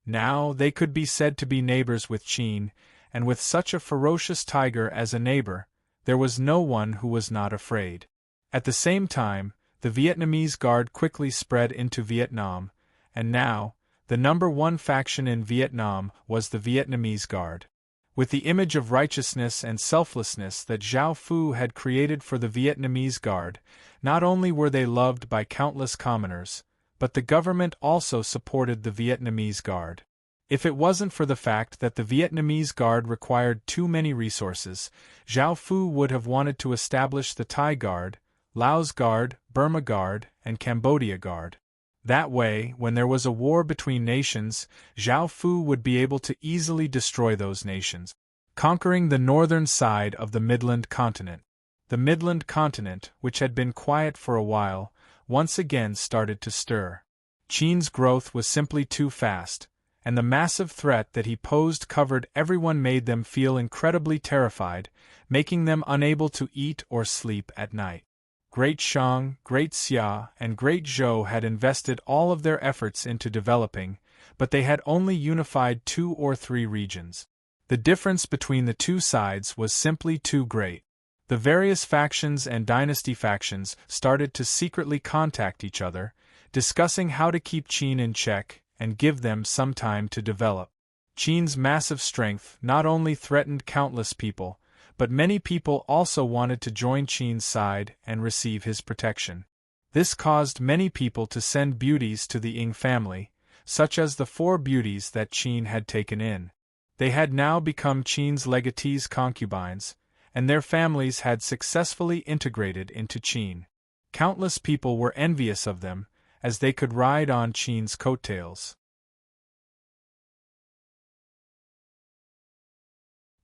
Now they could be said to be neighbors with Qin, and with such a ferocious tiger as a neighbor, there was no one who was not afraid. At the same time, the Vietnamese Guard quickly spread into Vietnam, and now, the number 1 faction in Vietnam was the Vietnamese Guard. With the image of righteousness and selflessness that Zhao Fu had created for the Vietnamese Guard, not only were they loved by countless commoners, but the government also supported the Vietnamese Guard. If it wasn't for the fact that the Vietnamese Guard required too many resources, Zhao Fu would have wanted to establish the Thai Guard, Laos Guard, Burma Guard, and Cambodia Guard. That way, when there was a war between nations, Zhao Fu would be able to easily destroy those nations, conquering the northern side of the Midland continent. The Midland continent, which had been quiet for a while, once again started to stir. Qin's growth was simply too fast, and the massive threat that he posed covered everyone made them feel incredibly terrified, making them unable to eat or sleep at night. Great Shang, Great Xia, and Great Zhou had invested all of their efforts into developing, but they had only unified 2 or 3 regions. The difference between the 2 sides was simply too great. The various factions and dynasty factions started to secretly contact each other, discussing how to keep Qin in check and give them some time to develop. Qin's massive strength not only threatened countless people, but many people also wanted to join Qin's side and receive his protection. This caused many people to send beauties to the Ying family, such as the 4 beauties that Qin had taken in. They had now become Qin's legatees' concubines, and their families had successfully integrated into Qin. Countless people were envious of them, as they could ride on Qin's coattails.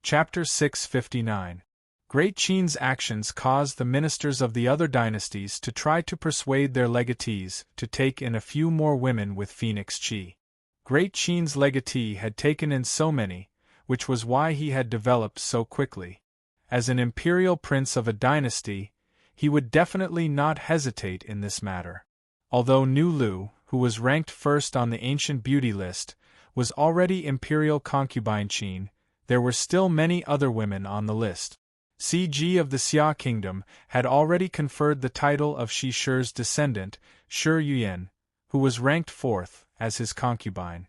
Chapter 659. Great Qin's actions caused the ministers of the other dynasties to try to persuade their legatees to take in a few more women with Phoenix Qi. Great Qin's legatee had taken in so many, which was why he had developed so quickly. As an imperial prince of a dynasty, he would definitely not hesitate in this matter. Although Nu Lu, who was ranked first on the ancient beauty list, was already imperial concubine Qin, there were still many other women on the list. CG of the Xia kingdom had already conferred the title of Shi Shi's descendant, Shi Yuyan, who was ranked 4th, as his concubine.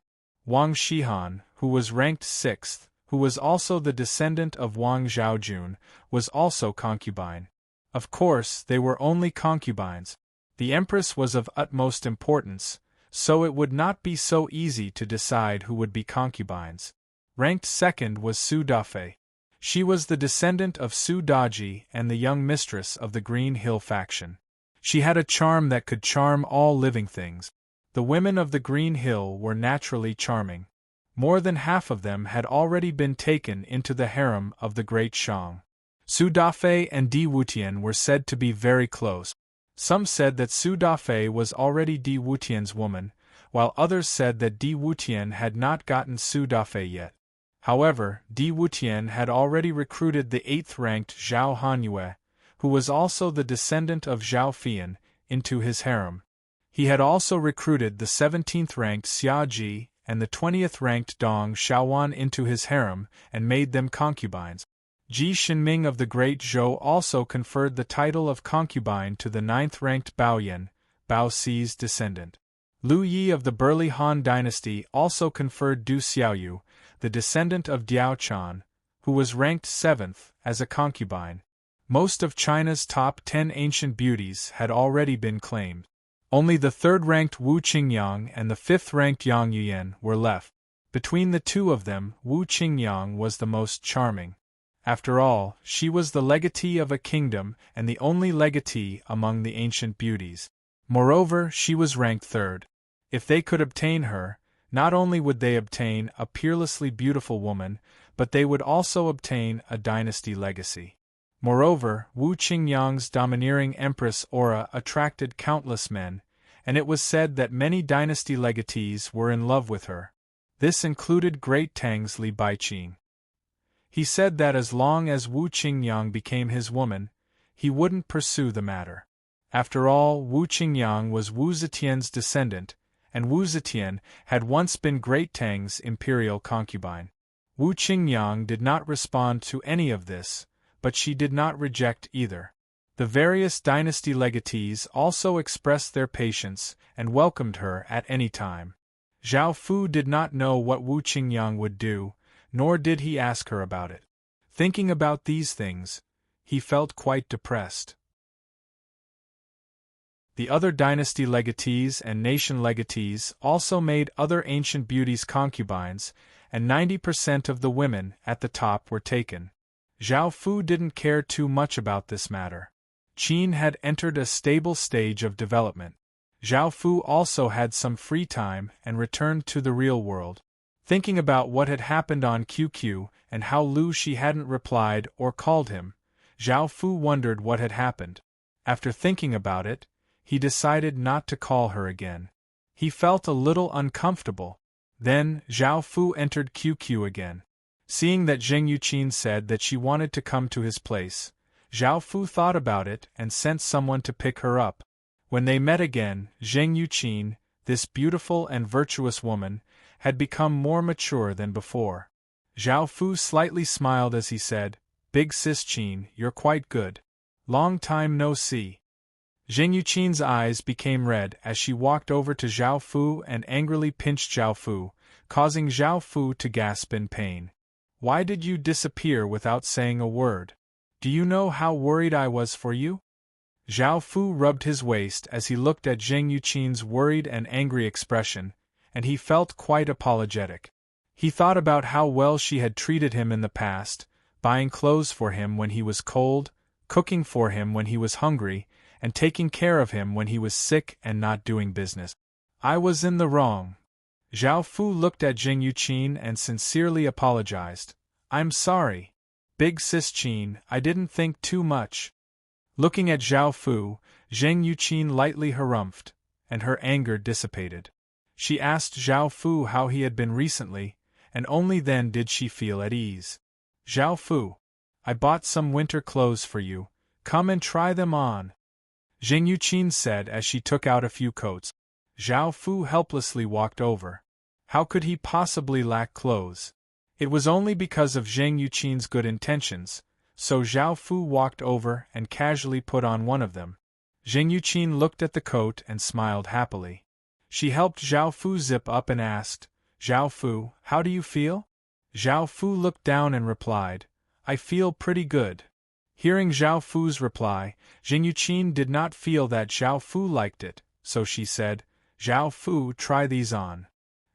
Wang Shihan, who was ranked 6th, who was also the descendant of Wang Zhaojun, was also concubine. Of course, they were only concubines. The empress was of utmost importance, so it would not be so easy to decide who would be concubines. Ranked 2nd was Su Dafei. She was the descendant of Su Daji and the young mistress of the Green Hill faction. She had a charm that could charm all living things. The women of the Green Hill were naturally charming. More than half of them had already been taken into the harem of the great Shang. Su Dafei and Di Wutian were said to be very close. Some said that Su Dafei was already Di Wutian's woman, while others said that Di Wutian had not gotten Su Dafei yet. However, Di Wutian had already recruited the 8th-ranked Zhao Hanyue, who was also the descendant of Zhao Fian, into his harem. He had also recruited the 17th-ranked Xia Ji and the 20th-ranked Dong Xiaowan into his harem and made them concubines. Ji Shinming of the Great Zhou also conferred the title of concubine to the 9th-ranked Bao Yan, Bao Si's descendant. Lu Yi of the Burli Han dynasty also conferred Du Xiaoyu, the descendant of Diao Chan, who was ranked 7th, as a concubine. Most of China's top 10 ancient beauties had already been claimed. Only the 3rd-ranked Wu Qingyang and the 5th-ranked Yang Yuyan were left. Between the two of them, Wu Qingyang was the most charming. After all, she was the legatee of a kingdom and the only legatee among the ancient beauties. Moreover, she was ranked 3rd. If they could obtain her, not only would they obtain a peerlessly beautiful woman, but they would also obtain a dynasty legacy. Moreover, Wu Qingyang's domineering empress aura attracted countless men, and it was said that many dynasty legatees were in love with her. This included great Tang's Li Baiqing. He said that as long as Wu Qingyang became his woman, he wouldn't pursue the matter. After all, Wu Qingyang was Wu Zetian's descendant, and Wu Zetian had once been Great Tang's imperial concubine. Wu Qingyang did not respond to any of this, but she did not reject either. The various dynasty legatees also expressed their patience and welcomed her at any time. Zhao Fu did not know what Wu Qingyang would do, nor did he ask her about it. Thinking about these things, he felt quite depressed. The other dynasty legatees and nation legatees also made other ancient beauties concubines, and 90% of the women at the top were taken. Zhao Fu didn't care too much about this matter. Qin had entered a stable stage of development. Zhao Fu also had some free time and returned to the real world. Thinking about what had happened on QQ and how Lu Shi hadn't replied or called him, Zhao Fu wondered what had happened. After thinking about it, he decided not to call her again. He felt a little uncomfortable. Then, Zhao Fu entered QQ again. Seeing that Zheng Yuqin said that she wanted to come to his place, Zhao Fu thought about it and sent someone to pick her up. When they met again, Zheng Yuqin, this beautiful and virtuous woman, had become more mature than before. Zhao Fu slightly smiled as he said, "Big sis Qin, you're quite good. Long time no see." Zheng Yuqin's eyes became red as she walked over to Zhao Fu and angrily pinched Zhao Fu, causing Zhao Fu to gasp in pain. "Why did you disappear without saying a word? Do you know how worried I was for you?" Zhao Fu rubbed his waist as he looked at Zheng Yuqin's worried and angry expression, and he felt quite apologetic. He thought about how well she had treated him in the past, buying clothes for him when he was cold, cooking for him when he was hungry, and taking care of him when he was sick and not doing business. "I was in the wrong." Zhao Fu looked at Zheng Yuqin and sincerely apologized. "I'm sorry. Big sis Qin, I didn't think too much." Looking at Zhao Fu, Zheng Yuqin lightly harumphed, and her anger dissipated. She asked Zhao Fu how he had been recently, and only then did she feel at ease. "Zhao Fu, I bought some winter clothes for you. Come and try them on," Zheng Yuqin said as she took out a few coats. Zhao Fu helplessly walked over. How could he possibly lack clothes? It was only because of Zheng Yuqin's good intentions, so Zhao Fu walked over and casually put on one of them. Zheng Yuqin looked at the coat and smiled happily. She helped Zhao Fu zip up and asked, Zhao Fu, how do you feel? Zhao Fu looked down and replied, I feel pretty good. Hearing Zhao Fu's reply, Jing Yuqin did not feel that Zhao Fu liked it, so she said, Zhao Fu, try these on.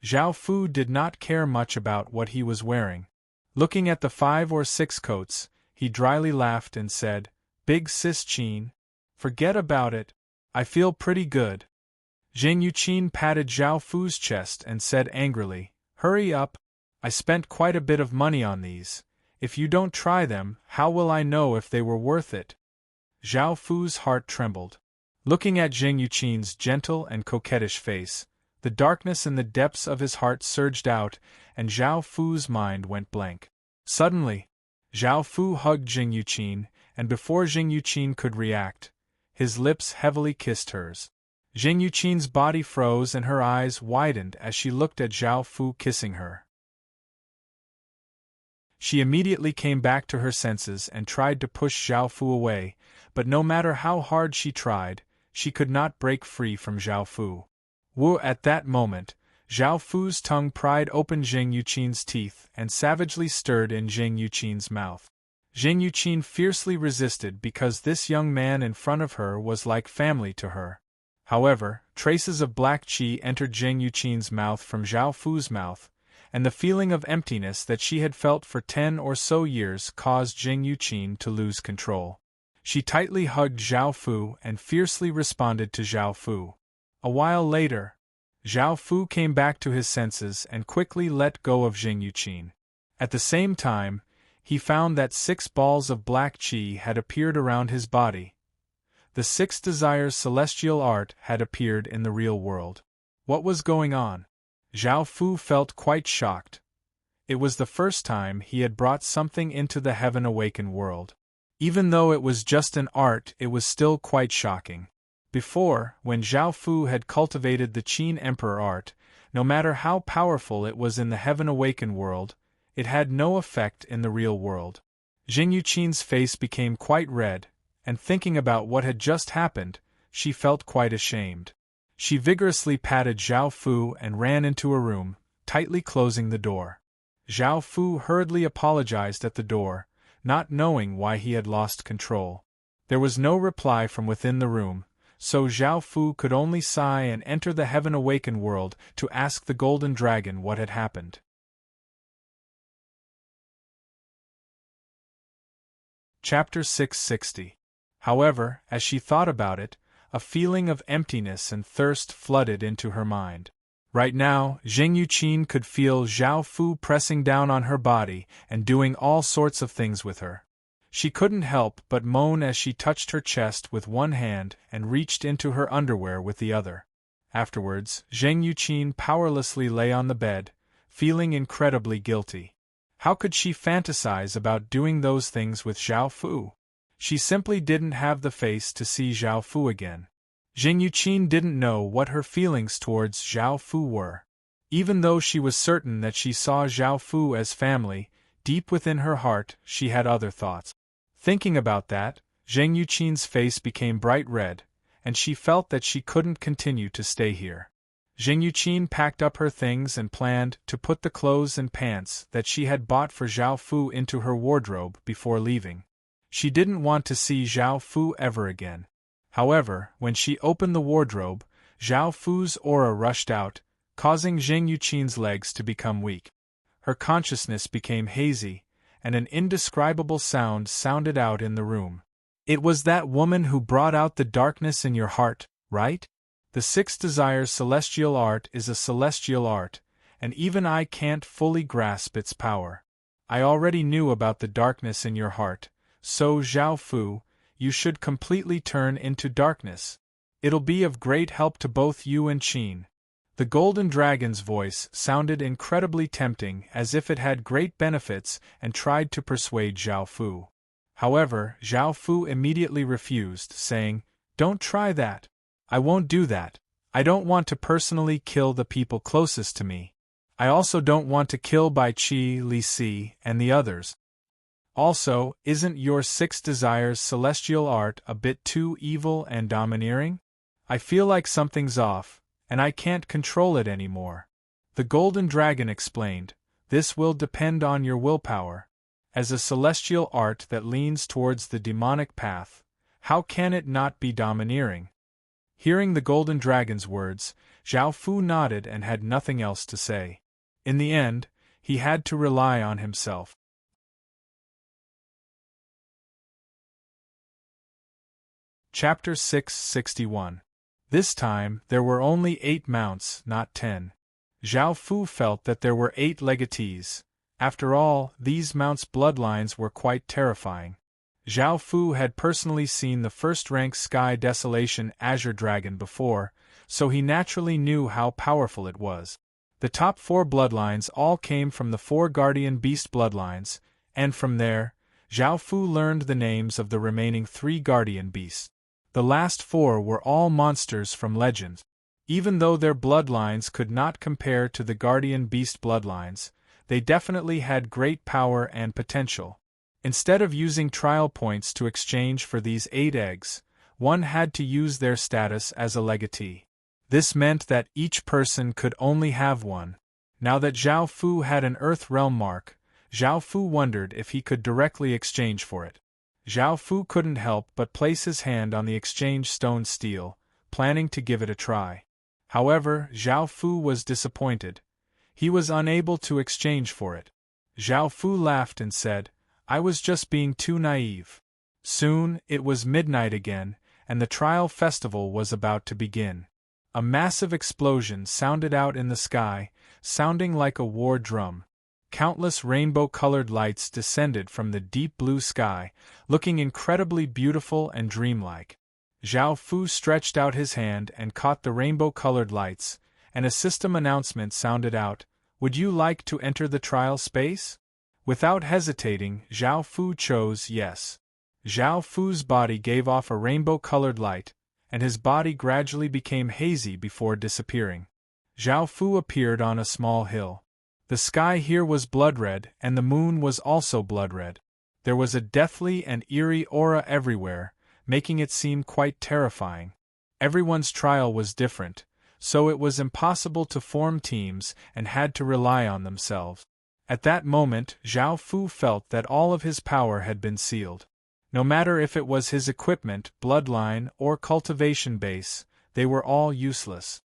Zhao Fu did not care much about what he was wearing. Looking at the 5 or 6 coats, he dryly laughed and said, Big sis Qin, forget about it. I feel pretty good. Jing Yuqin patted Zhao Fu's chest and said angrily, Hurry up. I spent quite a bit of money on these. If you don't try them, how will I know if they were worth it? Zhao Fu's heart trembled. Looking at Jing Yuqin's gentle and coquettish face, the darkness in the depths of his heart surged out, and Zhao Fu's mind went blank. Suddenly, Zhao Fu hugged Jing Yuqin, and before Jing Yuqin could react, his lips heavily kissed hers. Jing Yuqin's body froze and her eyes widened as she looked at Zhao Fu kissing her. She immediately came back to her senses and tried to push Zhao Fu away, but no matter how hard she tried, she could not break free from Zhao Fu. At that moment, Zhao Fu's tongue pried open Jing Yuqin's teeth and savagely stirred in Jing Yuqin's mouth. Jing Yuqin fiercely resisted because this young man in front of her was like family to her. However, traces of black qi entered Jing Yuqin's mouth from Zhao Fu's mouth, and the feeling of emptiness that she had felt for 10 or so years caused Jing Yuqin to lose control. She tightly hugged Zhao Fu and fiercely responded to Zhao Fu. A while later, Zhao Fu came back to his senses and quickly let go of Jing Yuqin. At the same time, he found that 6 balls of black qi had appeared around his body. The 6 desires celestial art had appeared in the real world. What was going on? Zhao Fu felt quite shocked. It was the first time he had brought something into the Heaven Awakened world. Even though it was just an art, it was still quite shocking. Before, when Zhao Fu had cultivated the Qin Emperor art, no matter how powerful it was in the Heaven Awakened world, it had no effect in the real world. Jing Yuqin's face became quite red, and thinking about what had just happened, she felt quite ashamed. She vigorously patted Zhao Fu and ran into a room, tightly closing the door. Zhao Fu hurriedly apologized at the door, not knowing why he had lost control. There was no reply from within the room, so Zhao Fu could only sigh and enter the Heaven Awakened world to ask the Golden Dragon what had happened. Chapter 660. However, as she thought about it, a feeling of emptiness and thirst flooded into her mind. Right now, Jing Yuqin could feel Zhao Fu pressing down on her body and doing all sorts of things with her. She couldn't help but moan as she touched her chest with one hand and reached into her underwear with the other. Afterwards, Jing Yuqin powerlessly lay on the bed, feeling incredibly guilty. How could she fantasize about doing those things with Zhao Fu? She simply didn't have the face to see Zhao Fu again. Jing Yuqin didn't know what her feelings towards Zhao Fu were. Even though she was certain that she saw Zhao Fu as family, deep within her heart she had other thoughts. Thinking about that, Jing Yuqin's face became bright red, and she felt that she couldn't continue to stay here. Jing Yuqin packed up her things and planned to put the clothes and pants that she had bought for Zhao Fu into her wardrobe before leaving. She didn't want to see Zhao Fu ever again. However, when she opened the wardrobe, Zhao Fu's aura rushed out, causing Jing Yuqin's legs to become weak. Her consciousness became hazy, and an indescribable sound sounded out in the room. It was that woman who brought out the darkness in your heart, right? The 6 desires celestial art is a celestial art, and even I can't fully grasp its power. I already knew about the darkness in your heart, so Zhao Fu, you should completely turn into darkness. It'll be of great help to both you and Qin. The Golden Dragon's voice sounded incredibly tempting, as if it had great benefits, and tried to persuade Zhao Fu. However, Zhao Fu immediately refused, saying, "Don't try that. I won't do that. I don't want to personally kill the people closest to me. I also don't want to kill Bai Qi, Li Si, and the others. Also, isn't your 6 desires celestial art a bit too evil and domineering? I feel like something's off, and I can't control it anymore." The golden dragon explained, "This will depend on your willpower. As a celestial art that leans towards the demonic path, how can it not be domineering?" Hearing the golden dragon's words, Zhao Fu nodded and had nothing else to say. In the end, he had to rely on himself. Chapter 661. This time, there were only 8 mounts, not 10. Zhao Fu felt that there were 8 legatees. After all, these mounts' bloodlines were quite terrifying. Zhao Fu had personally seen the first-rank Sky Desolation Azure Dragon before, so he naturally knew how powerful it was. The top 4 bloodlines all came from the 4 Guardian Beast bloodlines, and from there, Zhao Fu learned the names of the remaining 3 Guardian Beasts. The last 4 were all monsters from legends. Even though their bloodlines could not compare to the Guardian Beast bloodlines, they definitely had great power and potential. Instead of using trial points to exchange for these 8 eggs, one had to use their status as a legatee. This meant that each person could only have one. Now that Zhao Fu had an Earth Realm mark, Zhao Fu wondered if he could directly exchange for it. Zhao Fu couldn't help but place his hand on the exchange stone steel, planning to give it a try. However, Zhao Fu was disappointed. He was unable to exchange for it. Zhao Fu laughed and said, "I was just being too naive." Soon, it was midnight again, and the trial festival was about to begin. A massive explosion sounded out in the sky, sounding like a war drum. Countless rainbow-colored lights descended from the deep blue sky, looking incredibly beautiful and dreamlike. Zhao Fu stretched out his hand and caught the rainbow-colored lights, and a system announcement sounded out, "Would you like to enter the trial space?" Without hesitating, Zhao Fu chose yes. Zhao Fu's body gave off a rainbow-colored light, and his body gradually became hazy before disappearing. Zhao Fu appeared on a small hill. The sky here was blood-red, and the moon was also blood-red. There was a deathly and eerie aura everywhere, making it seem quite terrifying. Everyone's trial was different, so it was impossible to form teams and had to rely on themselves. At that moment, Zhao Fu felt that all of his power had been sealed. No matter if it was his equipment, bloodline, or cultivation base, they were all useless.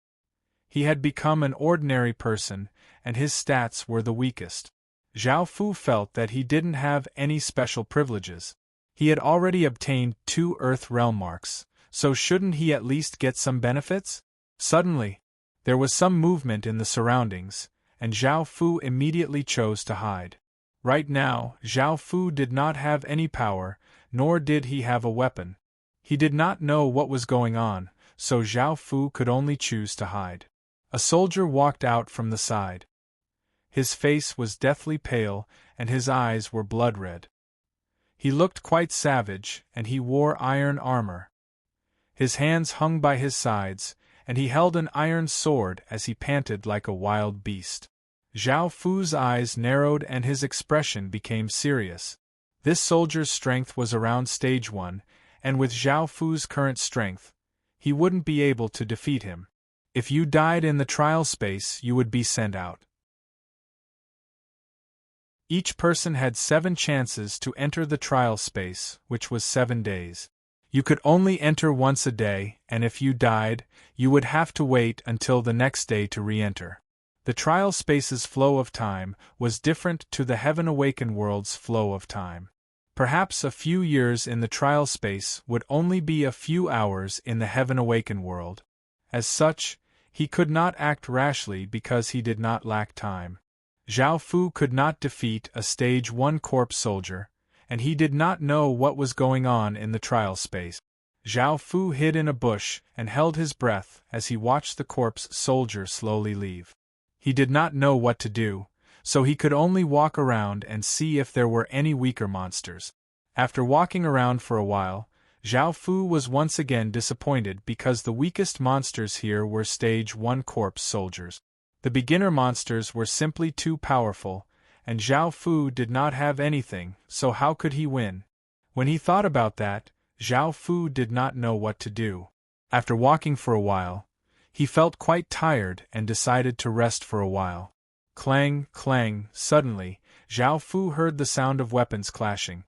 He had become an ordinary person, and his stats were the weakest. Zhao Fu felt that he didn't have any special privileges. He had already obtained 2 Earth Realm marks, so shouldn't he at least get some benefits? Suddenly, there was some movement in the surroundings, and Zhao Fu immediately chose to hide. Right now, Zhao Fu did not have any power, nor did he have a weapon. He did not know what was going on, so Zhao Fu could only choose to hide. A soldier walked out from the side. His face was deathly pale, and his eyes were blood-red. He looked quite savage, and he wore iron armor. His hands hung by his sides, and he held an iron sword as he panted like a wild beast. Zhao Fu's eyes narrowed and his expression became serious. This soldier's strength was around stage 1, and with Zhao Fu's current strength, he wouldn't be able to defeat him. If you died in the trial space, you would be sent out. Each person had 7 chances to enter the trial space, which was 7 days. You could only enter once a day, and if you died, you would have to wait until the next day to re-enter. The trial space's flow of time was different to the Heaven Awakened world's flow of time. Perhaps a few years in the trial space would only be a few hours in the Heaven Awakened world. As such, he could not act rashly because he did not lack time. Zhao Fu could not defeat a stage 1 corpse soldier, and he did not know what was going on in the trial space. Zhao Fu hid in a bush and held his breath as he watched the corpse soldier slowly leave. He did not know what to do, so he could only walk around and see if there were any weaker monsters. After walking around for a while, Zhao Fu was once again disappointed because the weakest monsters here were stage 1 corpse soldiers. The beginner monsters were simply too powerful, and Zhao Fu did not have anything, so how could he win? When he thought about that, Zhao Fu did not know what to do. After walking for a while, He felt quite tired and decided to rest for a while. Clang, clang, suddenly, Zhao Fu heard the sound of weapons clashing.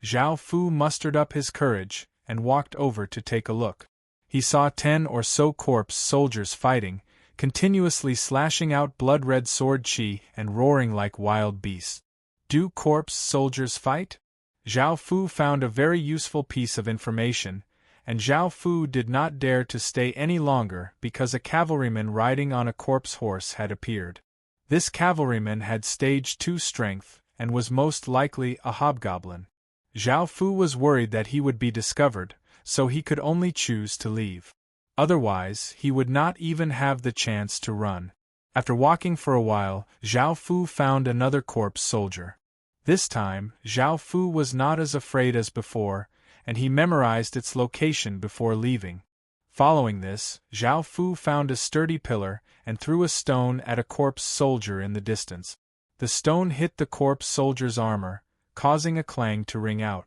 Zhao Fu mustered up his courage and walked over to take a look. He saw 10 or so corpse soldiers fighting, continuously slashing out blood-red sword chi and roaring like wild beasts. Do corpse soldiers fight? Zhao Fu found a very useful piece of information, and Zhao Fu did not dare to stay any longer because a cavalryman riding on a corpse horse had appeared. This cavalryman had stage 2 strength and was most likely a hobgoblin. Zhao Fu was worried that he would be discovered, so he could only choose to leave. Otherwise, he would not even have the chance to run. After walking for a while, Zhao Fu found another corpse soldier. This time, Zhao Fu was not as afraid as before, and he memorized its location before leaving. Following this, Zhao Fu found a sturdy pillar and threw a stone at a corpse soldier in the distance. The stone hit the corpse soldier's armor, causing a clang to ring out.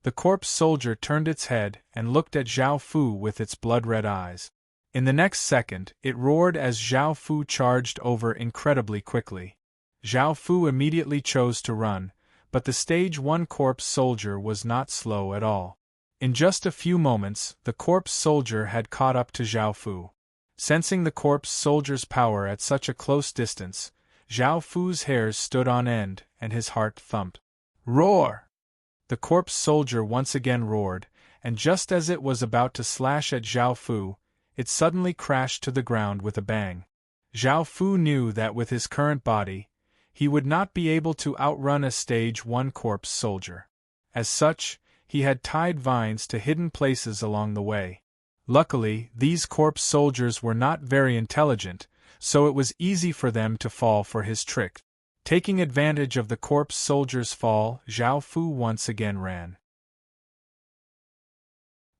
The corpse soldier turned its head and looked at Zhao Fu with its blood-red eyes. In the next second, it roared as Zhao Fu charged over incredibly quickly. Zhao Fu immediately chose to run, but the stage 1 corpse soldier was not slow at all. In just a few moments, the corpse soldier had caught up to Zhao Fu. Sensing the corpse soldier's power at such a close distance, Zhao Fu's hairs stood on end and his heart thumped. Roar! The corpse soldier once again roared, and just as it was about to slash at Zhao Fu, it suddenly crashed to the ground with a bang. Zhao Fu knew that with his current body, he would not be able to outrun a stage 1 corpse soldier. As such, he had tied vines to hidden places along the way. Luckily, these corpse soldiers were not very intelligent, so it was easy for them to fall for his trick. Taking advantage of the corpse soldier's fall, Zhao Fu once again ran.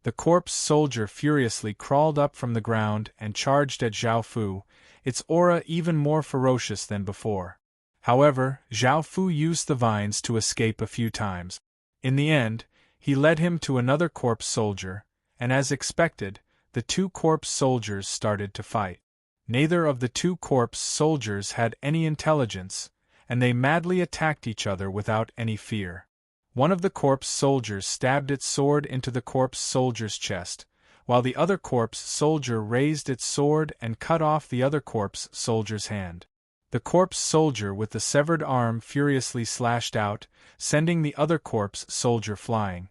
The corpse soldier furiously crawled up from the ground and charged at Zhao Fu, its aura even more ferocious than before. However, Zhao Fu used the vines to escape a few times. In the end, he led him to another corpse soldier, and as expected, the 2 corpse soldiers started to fight. Neither of the 2 corpse soldiers had any intelligence, and they madly attacked each other without any fear. One of the corpse soldiers stabbed its sword into the corpse soldier's chest, while the other corpse soldier raised its sword and cut off the other corpse soldier's hand. The corpse soldier with the severed arm furiously slashed out, sending the other corpse soldier flying.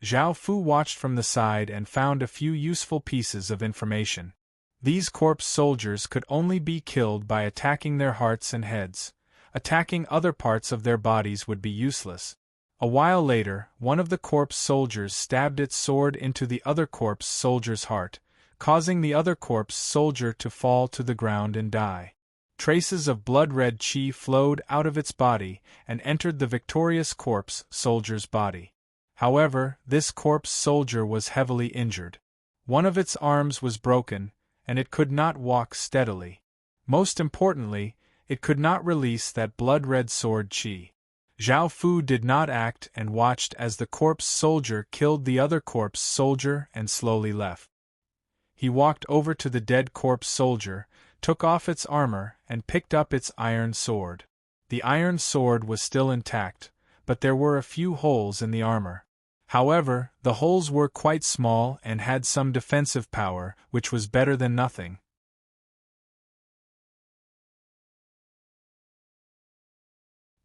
Zhao Fu watched from the side and found a few useful pieces of information. These corpse soldiers could only be killed by attacking their hearts and heads. Attacking other parts of their bodies would be useless. A while later, one of the corpse soldiers stabbed its sword into the other corpse soldier's heart, causing the other corpse soldier to fall to the ground and die. Traces of blood-red chi flowed out of its body and entered the victorious corpse soldier's body. However, this corpse soldier was heavily injured. One of its arms was broken, and it could not walk steadily. Most importantly, it could not release that blood-red sword chi. Zhao Fu did not act and watched as the corpse soldier killed the other corpse soldier and slowly left. He walked over to the dead corpse soldier, took off its armor, and picked up its iron sword. The iron sword was still intact, but there were a few holes in the armor. However, the holes were quite small and had some defensive power, which was better than nothing.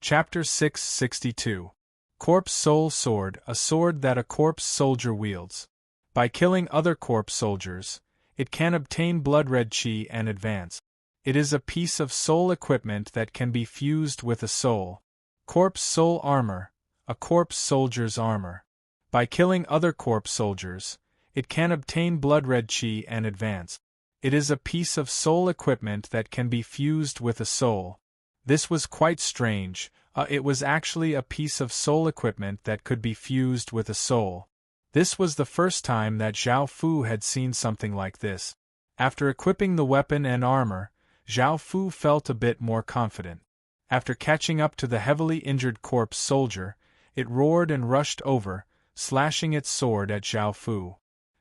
Chapter 662. Corpse Soul Sword, a sword that a corpse soldier wields. By killing other corpse soldiers, it can obtain blood-red chi and advance. It is a piece of soul equipment that can be fused with a soul. Corpse Soul Armor, a corpse soldier's armor. By killing other corpse soldiers, it can obtain blood-red chi and advance. It is a piece of soul equipment that can be fused with a soul. This was quite strange. It was actually a piece of soul equipment that could be fused with a soul. This was the first time that Zhao Fu had seen something like this. After equipping the weapon and armor, Zhao Fu felt a bit more confident. After catching up to the heavily injured corpse soldier, it roared and rushed over, slashing its sword at Zhao Fu.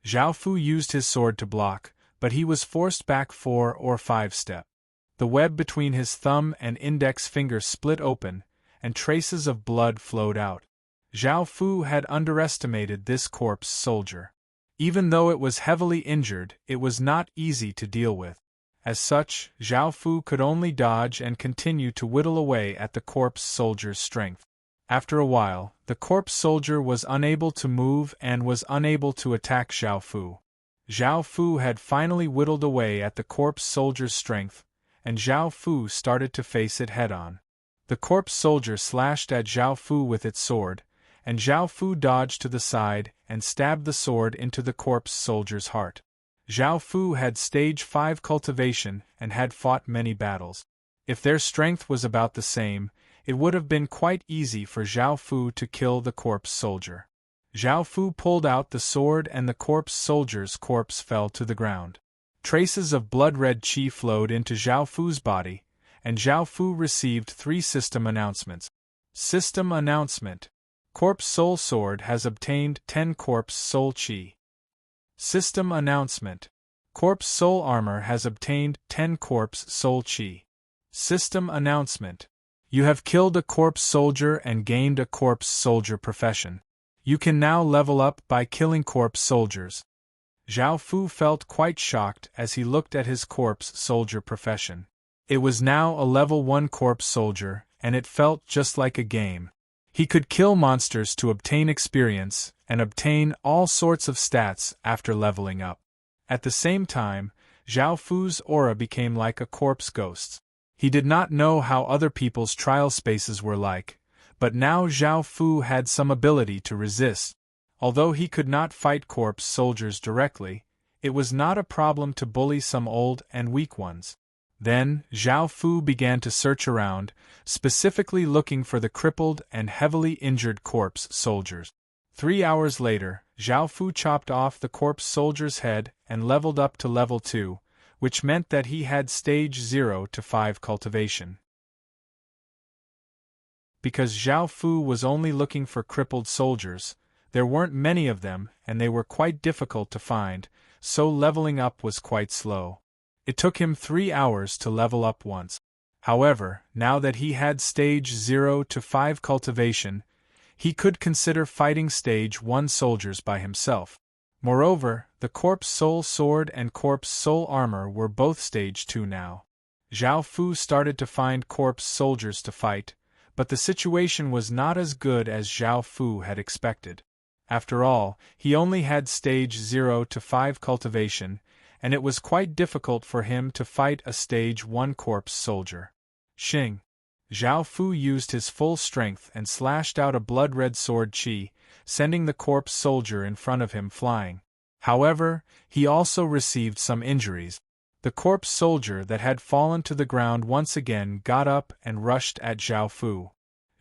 Zhao Fu used his sword to block, but he was forced back 4 or 5 steps. The web between his thumb and index finger split open, and traces of blood flowed out. Zhao Fu had underestimated this corpse soldier. Even though it was heavily injured, it was not easy to deal with. As such, Zhao Fu could only dodge and continue to whittle away at the corpse soldier's strength. After a while, the corpse soldier was unable to move and was unable to attack Zhao Fu. Zhao Fu had finally whittled away at the corpse soldier's strength, and Zhao Fu started to face it head-on. The corpse soldier slashed at Zhao Fu with its sword, and Zhao Fu dodged to the side and stabbed the sword into the corpse soldier's heart. Zhao Fu had stage 5 cultivation and had fought many battles. If their strength was about the same, it would have been quite easy for Zhao Fu to kill the corpse soldier. Zhao Fu pulled out the sword and the corpse soldier's corpse fell to the ground. Traces of blood-red qi flowed into Zhao Fu's body, and Zhao Fu received 3 system announcements. System announcement: Corpse Soul Sword has obtained 10 Corpse Soul Qi. System announcement: Corpse Soul Armor has obtained 10 Corpse Soul Qi. System announcement: You have killed a corpse soldier and gained a corpse soldier profession. You can now level up by killing corpse soldiers. Zhao Fu felt quite shocked as he looked at his corpse soldier profession. It was now a level 1 corpse soldier, and it felt just like a game. He could kill monsters to obtain experience, and obtain all sorts of stats after leveling up. At the same time, Zhao Fu's aura became like a corpse ghost's. He did not know how other people's trial spaces were like, but now Zhao Fu had some ability to resist. Although he could not fight corpse soldiers directly, it was not a problem to bully some old and weak ones. Then, Zhao Fu began to search around, specifically looking for the crippled and heavily injured corpse soldiers. 3 hours later, Zhao Fu chopped off the corpse soldier's head and leveled up to level 2, which meant that he had stage 0 to 5 cultivation. Because Zhao Fu was only looking for crippled soldiers, there weren't many of them and they were quite difficult to find, so leveling up was quite slow. It took him 3 hours to level up once. However, now that he had stage 0 to 5 cultivation, he could consider fighting stage 1 soldiers by himself. Moreover, the corpse soul sword and corpse soul armor were both stage 2 now. Zhao Fu started to find corpse soldiers to fight, but the situation was not as good as Zhao Fu had expected. After all, he only had stage 0 to 5 cultivation, and it was quite difficult for him to fight a stage 1 corpse soldier. Xing. Zhao Fu used his full strength and slashed out a blood-red sword qi, sending the corpse soldier in front of him flying. However, he also received some injuries. The corpse soldier that had fallen to the ground once again got up and rushed at Zhao Fu.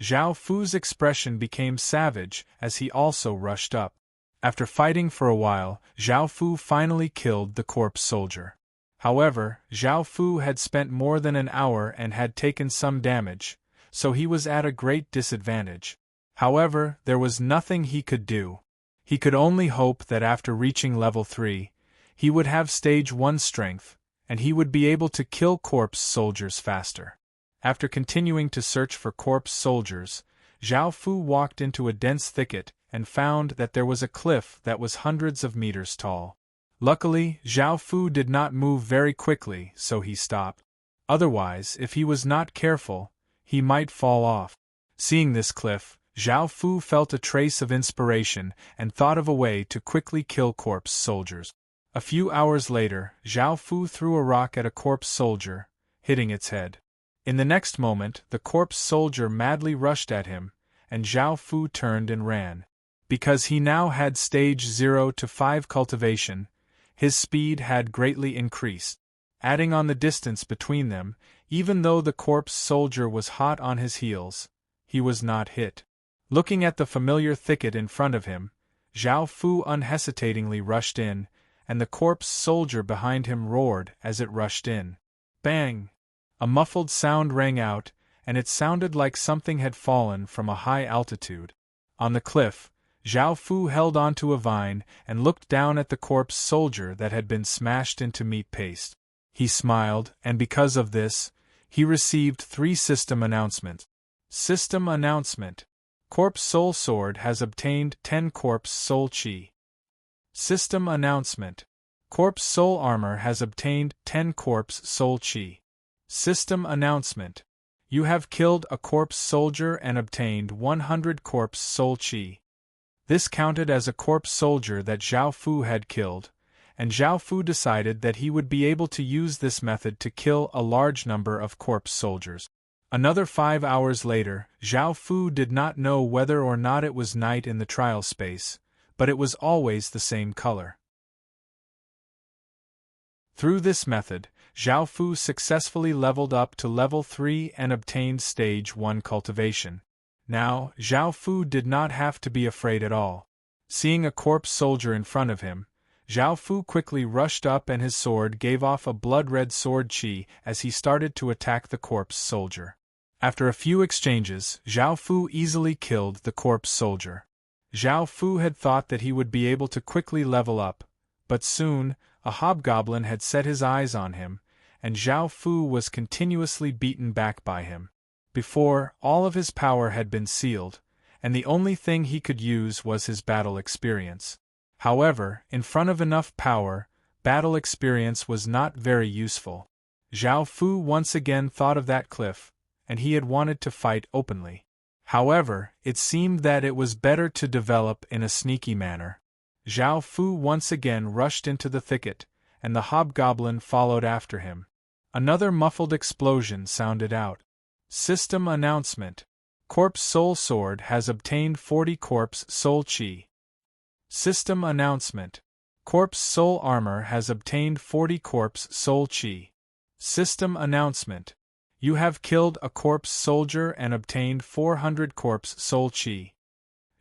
Zhao Fu's expression became savage as he also rushed up. After fighting for a while, Zhao Fu finally killed the corpse soldier. However, Zhao Fu had spent more than an hour and had taken some damage, so he was at a great disadvantage. However, there was nothing he could do. He could only hope that after reaching level 3, he would have stage 1 strength, and he would be able to kill corpse soldiers faster. After continuing to search for corpse soldiers, Zhao Fu walked into a dense thicket and found that there was a cliff that was hundreds of meters tall. Luckily, Zhao Fu did not move very quickly, so he stopped. Otherwise, if he was not careful, he might fall off. Seeing this cliff, Zhao Fu felt a trace of inspiration and thought of a way to quickly kill corpse soldiers. A few hours later, Zhao Fu threw a rock at a corpse soldier, hitting its head. In the next moment, the corpse soldier madly rushed at him, and Zhao Fu turned and ran. Because he now had stage 0 to 5 cultivation, his speed had greatly increased. Adding on the distance between them, even though the corpse soldier was hot on his heels, he was not hit. Looking at the familiar thicket in front of him, Zhao Fu unhesitatingly rushed in, and the corpse soldier behind him roared as it rushed in. Bang! A muffled sound rang out, and it sounded like something had fallen from a high altitude. On the cliff, Zhao Fu held onto a vine and looked down at the corpse soldier that had been smashed into meat paste. He smiled, and because of this, he received 3 system announcements. System announcement. Corpse Soul Sword has obtained 10 Corpse Soul Chi. System announcement. Corpse Soul Armor has obtained 10 Corpse Soul Chi. System announcement. You have killed a corpse soldier and obtained 100 Corpse Soul Chi. This counted as a corpse soldier that Zhao Fu had killed, and Zhao Fu decided that he would be able to use this method to kill a large number of corpse soldiers. Another 5 hours later, Zhao Fu did not know whether or not it was night in the trial space, but it was always the same color. Through this method, Zhao Fu successfully leveled up to level 3 and obtained stage 1 cultivation. Now, Zhao Fu did not have to be afraid at all. Seeing a corpse soldier in front of him, Zhao Fu quickly rushed up and his sword gave off a blood-red sword chi as he started to attack the corpse soldier. After a few exchanges, Zhao Fu easily killed the corpse soldier. Zhao Fu had thought that he would be able to quickly level up, but soon, a hobgoblin had set his eyes on him, and Zhao Fu was continuously beaten back by him. Before, all of his power had been sealed, and the only thing he could use was his battle experience. However, in front of enough power, battle experience was not very useful. Zhao Fu once again thought of that cliff, and he had wanted to fight openly. However, it seemed that it was better to develop in a sneaky manner. Zhao Fu once again rushed into the thicket, and the hobgoblin followed after him. Another muffled explosion sounded out. System announcement. Corpse Soul Sword has obtained 40 Corpse Soul Chi. System announcement. Corpse Soul Armor has obtained 40 Corpse Soul Chi. System announcement. You have killed a corpse soldier and obtained 400 Corpse Soul Chi.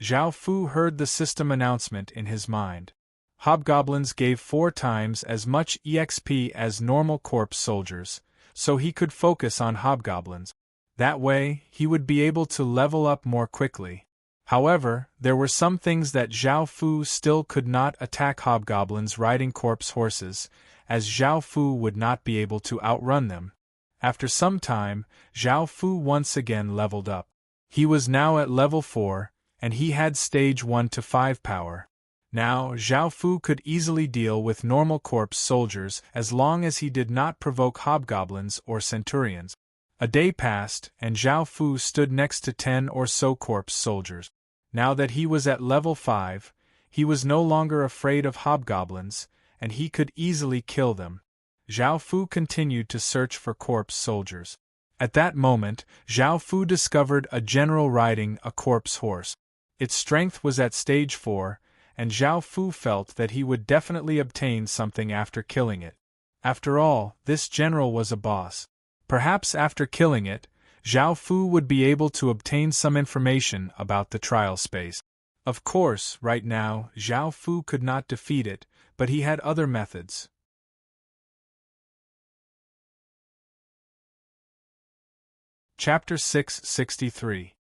Zhao Fu heard the system announcement in his mind. Hobgoblins gave 4 times as much EXP as normal corpse soldiers, so he could focus on hobgoblins. That way, he would be able to level up more quickly. However, there were some things that Zhao Fu still could not attack hobgoblins riding corpse horses, as Zhao Fu would not be able to outrun them. After some time, Zhao Fu once again leveled up. He was now at level 4, and he had stage 1 to 5 power. Now, Zhao Fu could easily deal with normal corpse soldiers as long as he did not provoke hobgoblins or centurions. A day passed, and Zhao Fu stood next to 10 or so corpse soldiers. Now that he was at level 5, he was no longer afraid of hobgoblins, and he could easily kill them. Zhao Fu continued to search for corpse soldiers. At that moment, Zhao Fu discovered a general riding a corpse horse. Its strength was at stage 4, and Zhao Fu felt that he would definitely obtain something after killing it. After all, this general was a boss. Perhaps after killing it, Zhao Fu would be able to obtain some information about the trial space. Of course, right now, Zhao Fu could not defeat it, but he had other methods. Chapter 663.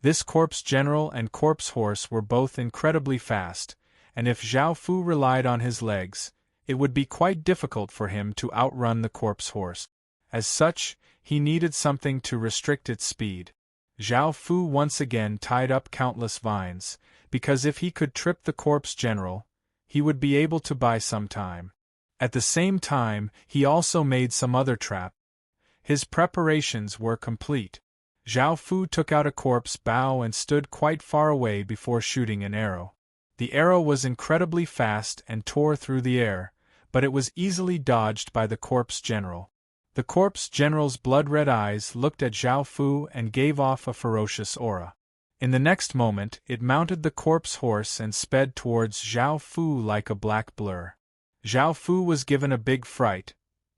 This corpse general and corpse horse were both incredibly fast, and if Zhao Fu relied on his legs, it would be quite difficult for him to outrun the corpse horse. As such, he needed something to restrict its speed. Zhao Fu once again tied up countless vines, because if he could trip the corpse general, he would be able to buy some time. At the same time, he also made some other trap. His preparations were complete. Zhao Fu took out a corpse bow and stood quite far away before shooting an arrow. The arrow was incredibly fast and tore through the air, but it was easily dodged by the corpse general. The corpse general's blood-red eyes looked at Zhao Fu and gave off a ferocious aura. In the next moment, it mounted the corpse horse and sped towards Zhao Fu like a black blur. Zhao Fu was given a big fright.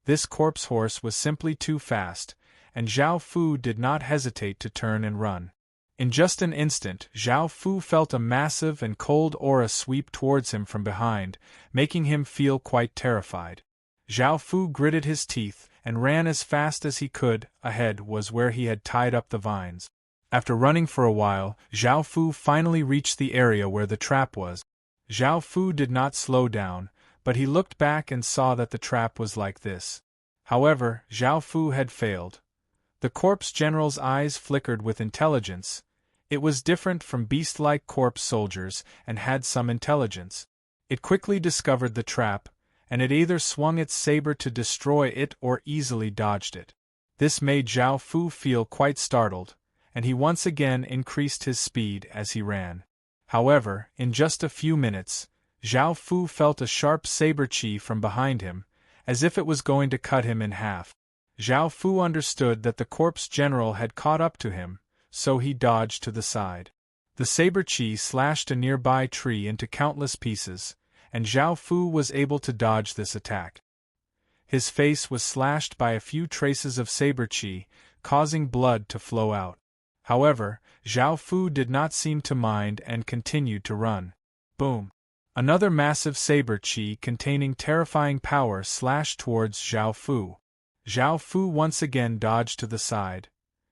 This corpse horse was simply too fast, and Zhao Fu did not hesitate to turn and run. In just an instant, Zhao Fu felt a massive and cold aura sweep towards him from behind, making him feel quite terrified. Zhao Fu gritted his teeth and ran as fast as he could. Ahead was where he had tied up the vines. After running for a while, Zhao Fu finally reached the area where the trap was. Zhao Fu did not slow down, but he looked back and saw that the trap was like this. However, Zhao Fu had failed. The corpse general's eyes flickered with intelligence. It was different from beast-like corpse soldiers and had some intelligence. It quickly discovered the trap, and it either swung its saber to destroy it or easily dodged it. This made Zhao Fu feel quite startled, and he once again increased his speed as he ran. However, in just a few minutes, Zhao Fu felt a sharp saber chi from behind him, as if it was going to cut him in half. Zhao Fu understood that the corpse general had caught up to him, so he dodged to the side. The saber chi slashed a nearby tree into countless pieces, and Zhao Fu was able to dodge this attack. His face was slashed by a few traces of saber chi, causing blood to flow out. However, Zhao Fu did not seem to mind and continued to run. Boom! Another massive saber chi containing terrifying power slashed towards Zhao Fu. Zhao Fu once again dodged to the side.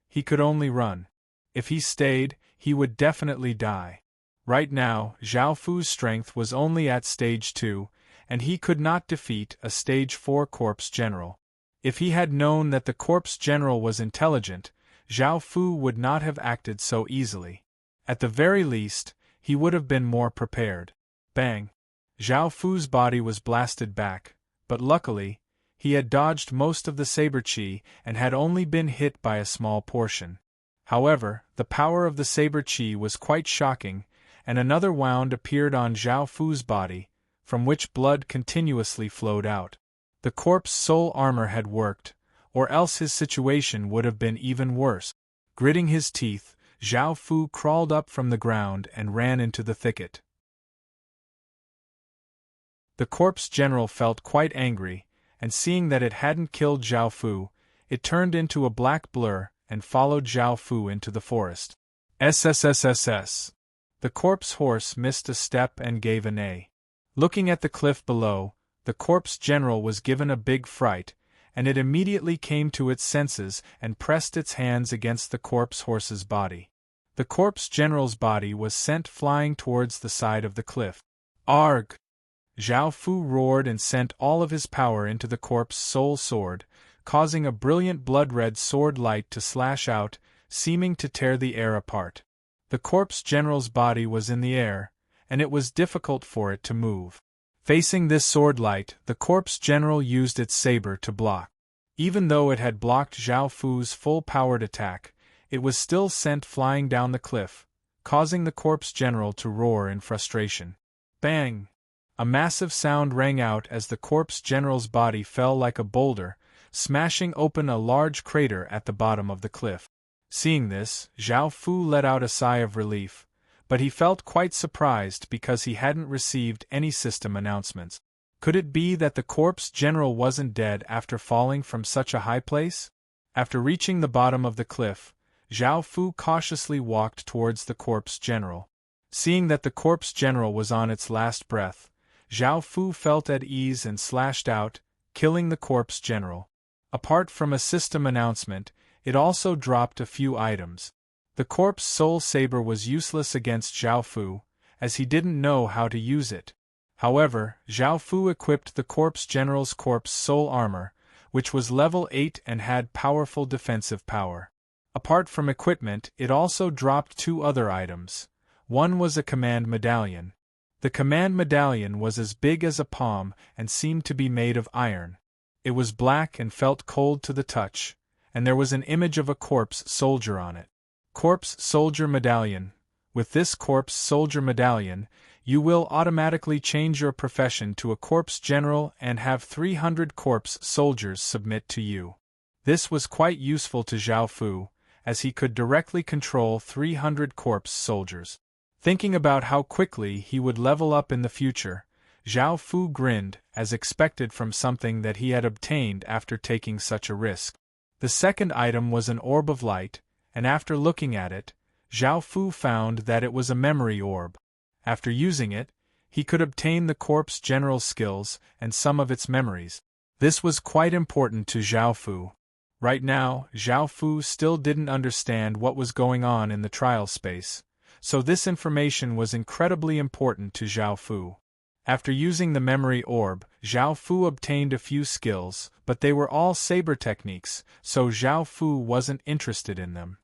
He could only run. If he stayed, he would definitely die. Right now, Zhao Fu's strength was only at stage 2, and he could not defeat a stage 4 corpse general. If he had known that the corpse general was intelligent, Zhao Fu would not have acted so easily. At the very least, he would have been more prepared. Bang! Zhao Fu's body was blasted back, but luckily, he had dodged most of the saber chi and had only been hit by a small portion. However, the power of the saber chi was quite shocking, and another wound appeared on Zhao Fu's body, from which blood continuously flowed out. The corpse soul armor had worked, or else his situation would have been even worse. Gritting his teeth, Zhao Fu crawled up from the ground and ran into the thicket. The corpse general felt quite angry, and seeing that it hadn't killed Zhao Fu, it turned into a black blur and followed Zhao Fu into the forest. SSSSS. The corpse horse missed a step and gave a neigh. Looking at the cliff below, the corpse general was given a big fright, and it immediately came to its senses and pressed its hands against the corpse horse's body. The corpse general's body was sent flying towards the side of the cliff. Arg! Zhao Fu roared and sent all of his power into the corpse soul sword, causing a brilliant blood-red sword light to slash out, seeming to tear the air apart. The corpse general's body was in the air, and it was difficult for it to move. Facing this sword light, the corpse general used its saber to block. Even though it had blocked Zhao Fu's full-powered attack, it was still sent flying down the cliff, causing the corpse general to roar in frustration. Bang! A massive sound rang out as the corpse general's body fell like a boulder, smashing open a large crater at the bottom of the cliff. Seeing this, Zhao Fu let out a sigh of relief, but he felt quite surprised because he hadn't received any system announcements. Could it be that the corpse general wasn't dead after falling from such a high place? After reaching the bottom of the cliff, Zhao Fu cautiously walked towards the corpse general. Seeing that the corpse general was on its last breath, Zhao Fu felt at ease and slashed out, killing the corpse general. Apart from a system announcement, it also dropped a few items. The corpse soul saber was useless against Zhao Fu, as he didn't know how to use it. However, Zhao Fu equipped the corpse general's corpse soul armor, which was level 8 and had powerful defensive power. Apart from equipment, it also dropped 2 other items. One was a command medallion. The command medallion was as big as a palm and seemed to be made of iron. It was black and felt cold to the touch, and there was an image of a corpse soldier on it. Corpse Soldier Medallion. With this Corpse Soldier Medallion, you will automatically change your profession to a corpse general and have 300 corpse soldiers submit to you. This was quite useful to Zhao Fu, as he could directly control 300 corpse soldiers. Thinking about how quickly he would level up in the future, Zhao Fu grinned, as expected from something that he had obtained after taking such a risk. The second item was an orb of light, and after looking at it, Zhao Fu found that it was a memory orb. After using it, he could obtain the corpse general's skills and some of its memories. This was quite important to Zhao Fu. Right now, Zhao Fu still didn't understand what was going on in the trial space, so this information was incredibly important to Zhao Fu. After using the memory orb, Zhao Fu obtained a few skills, but they were all saber techniques, so Zhao Fu wasn't interested in them.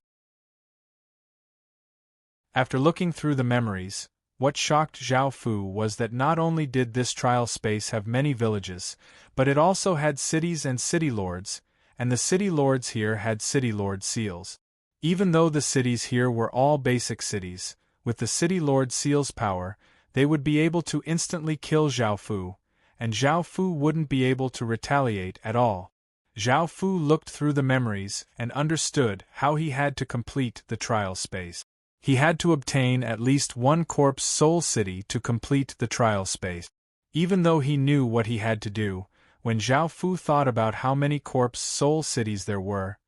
After looking through the memories, what shocked Zhao Fu was that not only did this trial space have many villages, but it also had cities and city lords, and the city lords here had city lord seals. Even though the cities here were all basic cities, with the city lord seal's power, they would be able to instantly kill Zhao Fu, and Zhao Fu wouldn't be able to retaliate at all. Zhao Fu looked through the memories and understood how he had to complete the trial space. He had to obtain at least one corpse soul city to complete the trial space. Even though he knew what he had to do, when Zhao Fu thought about how many corpse soul cities there were,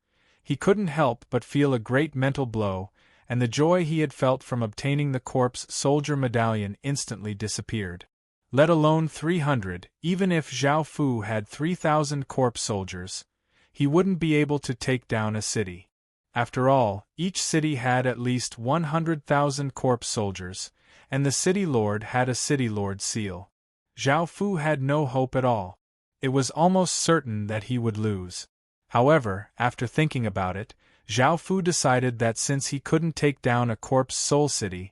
he couldn't help but feel a great mental blow, and the joy he had felt from obtaining the corpse soldier medallion instantly disappeared. Let alone 300, even if Zhao Fu had 3,000 corpse soldiers, he wouldn't be able to take down a city. After all, each city had at least 100,000 corpse soldiers, and the city lord had a city lord seal. Zhao Fu had no hope at all. It was almost certain that he would lose. However, after thinking about it, Zhao Fu decided that since he couldn't take down a corpse soul city,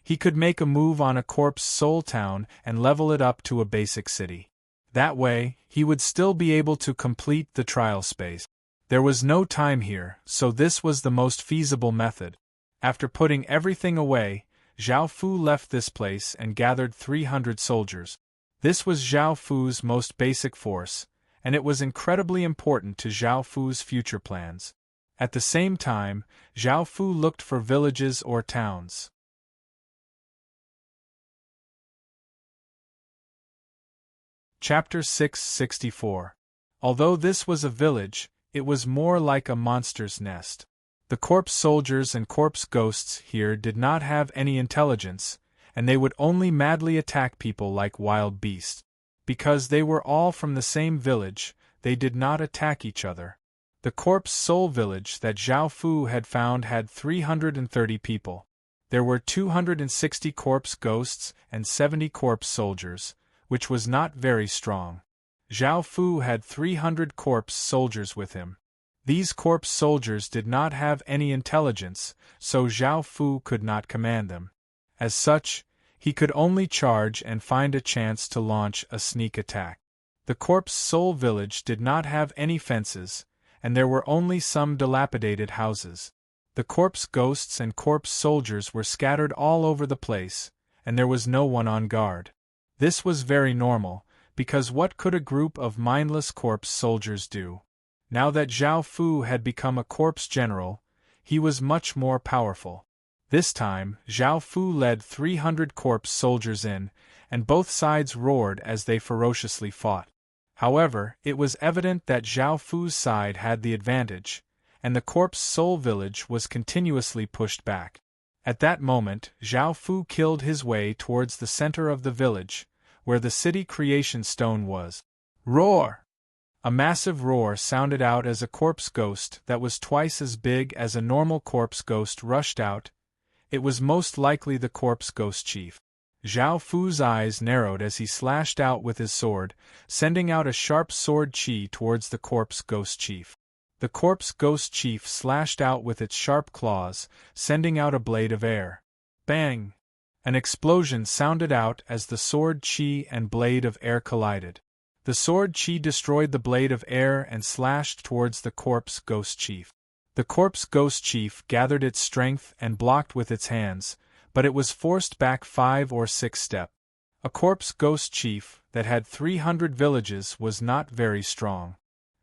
he could make a move on a corpse soul town and level it up to a basic city. That way, he would still be able to complete the trial space. There was no time here, so this was the most feasible method. After putting everything away, Zhao Fu left this place and gathered 300 soldiers. This was Zhao Fu's most basic force, and it was incredibly important to Zhao Fu's future plans. At the same time, Zhao Fu looked for villages or towns. Chapter 664. Although this was a village, it was more like a monster's nest. The corpse soldiers and corpse ghosts here did not have any intelligence, and they would only madly attack people like wild beasts. Because they were all from the same village, they did not attack each other. The corpse soul village that Zhao Fu had found had 330 people. There were 260 corpse ghosts and 70 corpse soldiers, which was not very strong. Zhao Fu had 300 corpse soldiers with him. These corpse soldiers did not have any intelligence, so Zhao Fu could not command them. As such, he could only charge and find a chance to launch a sneak attack. The corpse soul village did not have any fences, and there were only some dilapidated houses. The corpse ghosts and corpse soldiers were scattered all over the place, and there was no one on guard. This was very normal, because what could a group of mindless corpse soldiers do? Now that Zhao Fu had become a corpse general, he was much more powerful. This time, Zhao Fu led 300 corpse soldiers in, and both sides roared as they ferociously fought. However, it was evident that Zhao Fu's side had the advantage, and the corpse soul village was continuously pushed back. At that moment, Zhao Fu killed his way towards the center of the village, where the city creation stone was. Roar! A massive roar sounded out as a corpse ghost that was twice as big as a normal corpse ghost rushed out. It was most likely the corpse ghost chief. Zhao Fu's eyes narrowed as he slashed out with his sword, sending out a sharp sword chi towards the corpse ghost chief. The corpse ghost chief slashed out with its sharp claws, sending out a blade of air. Bang! An explosion sounded out as the sword chi and blade of air collided. The sword chi destroyed the blade of air and slashed towards the corpse ghost chief. The corpse ghost chief gathered its strength and blocked with its hands, but it was forced back 5 or 6 steps. A corpse ghost chief that had 300 villages was not very strong.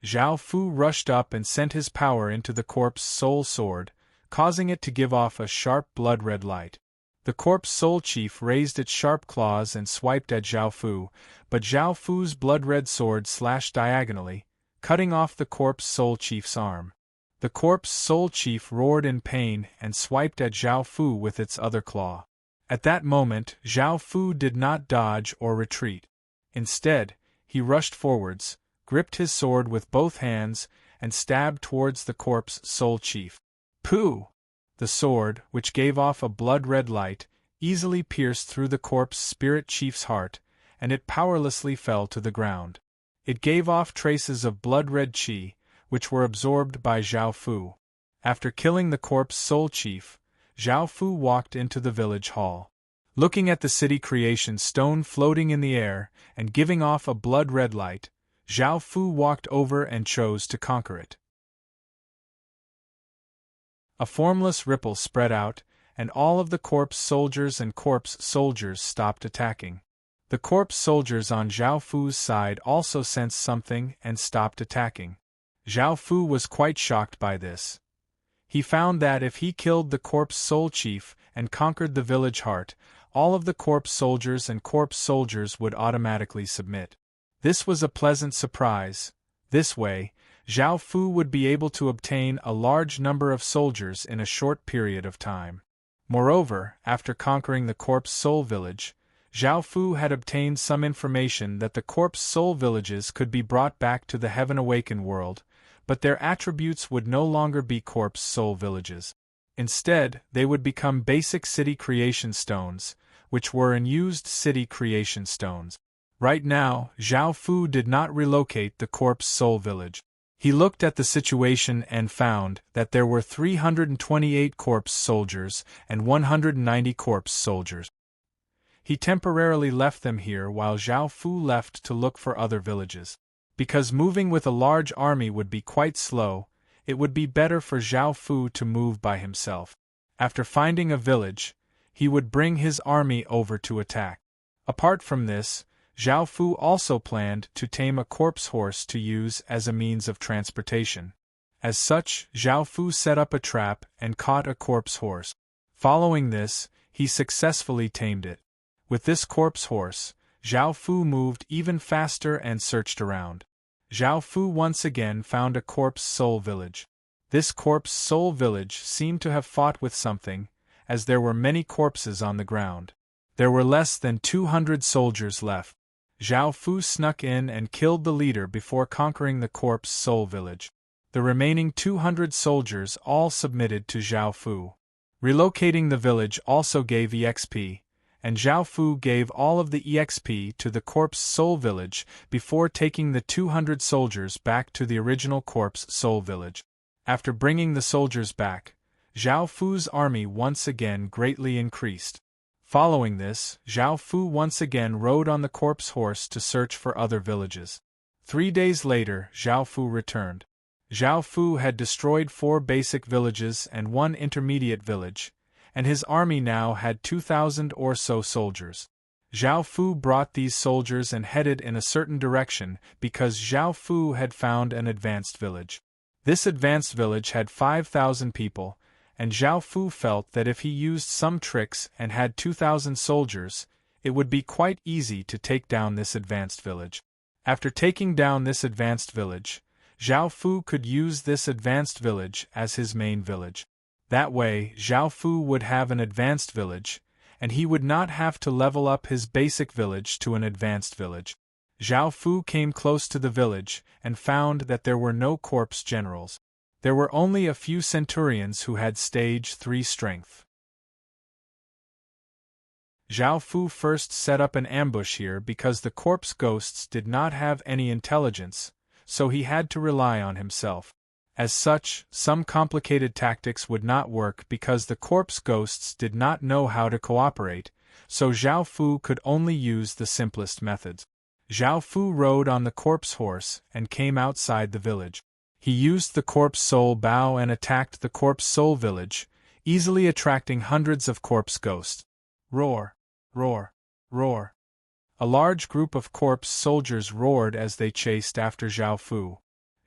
Zhao Fu rushed up and sent his power into the corpse soul sword, causing it to give off a sharp blood-red light. The corpse soul chief raised its sharp claws and swiped at Zhao Fu, but Zhao Fu's blood-red sword slashed diagonally, cutting off the corpse soul chief's arm. The corpse soul chief roared in pain and swiped at Zhao Fu with its other claw. At that moment, Zhao Fu did not dodge or retreat. Instead, he rushed forwards, gripped his sword with both hands, and stabbed towards the corpse soul chief. Pooh! The sword, which gave off a blood-red light, easily pierced through the corpse spirit chief's heart, and it powerlessly fell to the ground. It gave off traces of blood-red qi, which were absorbed by Zhao Fu. After killing the corpse soul chief, Zhao Fu walked into the village hall. Looking at the city creation stone floating in the air and giving off a blood-red light, Zhao Fu walked over and chose to conquer it. A formless ripple spread out, and all of the corpse soldiers and corpse soldiers stopped attacking. The corpse soldiers on Zhao Fu's side also sensed something and stopped attacking. Zhao Fu was quite shocked by this. He found that if he killed the corpse soul chief and conquered the village heart, all of the corpse soldiers and corpse soldiers would automatically submit. This was a pleasant surprise. This way, Zhao Fu would be able to obtain a large number of soldiers in a short period of time. Moreover, after conquering the corpse soul village, Zhao Fu had obtained some information that the corpse soul villages could be brought back to the Heaven Awakened world, but their attributes would no longer be corpse soul villages. Instead, they would become basic city creation stones, which were unused city creation stones. Right now, Zhao Fu did not relocate the corpse soul village. He looked at the situation and found that there were 328 corpse soldiers and 190 corpse soldiers. He temporarily left them here while Zhao Fu left to look for other villages. Because moving with a large army would be quite slow, it would be better for Zhao Fu to move by himself. After finding a village, he would bring his army over to attack. Apart from this, Zhao Fu also planned to tame a corpse horse to use as a means of transportation. As such, Zhao Fu set up a trap and caught a corpse horse. Following this, he successfully tamed it. With this corpse horse, Zhao Fu moved even faster and searched around. Zhao Fu once again found a corpse soul village. This corpse soul village seemed to have fought with something, as there were many corpses on the ground. There were less than 200 soldiers left. Zhao Fu snuck in and killed the leader before conquering the corpse soul village. The remaining 200 soldiers all submitted to Zhao Fu. Relocating the village also gave EXP, and Zhao Fu gave all of the EXP to the corpse soul village before taking the 200 soldiers back to the original corpse soul village. After bringing the soldiers back, Zhao Fu's army once again greatly increased. Following this, Zhao Fu once again rode on the corpse horse to search for other villages. 3 days later, Zhao Fu returned. Zhao Fu had destroyed 4 basic villages and 1 intermediate village, and his army now had 2,000 or so soldiers. Zhao Fu brought these soldiers and headed in a certain direction because Zhao Fu had found an advanced village. This advanced village had 5,000 people, and Zhao Fu felt that if he used some tricks and had 2,000 soldiers, it would be quite easy to take down this advanced village. After taking down this advanced village, Zhao Fu could use this advanced village as his main village. That way, Zhao Fu would have an advanced village, and he would not have to level up his basic village to an advanced village. Zhao Fu came close to the village and found that there were no corpse generals. There were only a few centurions who had stage 3 strength. Zhao Fu first set up an ambush here because the corpse ghosts did not have any intelligence, so he had to rely on himself. As such, some complicated tactics would not work because the corpse ghosts did not know how to cooperate, so Zhao Fu could only use the simplest methods. Zhao Fu rode on the corpse horse and came outside the village. He used the corpse soul bow and attacked the corpse soul village, easily attracting hundreds of corpse ghosts. Roar! Roar! Roar! A large group of corpse soldiers roared as they chased after Zhao Fu.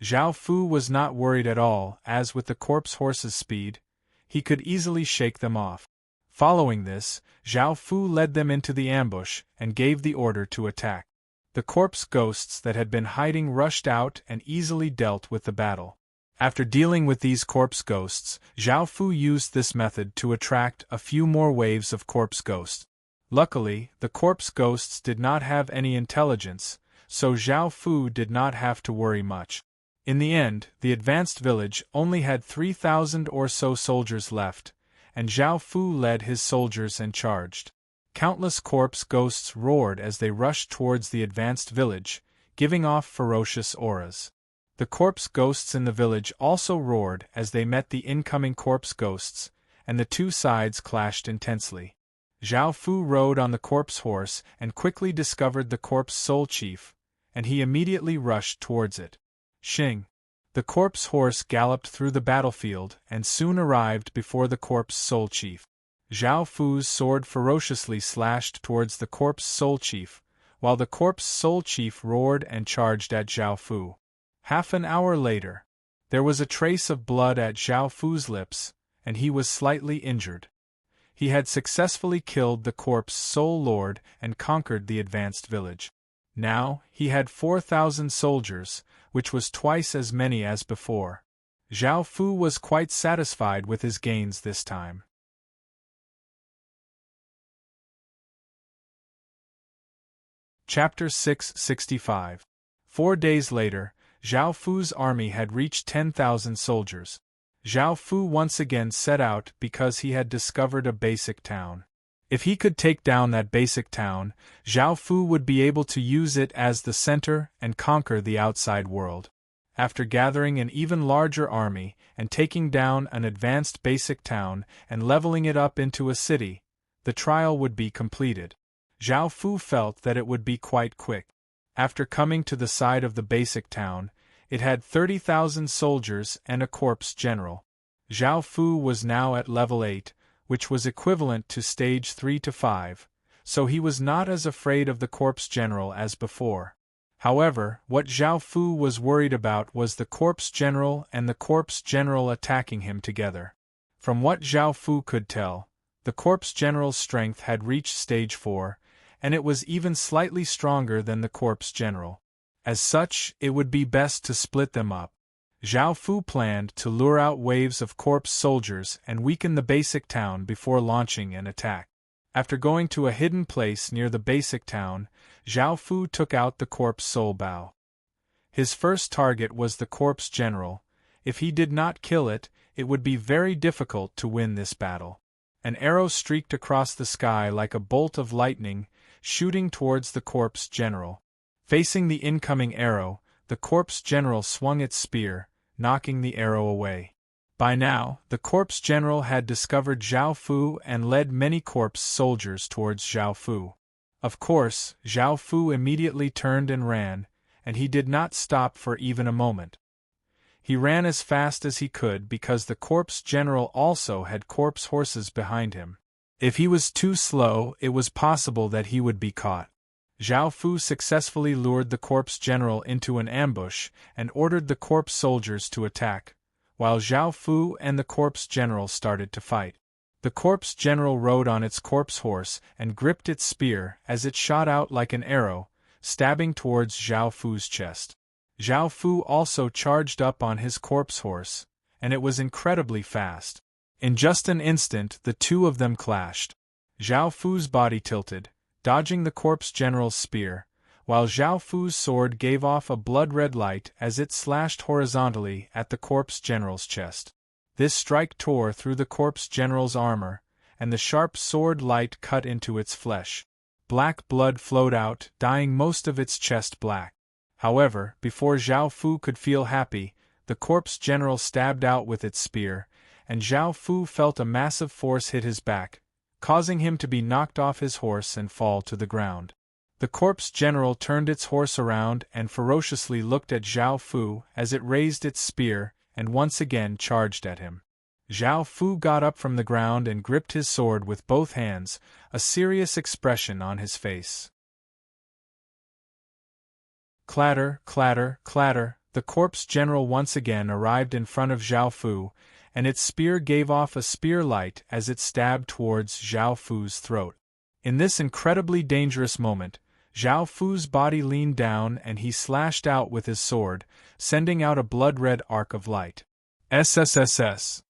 Zhao Fu was not worried at all, as with the corpse horse's speed, he could easily shake them off. Following this, Zhao Fu led them into the ambush and gave the order to attack. The corpse ghosts that had been hiding rushed out and easily dealt with the battle. After dealing with these corpse ghosts, Zhao Fu used this method to attract a few more waves of corpse ghosts. Luckily, the corpse ghosts did not have any intelligence, so Zhao Fu did not have to worry much. In the end, the advanced village only had 3,000 or so soldiers left, and Zhao Fu led his soldiers and charged. Countless corpse ghosts roared as they rushed towards the advanced village, giving off ferocious auras. The corpse ghosts in the village also roared as they met the incoming corpse ghosts, and the two sides clashed intensely. Zhao Fu rode on the corpse horse and quickly discovered the corpse soul chief, and he immediately rushed towards it. Xing! The corpse horse galloped through the battlefield and soon arrived before the corpse soul chief. Zhao Fu's sword ferociously slashed towards the corpse soul chief, while the corpse soul chief roared and charged at Zhao Fu. Half an hour later, there was a trace of blood at Zhao Fu's lips, and he was slightly injured. He had successfully killed the corpse soul lord and conquered the advanced village. Now, he had 4,000 soldiers, which was twice as many as before. Zhao Fu was quite satisfied with his gains this time. Chapter 665. 4 days later, Zhao Fu's army had reached 10,000 soldiers. Zhao Fu once again set out because he had discovered a basic town. If he could take down that basic town, Zhao Fu would be able to use it as the center and conquer the outside world. After gathering an even larger army and taking down an advanced basic town and leveling it up into a city, the trial would be completed. Zhao Fu felt that it would be quite quick. After coming to the side of the basic town, it had 30,000 soldiers and a corpse general. Zhao Fu was now at level 8, which was equivalent to stage 3 to 5, so he was not as afraid of the corpse general as before. However, what Zhao Fu was worried about was the corpse general and the corpse general attacking him together. From what Zhao Fu could tell, the corpse general's strength had reached stage 4, and it was even slightly stronger than the corpse general. As such, it would be best to split them up. Zhao Fu planned to lure out waves of corpse soldiers and weaken the basic town before launching an attack. After going to a hidden place near the basic town, Zhao Fu took out the corpse soul bow. His first target was the corpse general. If he did not kill it, it would be very difficult to win this battle. An arrow streaked across the sky like a bolt of lightning, shooting towards the corpse general. Facing the incoming arrow, the corpse general swung its spear, knocking the arrow away. By now, the corpse general had discovered Zhao Fu and led many corpse soldiers towards Zhao Fu. Of course, Zhao Fu immediately turned and ran, and he did not stop for even a moment. He ran as fast as he could because the corpse general also had corpse horses behind him. If he was too slow, it was possible that he would be caught. Zhao Fu successfully lured the corpse general into an ambush and ordered the corpse soldiers to attack, while Zhao Fu and the corpse general started to fight. The corpse general rode on its corpse horse and gripped its spear as it shot out like an arrow, stabbing towards Zhao Fu's chest. Zhao Fu also charged up on his corpse horse, and it was incredibly fast. In just an instant, the two of them clashed. Zhao Fu's body tilted, dodging the corpse general's spear, while Zhao Fu's sword gave off a blood-red light as it slashed horizontally at the corpse general's chest. This strike tore through the corpse general's armor, and the sharp sword light cut into its flesh. Black blood flowed out, dyeing most of its chest black. However, before Zhao Fu could feel happy, the corpse general stabbed out with its spear, and Zhao Fu felt a massive force hit his back, causing him to be knocked off his horse and fall to the ground. The corpse general turned its horse around and ferociously looked at Zhao Fu as it raised its spear and once again charged at him. Zhao Fu got up from the ground and gripped his sword with both hands, a serious expression on his face. Clatter, clatter, clatter, the corpse general once again arrived in front of Zhao Fu, and its spear gave off a spear light as it stabbed towards Zhao Fu's throat. In this incredibly dangerous moment, Zhao Fu's body leaned down and he slashed out with his sword, sending out a blood-red arc of light. SSSS.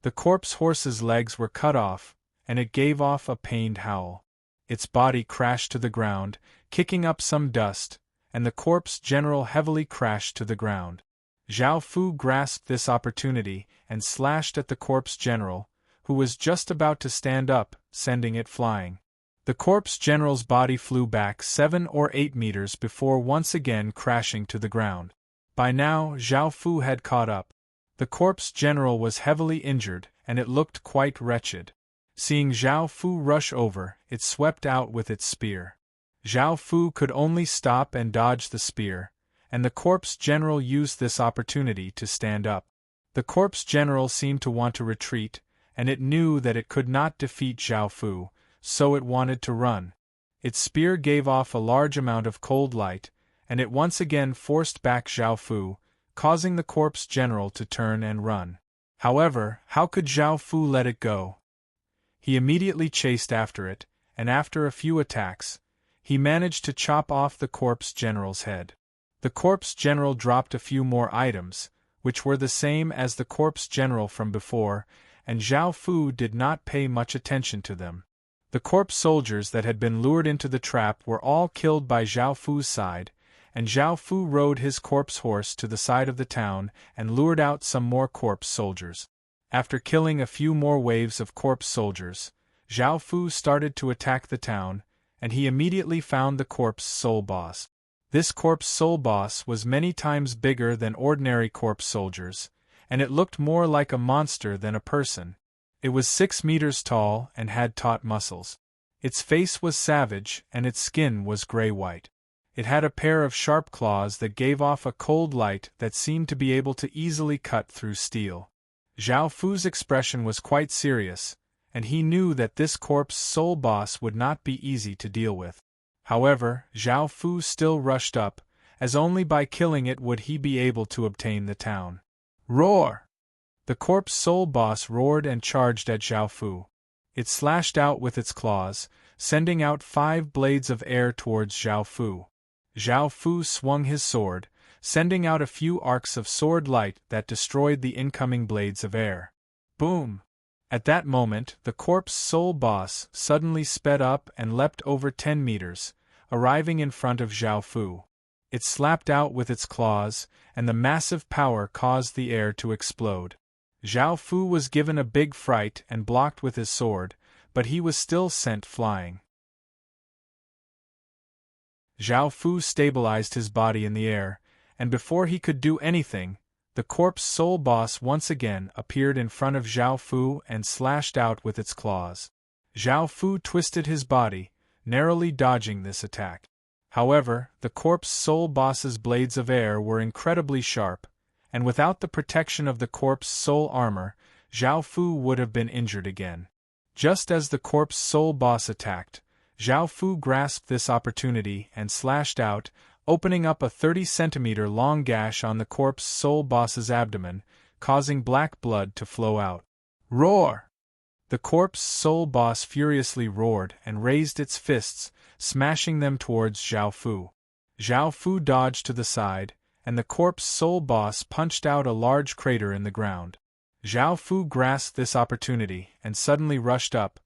The corpse horse's legs were cut off, and it gave off a pained howl. Its body crashed to the ground, kicking up some dust, and the corpse general heavily crashed to the ground. Zhao Fu grasped this opportunity and slashed at the corpse general, who was just about to stand up, sending it flying. The corpse general's body flew back 7 or 8 meters before once again crashing to the ground. By now, Zhao Fu had caught up. The corpse general was heavily injured, and it looked quite wretched. Seeing Zhao Fu rush over, it swept out with its spear. Zhao Fu could only stop and dodge the spear, and the corpse general used this opportunity to stand up. The corpse general seemed to want to retreat, and it knew that it could not defeat Zhao Fu, so it wanted to run. Its spear gave off a large amount of cold light, and it once again forced back Zhao Fu, causing the corpse general to turn and run. However, how could Zhao Fu let it go? He immediately chased after it, and after a few attacks, he managed to chop off the corpse general's head. The corpse general dropped a few more items, which were the same as the corpse general from before, and Zhao Fu did not pay much attention to them. The corpse soldiers that had been lured into the trap were all killed by Zhao Fu's side, and Zhao Fu rode his corpse horse to the side of the town and lured out some more corpse soldiers. After killing a few more waves of corpse soldiers, Zhao Fu started to attack the town, and he immediately found the corpse soul boss. This corpse soul boss was many times bigger than ordinary corpse soldiers, and it looked more like a monster than a person. It was 6 meters tall and had taut muscles. Its face was savage and its skin was gray-white. It had a pair of sharp claws that gave off a cold light that seemed to be able to easily cut through steel. Zhao Fu's expression was quite serious, and he knew that this corpse soul boss would not be easy to deal with. However, Zhao Fu still rushed up, as only by killing it would he be able to obtain the town. Roar! The corpse soul boss roared and charged at Zhao Fu. It slashed out with its claws, sending out 5 blades of air towards Zhao Fu. Zhao Fu swung his sword, sending out a few arcs of sword light that destroyed the incoming blades of air. Boom! At that moment, the corpse soul boss suddenly sped up and leapt over 10 meters, arriving in front of Zhao Fu. It slapped out with its claws, and the massive power caused the air to explode. Zhao Fu was given a big fright and blocked with his sword, but he was still sent flying. Zhao Fu stabilized his body in the air, and before he could do anything, the corpse soul boss once again appeared in front of Zhao Fu and slashed out with its claws. Zhao Fu twisted his body, narrowly dodging this attack. However, the corpse soul boss's blades of air were incredibly sharp, and without the protection of the corpse soul armor, Zhao Fu would have been injured again. Just as the corpse soul boss attacked, Zhao Fu grasped this opportunity and slashed out, opening up a 30-centimeter long gash on the corpse soul boss's abdomen, causing black blood to flow out. Roar! The corpse soul boss furiously roared and raised its fists, smashing them towards Zhao Fu. Zhao Fu dodged to the side, and the corpse soul boss punched out a large crater in the ground. Zhao Fu grasped this opportunity and suddenly rushed up,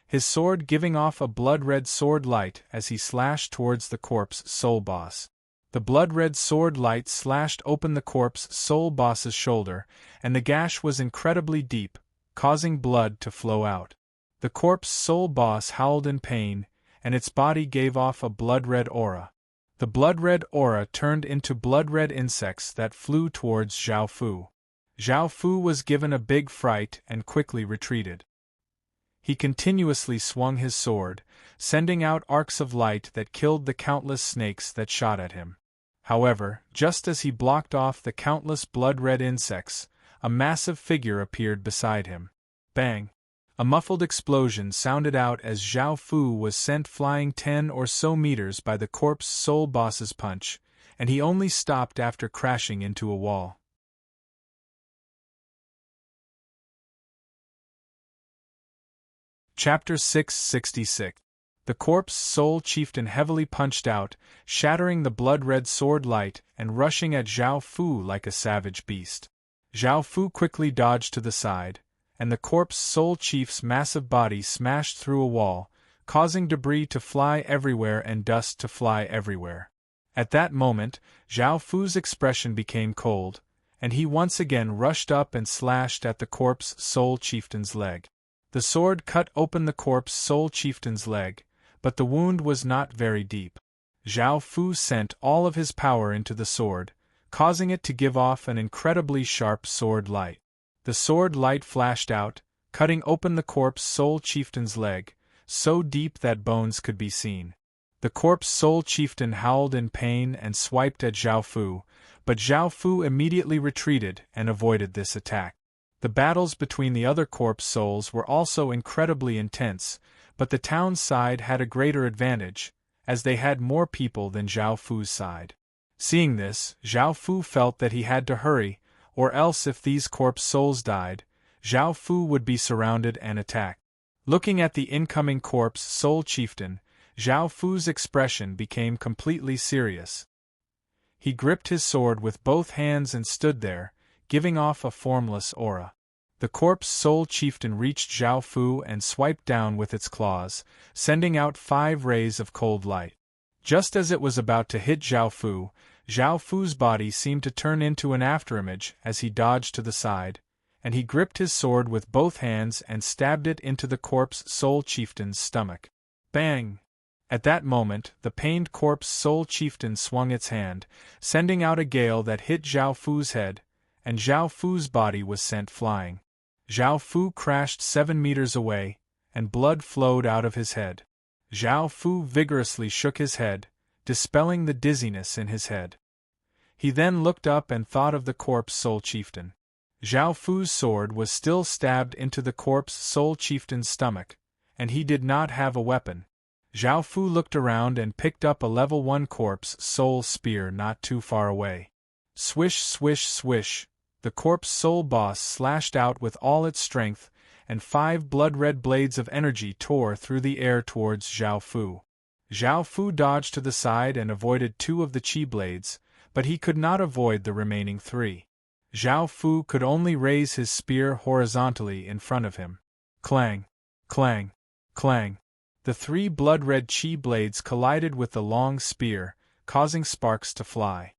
his sword giving off a blood-red sword light as he slashed towards the corpse soul boss. The blood-red sword light slashed open the corpse soul boss's shoulder, and the gash was incredibly deep, causing blood to flow out. The corpse soul boss howled in pain, and its body gave off a blood-red aura. The blood-red aura turned into blood-red insects that flew towards Zhao Fu. Zhao Fu was given a big fright and quickly retreated. He continuously swung his sword, sending out arcs of light that killed the countless snakes that shot at him. However, just as he blocked off the countless blood-red insects, a massive figure appeared beside him. Bang! A muffled explosion sounded out as Zhao Fu was sent flying 10 or so meters by the corpse soul boss's punch, and he only stopped after crashing into a wall. Chapter 666. The corpse soul chieftain heavily punched out, shattering the blood-red sword light and rushing at Zhao Fu like a savage beast. Zhao Fu quickly dodged to the side, and the corpse soul chief's massive body smashed through a wall, causing debris to fly everywhere and dust to fly everywhere. At that moment, Zhao Fu's expression became cold, and he once again rushed up and slashed at the corpse soul chieftain's leg. The sword cut open the corpse soul chieftain's leg, but the wound was not very deep. Zhao Fu sent all of his power into the sword, causing it to give off an incredibly sharp sword light. The sword light flashed out, cutting open the corpse soul chieftain's leg, so deep that bones could be seen. The corpse soul chieftain howled in pain and swiped at Zhao Fu, but Zhao Fu immediately retreated and avoided this attack. The battles between the other corpse souls were also incredibly intense, but the town's side had a greater advantage, as they had more people than Zhao Fu's side. Seeing this, Zhao Fu felt that he had to hurry, or else if these corpse souls died, Zhao Fu would be surrounded and attacked. Looking at the incoming corpse soul chieftain, Zhao Fu's expression became completely serious. He gripped his sword with both hands and stood there, giving off a formless aura. The corpse soul chieftain reached Zhao Fu and swiped down with its claws, sending out 5 rays of cold light. Just as it was about to hit Zhao Fu's body seemed to turn into an afterimage as he dodged to the side, and he gripped his sword with both hands and stabbed it into the corpse soul chieftain's stomach. Bang! At that moment, the pained corpse soul chieftain swung its hand, sending out a gale that hit Zhao Fu's head, and Zhao Fu's body was sent flying. Zhao Fu crashed 7 meters away, and blood flowed out of his head. Zhao Fu vigorously shook his head, dispelling the dizziness in his head. He then looked up and thought of the corpse soul chieftain. Zhao Fu's sword was still stabbed into the corpse soul chieftain's stomach, and he did not have a weapon. Zhao Fu looked around and picked up a level 1 corpse soul spear not too far away. Swish, swish, swish, the corpse soul boss slashed out with all its strength, and 5 blood-red blades of energy tore through the air towards Zhao Fu. Zhao Fu dodged to the side and avoided 2 of the chi blades, but he could not avoid the remaining 3. Zhao Fu could only raise his spear horizontally in front of him. Clang! Clang! Clang! The 3 blood-red chi blades collided with the long spear, causing sparks to fly.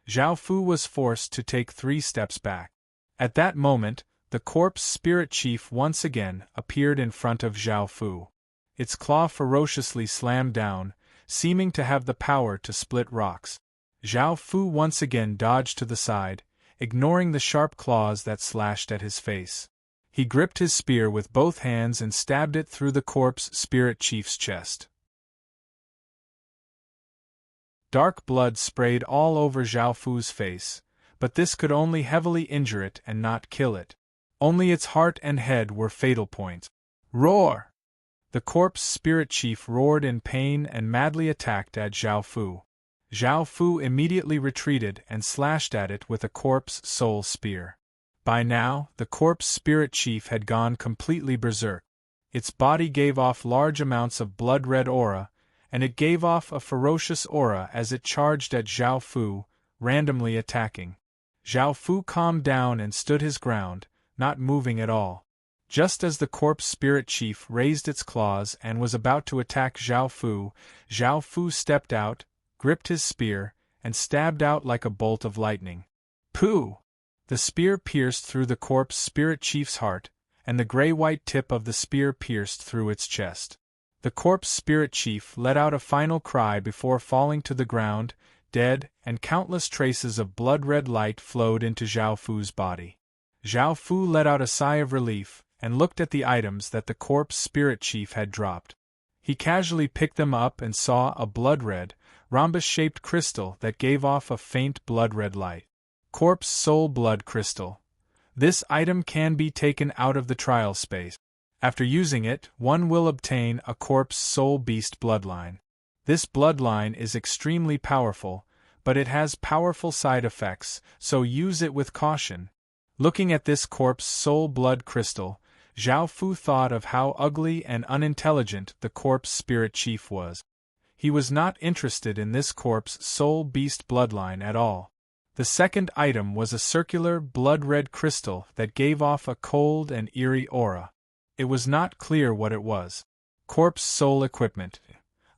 Zhao Fu was forced to take 3 steps back. At that moment, the corpse spirit chief once again appeared in front of Zhao Fu. Its claw ferociously slammed down, seeming to have the power to split rocks. Zhao Fu once again dodged to the side, ignoring the sharp claws that slashed at his face. He gripped his spear with both hands and stabbed it through the corpse spirit chief's chest. Dark blood sprayed all over Zhao Fu's face, but this could only heavily injure it and not kill it. Only its heart and head were fatal points. Roar! The corpse spirit chief roared in pain and madly attacked at Zhao Fu. Zhao Fu immediately retreated and slashed at it with a corpse soul spear. By now, the corpse spirit chief had gone completely berserk. Its body gave off large amounts of blood-red aura, and it gave off a ferocious aura as it charged at Zhao Fu, randomly attacking. Zhao Fu calmed down and stood his ground, not moving at all. Just as the corpse spirit chief raised its claws and was about to attack Zhao Fu stepped out, gripped his spear, and stabbed out like a bolt of lightning. Pooh! The spear pierced through the corpse spirit chief's heart, and the gray-white tip of the spear pierced through its chest. The corpse spirit chief let out a final cry before falling to the ground, dead, and countless traces of blood-red light flowed into Zhao Fu's body. Zhao Fu let out a sigh of relief, and looked at the items that the corpse spirit chief had dropped. He casually picked them up and saw a blood-red, rhombus-shaped crystal that gave off a faint blood-red light. Corpse Soul Blood Crystal. This item can be taken out of the trial space. After using it, one will obtain a Corpse Soul Beast bloodline. This bloodline is extremely powerful, but it has powerful side effects, so use it with caution. Looking at this Corpse Soul Blood Crystal, Zhao Fu thought of how ugly and unintelligent the Corpse Spirit Chief was. He was not interested in this Corpse Soul Beast bloodline at all. The second item was a circular, blood-red crystal that gave off a cold and eerie aura. It was not clear what it was. Corpse Soul Equipment.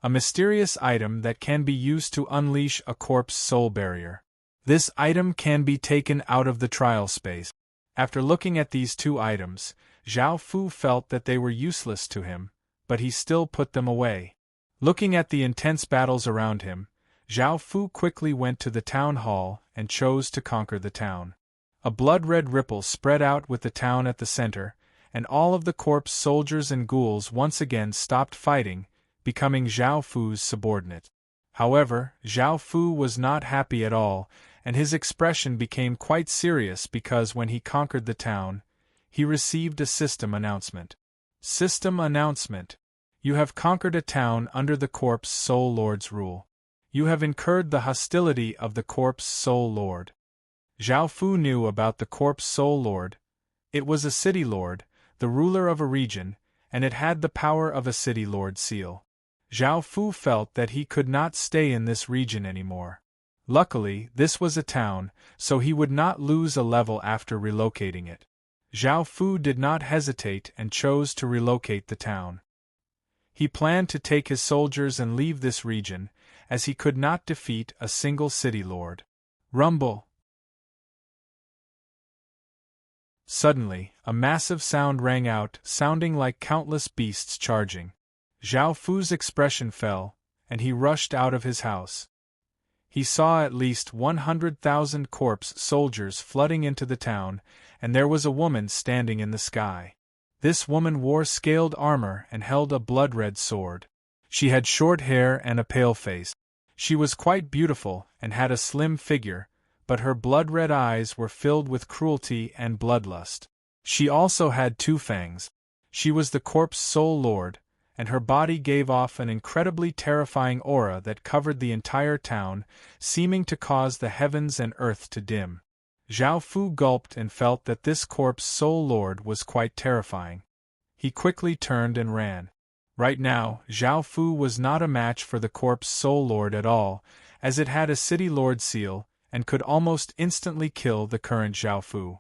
A mysterious item that can be used to unleash a Corpse Soul Barrier. This item can be taken out of the trial space. After looking at these two items, Zhao Fu felt that they were useless to him, but he still put them away. Looking at the intense battles around him, Zhao Fu quickly went to the town hall and chose to conquer the town. A blood-red ripple spread out with the town at the center, and all of the corpse soldiers and ghouls once again stopped fighting, becoming Zhao Fu's subordinate. However, Zhao Fu was not happy at all, and his expression became quite serious because when he conquered the town, he received a system announcement. System announcement. You have conquered a town under the Corpse Soul Lord's rule. You have incurred the hostility of the Corpse Soul Lord. Zhao Fu knew about the Corpse Soul Lord. It was a city lord, the ruler of a region, and it had the power of a city lord seal. Zhao Fu felt that he could not stay in this region anymore. Luckily, this was a town, so he would not lose a level after relocating it. Zhao Fu did not hesitate and chose to relocate the town. He planned to take his soldiers and leave this region, as he could not defeat a single city lord. Rumble! Suddenly, a massive sound rang out, sounding like countless beasts charging. Zhao Fu's expression fell, and he rushed out of his house. He saw at least 100,000 corpse soldiers flooding into the town, and there was a woman standing in the sky. This woman wore scaled armor and held a blood-red sword. She had short hair and a pale face. She was quite beautiful and had a slim figure, but her blood-red eyes were filled with cruelty and bloodlust. She also had two fangs. She was the Corpse Soul Lord, and her body gave off an incredibly terrifying aura that covered the entire town, seeming to cause the heavens and earth to dim. Zhao Fu gulped and felt that this Corpse Soul Lord was quite terrifying. He quickly turned and ran. Right now, Zhao Fu was not a match for the Corpse Soul Lord at all, as it had a City Lord seal, and could almost instantly kill the current Zhao Fu.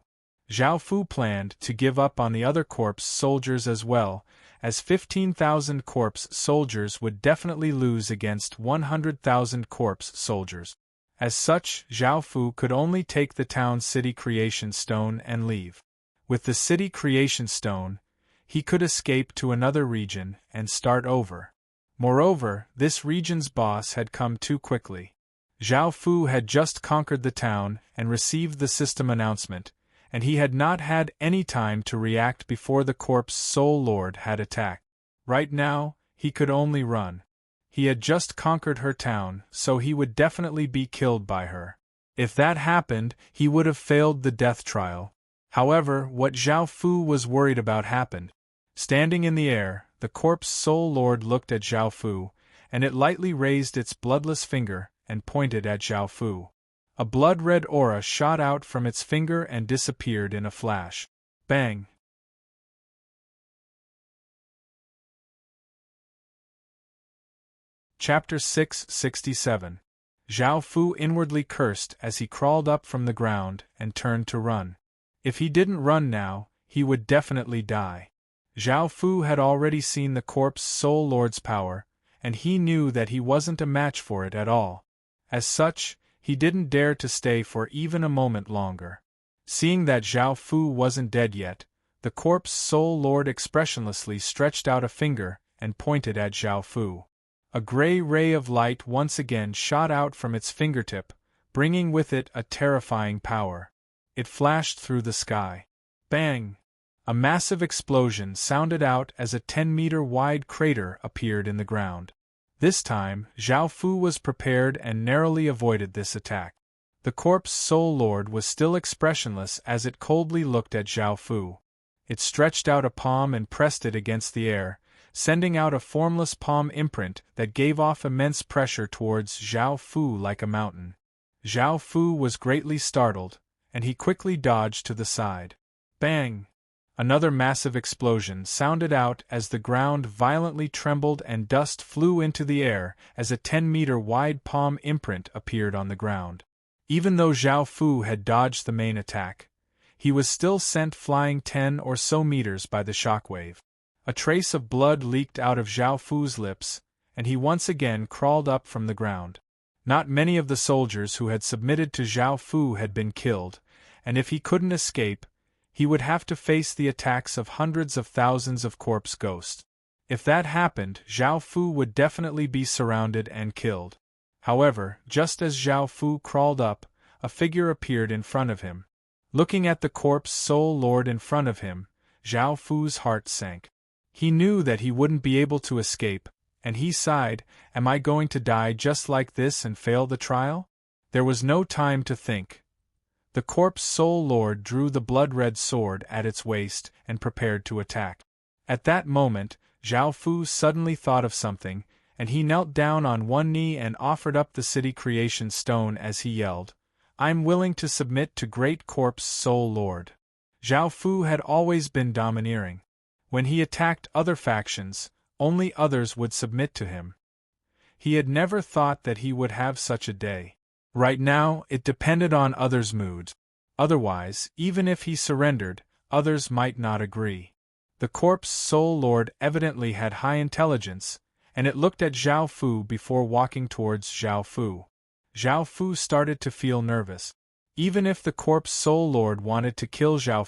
Zhao Fu planned to give up on the other corpse soldiers as well, as 15,000 corpse soldiers would definitely lose against 100,000 corpse soldiers. As such, Zhao Fu could only take the town's city creation stone and leave. With the city creation stone, he could escape to another region and start over. Moreover, this region's boss had come too quickly. Zhao Fu had just conquered the town and received the system announcement, and he had not had any time to react before the Corpse Soul Lord had attacked. Right now, he could only run. He had just conquered her town, so he would definitely be killed by her. If that happened, he would have failed the death trial. However, what Zhao Fu was worried about happened. Standing in the air, the Corpse Soul Lord looked at Zhao Fu, and it lightly raised its bloodless finger and pointed at Zhao Fu. A blood-red aura shot out from its finger and disappeared in a flash. Bang! Chapter 667. Zhao Fu inwardly cursed as he crawled up from the ground and turned to run. If he didn't run now, he would definitely die. Zhao Fu had already seen the Corpse Soul Lord's power, and he knew that he wasn't a match for it at all. As such, he didn't dare to stay for even a moment longer. Seeing that Zhao Fu wasn't dead yet, the Corpse Soul Lord expressionlessly stretched out a finger and pointed at Zhao Fu. A gray ray of light once again shot out from its fingertip, bringing with it a terrifying power. It flashed through the sky. Bang! A massive explosion sounded out as a 10-meter-wide crater appeared in the ground. This time, Zhao Fu was prepared and narrowly avoided this attack. The Corpse Soul Lord was still expressionless as it coldly looked at Zhao Fu. It stretched out a palm and pressed it against the air, sending out a formless palm imprint that gave off immense pressure towards Zhao Fu like a mountain. Zhao Fu was greatly startled, and he quickly dodged to the side. Bang! Another massive explosion sounded out as the ground violently trembled and dust flew into the air as a 10-meter-wide palm imprint appeared on the ground. Even though Zhao Fu had dodged the main attack, he was still sent flying 10 or so meters by the shockwave. A trace of blood leaked out of Zhao Fu's lips, and he once again crawled up from the ground. Not many of the soldiers who had submitted to Zhao Fu had been killed, and if he couldn't escape, he would have to face the attacks of hundreds of thousands of corpse ghosts. If that happened, Zhao Fu would definitely be surrounded and killed. However, just as Zhao Fu crawled up, a figure appeared in front of him. Looking at the corpse soul lord in front of him, Zhao Fu's heart sank. He knew that he wouldn't be able to escape, and he sighed, "Am I going to die just like this and fail the trial?" There was no time to think. The corpse soul lord drew the blood-red sword at its waist and prepared to attack. At that moment, Zhao Fu suddenly thought of something, and he knelt down on one knee and offered up the city creation stone as he yelled, "I'm willing to submit to great corpse soul lord." Zhao Fu had always been domineering. When he attacked other factions, only others would submit to him. He had never thought that he would have such a day. Right now, it depended on others' moods. Otherwise, even if he surrendered, others might not agree. The corpse soul lord evidently had high intelligence, and it looked at Zhao Fu before walking towards Zhao Fu. Zhao Fu started to feel nervous. Even if the corpse soul lord wanted to kill Zhao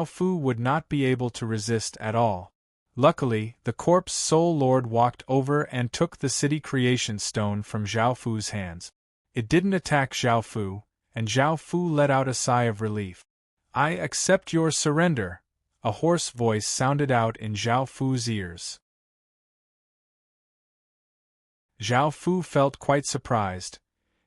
Fu would not be able to resist at all. Luckily, the corpse soul lord walked over and took the city creation stone from Zhao Fu's hands. It didn't attack Zhao Fu, and Zhao Fu let out a sigh of relief. "I accept your surrender," a hoarse voice sounded out in Zhao Fu's ears. Zhao Fu felt quite surprised.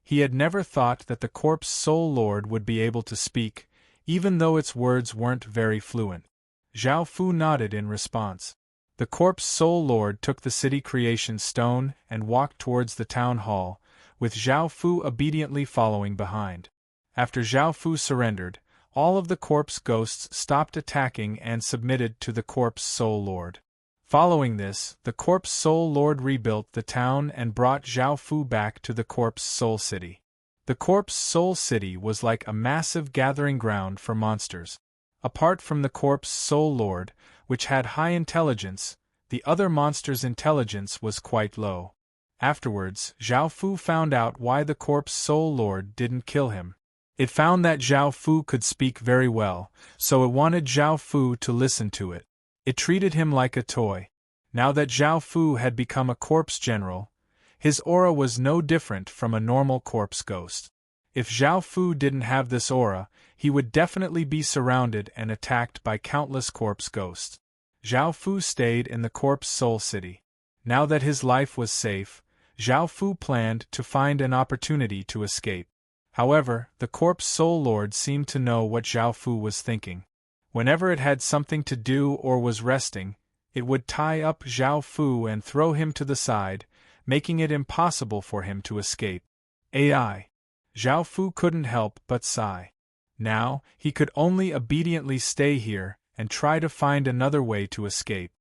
He had never thought that the corpse soul lord would be able to speak, even though its words weren't very fluent. Zhao Fu nodded in response. The corpse soul lord took the city creation stone and walked towards the town hall, with Zhao Fu obediently following behind. After Zhao Fu surrendered, all of the corpse ghosts stopped attacking and submitted to the corpse soul lord. Following this, the corpse soul lord rebuilt the town and brought Zhao Fu back to the corpse soul city. The corpse soul city was like a massive gathering ground for monsters. Apart from the corpse soul lord, which had high intelligence, the other monsters' intelligence was quite low. Afterwards, Zhao Fu found out why the corpse soul lord didn't kill him. It found that Zhao Fu could speak very well, so it wanted Zhao Fu to listen to it. It treated him like a toy. Now that Zhao Fu had become a corpse general, his aura was no different from a normal corpse ghost. If Zhao Fu didn't have this aura, he would definitely be surrounded and attacked by countless corpse ghosts. Zhao Fu stayed in the corpse soul city. Now that his life was safe, Zhao Fu planned to find an opportunity to escape. However, the corpse soul lord seemed to know what Zhao Fu was thinking. Whenever it had something to do or was resting, it would tie up Zhao Fu and throw him to the side, making it impossible for him to escape. Zhao Fu couldn't help but sigh. Now, he could only obediently stay here and try to find another way to escape.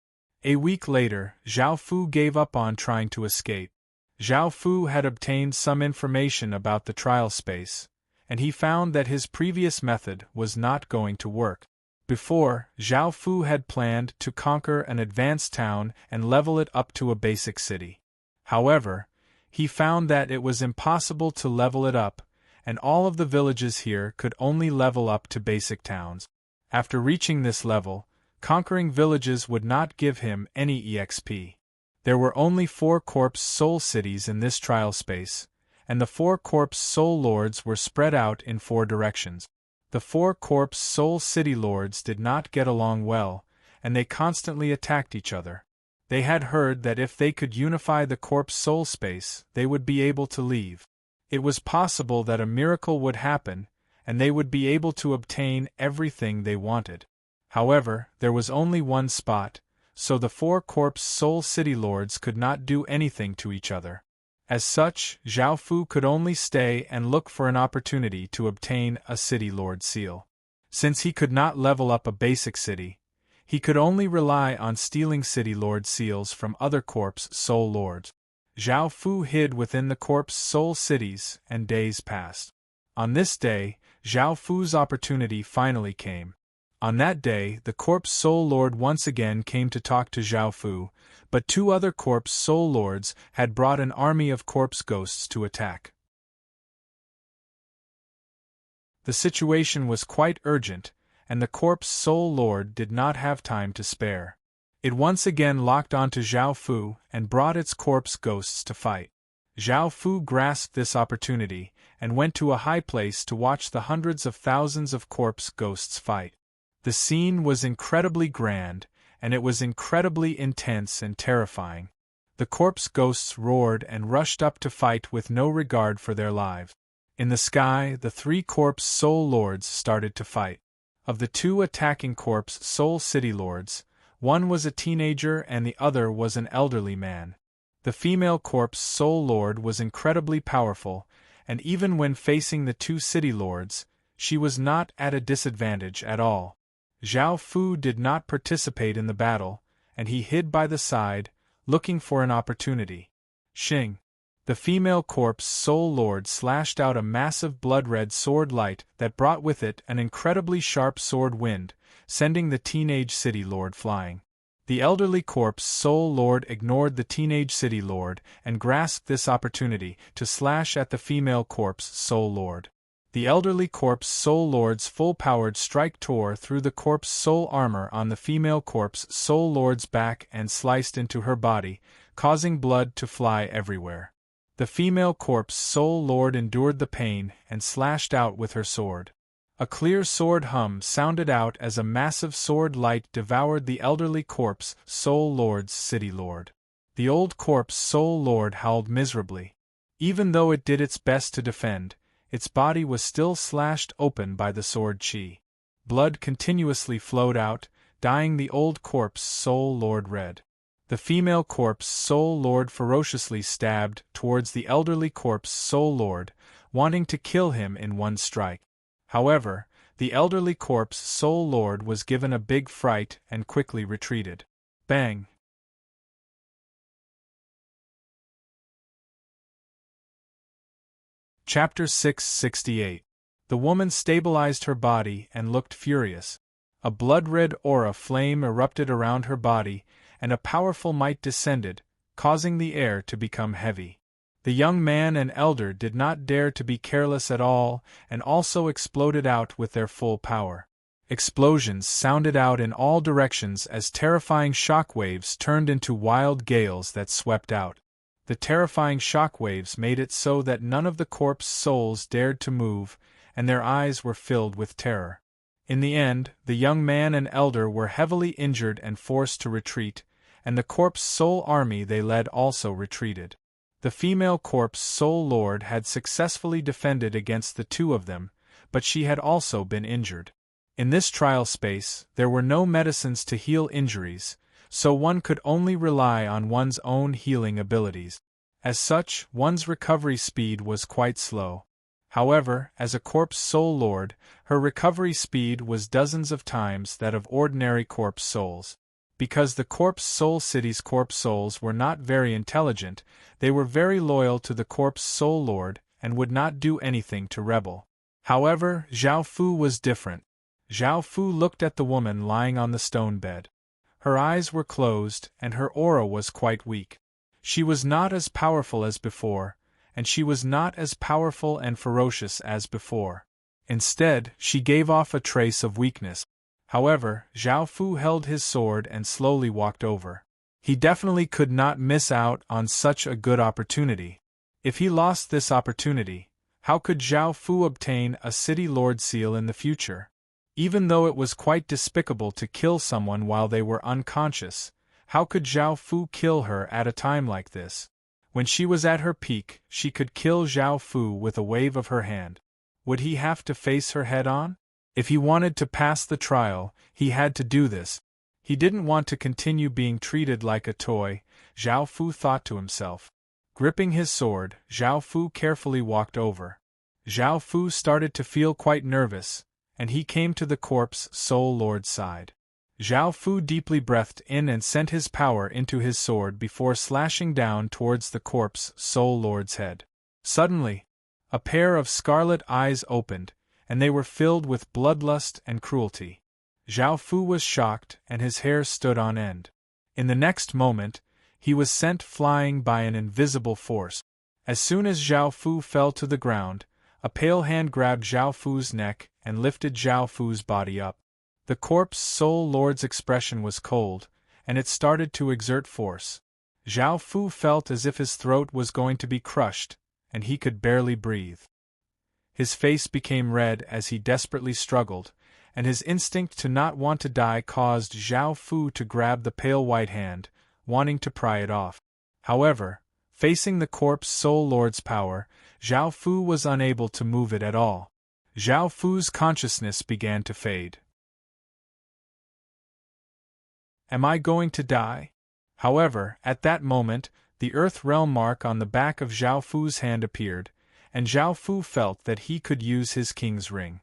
A week later, Zhao Fu gave up on trying to escape. Zhao Fu had obtained some information about the trial space, and he found that his previous method was not going to work. Before, Zhao Fu had planned to conquer an advanced town and level it up to a basic city. However, he found that it was impossible to level it up, and all of the villages here could only level up to basic towns. After reaching this level, conquering villages would not give him any EXP. There were only 4 corpse soul cities in this trial space, and the 4 corpse soul lords were spread out in 4 directions. The 4 corpse soul city lords did not get along well, and they constantly attacked each other. They had heard that if they could unify the corpse soul space, they would be able to leave. It was possible that a miracle would happen, and they would be able to obtain everything they wanted. However, there was only one spot, so the 4 corpse soul city lords could not do anything to each other. As such, Zhao Fu could only stay and look for an opportunity to obtain a city lord seal. Since he could not level up a basic city, he could only rely on stealing city lord seals from other corpse soul lords. Zhao Fu hid within the corpse soul cities, and days passed. On this day, Zhao Fu's opportunity finally came. On that day, the Corpse Soul Lord once again came to talk to Zhao Fu, but two other Corpse Soul Lords had brought an army of corpse ghosts to attack. The situation was quite urgent, and the Corpse Soul Lord did not have time to spare. It once again locked onto Zhao Fu and brought its corpse ghosts to fight. Zhao Fu grasped this opportunity and went to a high place to watch the hundreds of thousands of corpse ghosts fight. The scene was incredibly grand, and it was incredibly intense and terrifying. The corpse ghosts roared and rushed up to fight with no regard for their lives. In the sky, the three Corpse Soul Lords started to fight. Of the two attacking Corpse Soul City Lords, one was a teenager and the other was an elderly man. The female Corpse Soul Lord was incredibly powerful, and even when facing the two City Lords, she was not at a disadvantage at all. Zhao Fu did not participate in the battle, and he hid by the side, looking for an opportunity. Xing, the female Corpse Soul Lord, slashed out a massive blood-red sword light that brought with it an incredibly sharp sword wind, sending the teenage City Lord flying. The elderly Corpse Soul Lord ignored the teenage City Lord and grasped this opportunity to slash at the female Corpse Soul Lord. The elderly Corpse Soul Lord's full-powered strike tore through the Corpse Soul armor on the female Corpse Soul Lord's back and sliced into her body, causing blood to fly everywhere. The female Corpse Soul Lord endured the pain and slashed out with her sword. A clear sword hum sounded out as a massive sword light devoured the elderly Corpse Soul Lord's City Lord. The old Corpse Soul Lord howled miserably. Even though it did its best to defend, its body was still slashed open by the sword chi. Blood continuously flowed out, dyeing the old Corpse Soul Lord red. The female Corpse Soul Lord ferociously stabbed towards the elderly Corpse Soul Lord, wanting to kill him in one strike. However, the elderly Corpse Soul Lord was given a big fright and quickly retreated. Bang! Chapter 668. The woman stabilized her body and looked furious. A blood-red aura flame erupted around her body, and a powerful might descended, causing the air to become heavy. The young man and elder did not dare to be careless at all, and also exploded out with their full power. Explosions sounded out in all directions as terrifying shockwaves turned into wild gales that swept out. The terrifying shockwaves made it so that none of the corpse souls dared to move, and their eyes were filled with terror. In the end, the young man and elder were heavily injured and forced to retreat, and the corpse soul army they led also retreated. The female Corpse Soul Lord had successfully defended against the two of them, but she had also been injured. In this trial space, there were no medicines to heal injuries, so one could only rely on one's own healing abilities. As such, one's recovery speed was quite slow. However, as a Corpse Soul Lord, her recovery speed was dozens of times that of ordinary corpse souls. Because the Corpse Soul City's corpse souls were not very intelligent, they were very loyal to the Corpse Soul Lord and would not do anything to rebel. However, Zhao Fu was different. Zhao Fu looked at the woman lying on the stone bed. Her eyes were closed, and her aura was quite weak. She was not as powerful as before, and she was not as powerful and ferocious as before. Instead, she gave off a trace of weakness. However, Zhao Fu held his sword and slowly walked over. He definitely could not miss out on such a good opportunity. If he lost this opportunity, how could Zhao Fu obtain a City Lord seal in the future? Even though it was quite despicable to kill someone while they were unconscious, how could Zhao Fu kill her at a time like this? When she was at her peak, she could kill Zhao Fu with a wave of her hand. Would he have to face her head-on? If he wanted to pass the trial, he had to do this. He didn't want to continue being treated like a toy, Zhao Fu thought to himself. Gripping his sword, Zhao Fu carefully walked over. Zhao Fu started to feel quite nervous, and he came to the Corpse Soul Lord's side. Zhao Fu deeply breathed in and sent his power into his sword before slashing down towards the Corpse Soul Lord's head. Suddenly, a pair of scarlet eyes opened, and they were filled with bloodlust and cruelty. Zhao Fu was shocked and his hair stood on end. In the next moment, he was sent flying by an invisible force. As soon as Zhao Fu fell to the ground, a pale hand grabbed Zhao Fu's neck and lifted Zhao Fu's body up. The corpse soul lord's expression was cold, and it started to exert force. Zhao Fu felt as if his throat was going to be crushed, and he could barely breathe. His face became red as he desperately struggled, and his instinct to not want to die caused Zhao Fu to grab the pale white hand, wanting to pry it off. However, facing the corpse soul lord's power, Zhao Fu was unable to move it at all. Zhao Fu's consciousness began to fade. Am I going to die? However, at that moment, the Earth Realm mark on the back of Zhao Fu's hand appeared, and Zhao Fu felt that he could use his king's ring.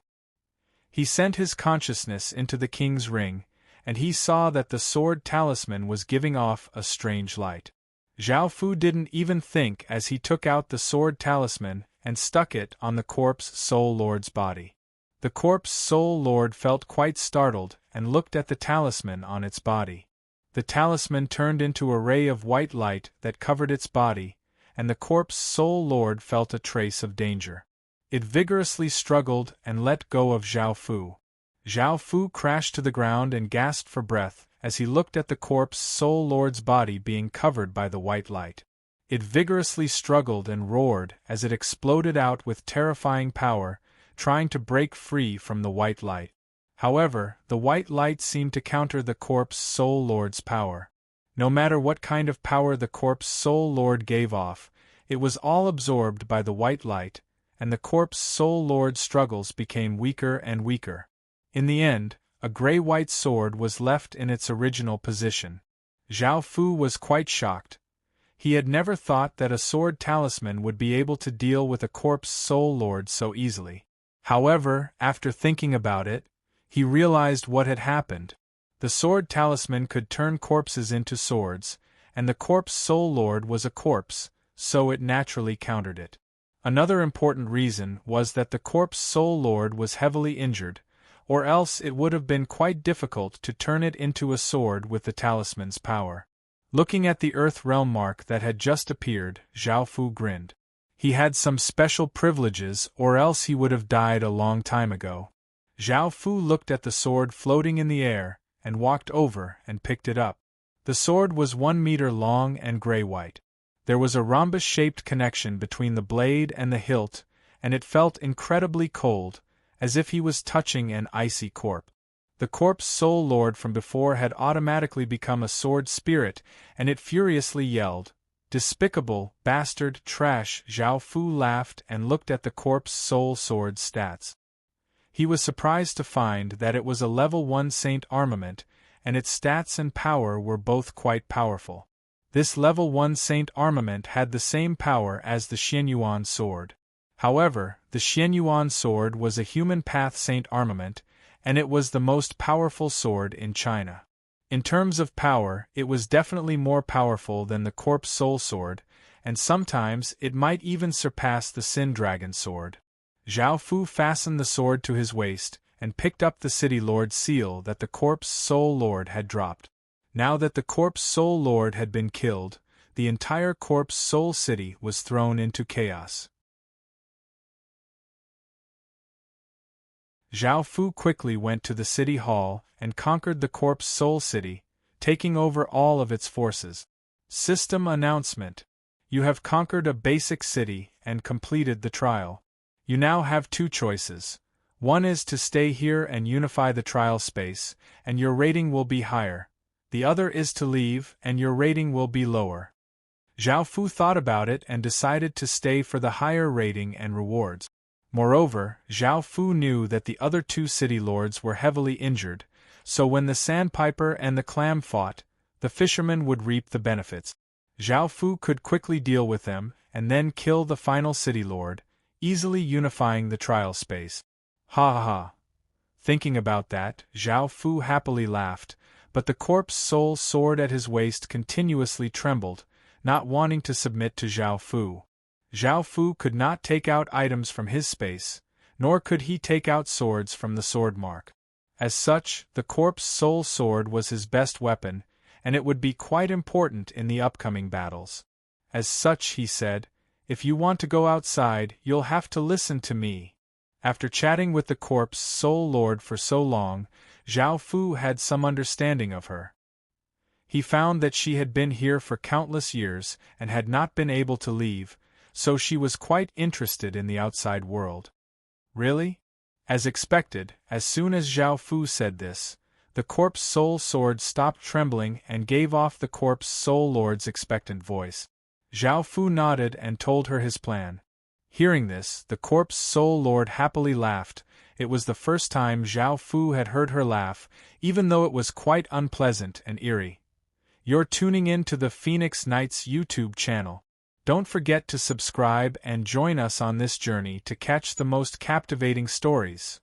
He sent his consciousness into the king's ring, and he saw that the sword talisman was giving off a strange light. Zhao Fu didn't even think as he took out the sword talisman and stuck it on the corpse soul lord's body. The corpse soul lord felt quite startled and looked at the talisman on its body. The talisman turned into a ray of white light that covered its body, and the corpse soul lord felt a trace of danger. It vigorously struggled and let go of Zhao Fu. Zhao Fu crashed to the ground and gasped for breath as he looked at the corpse soul lord's body being covered by the white light. It vigorously struggled and roared as it exploded out with terrifying power, trying to break free from the white light. However, the white light seemed to counter the corpse soul lord's power. No matter what kind of power the corpse soul lord gave off, it was all absorbed by the white light, and the corpse soul lord's struggles became weaker and weaker. In the end, a gray-white sword was left in its original position. Zhao Fu was quite shocked. He had never thought that a sword talisman would be able to deal with a corpse soul lord so easily. However, after thinking about it, he realized what had happened. The sword talisman could turn corpses into swords, and the corpse soul lord was a corpse, so it naturally countered it. Another important reason was that the corpse soul lord was heavily injured, or else it would have been quite difficult to turn it into a sword with the talisman's power. Looking at the Earth Realm mark that had just appeared, Zhao Fu grinned. He had some special privileges, or else he would have died a long time ago. Zhao Fu looked at the sword floating in the air, and walked over and picked it up. The sword was 1 meter long and gray-white. There was a rhombus-shaped connection between the blade and the hilt, and it felt incredibly cold, as if he was touching an icy corpse. The corpse soul lord from before had automatically become a sword spirit, and it furiously yelled, "Despicable, bastard, trash!" Zhao Fu laughed and looked at the corpse soul sword's stats. He was surprised to find that it was a level 1 saint armament, and its stats and power were both quite powerful. This level 1 saint armament had the same power as the Xianyuan sword. However, the Xianyuan sword was a human path saint armament, and it was the most powerful sword in China. In terms of power, it was definitely more powerful than the corpse soul sword, and sometimes it might even surpass the Sin Dragon sword. Zhao Fu fastened the sword to his waist, and picked up the city lord's seal that the corpse soul lord had dropped. Now that the corpse soul lord had been killed, the entire corpse soul city was thrown into chaos. Zhao Fu quickly went to the city hall and conquered the corpse soul city, taking over all of its forces. System announcement. You have conquered a basic city and completed the trial. You now have 2 choices. One is to stay here and unify the trial space, and your rating will be higher. The other is to leave, and your rating will be lower. Zhao Fu thought about it and decided to stay for the higher rating and rewards. Moreover, Zhao Fu knew that the other 2 city lords were heavily injured, so when the sandpiper and the clam fought, the fisherman would reap the benefits. Zhao Fu could quickly deal with them, and then kill the final city lord, easily unifying the trial space. Ha ha ha. Thinking about that, Zhao Fu happily laughed, but the corpse soul sword at his waist continuously trembled, not wanting to submit to Zhao Fu. Zhao Fu could not take out items from his space, nor could he take out swords from the sword mark. As such, the corpse soul sword was his best weapon, and it would be quite important in the upcoming battles. As such, he said, if you want to go outside, you'll have to listen to me. After chatting with the corpse soul lord for so long, Zhao Fu had some understanding of her. He found that she had been here for countless years and had not been able to leave, so she was quite interested in the outside world. Really? As expected, as soon as Zhao Fu said this, the corpse soul sword stopped trembling and gave off the corpse soul lord's expectant voice. Zhao Fu nodded and told her his plan. Hearing this, the corpse soul lord happily laughed. It was the first time Zhao Fu had heard her laugh, even though it was quite unpleasant and eerie. You're tuning in to the Phoenix Knights YouTube channel. Don't forget to subscribe and join us on this journey to catch the most captivating stories.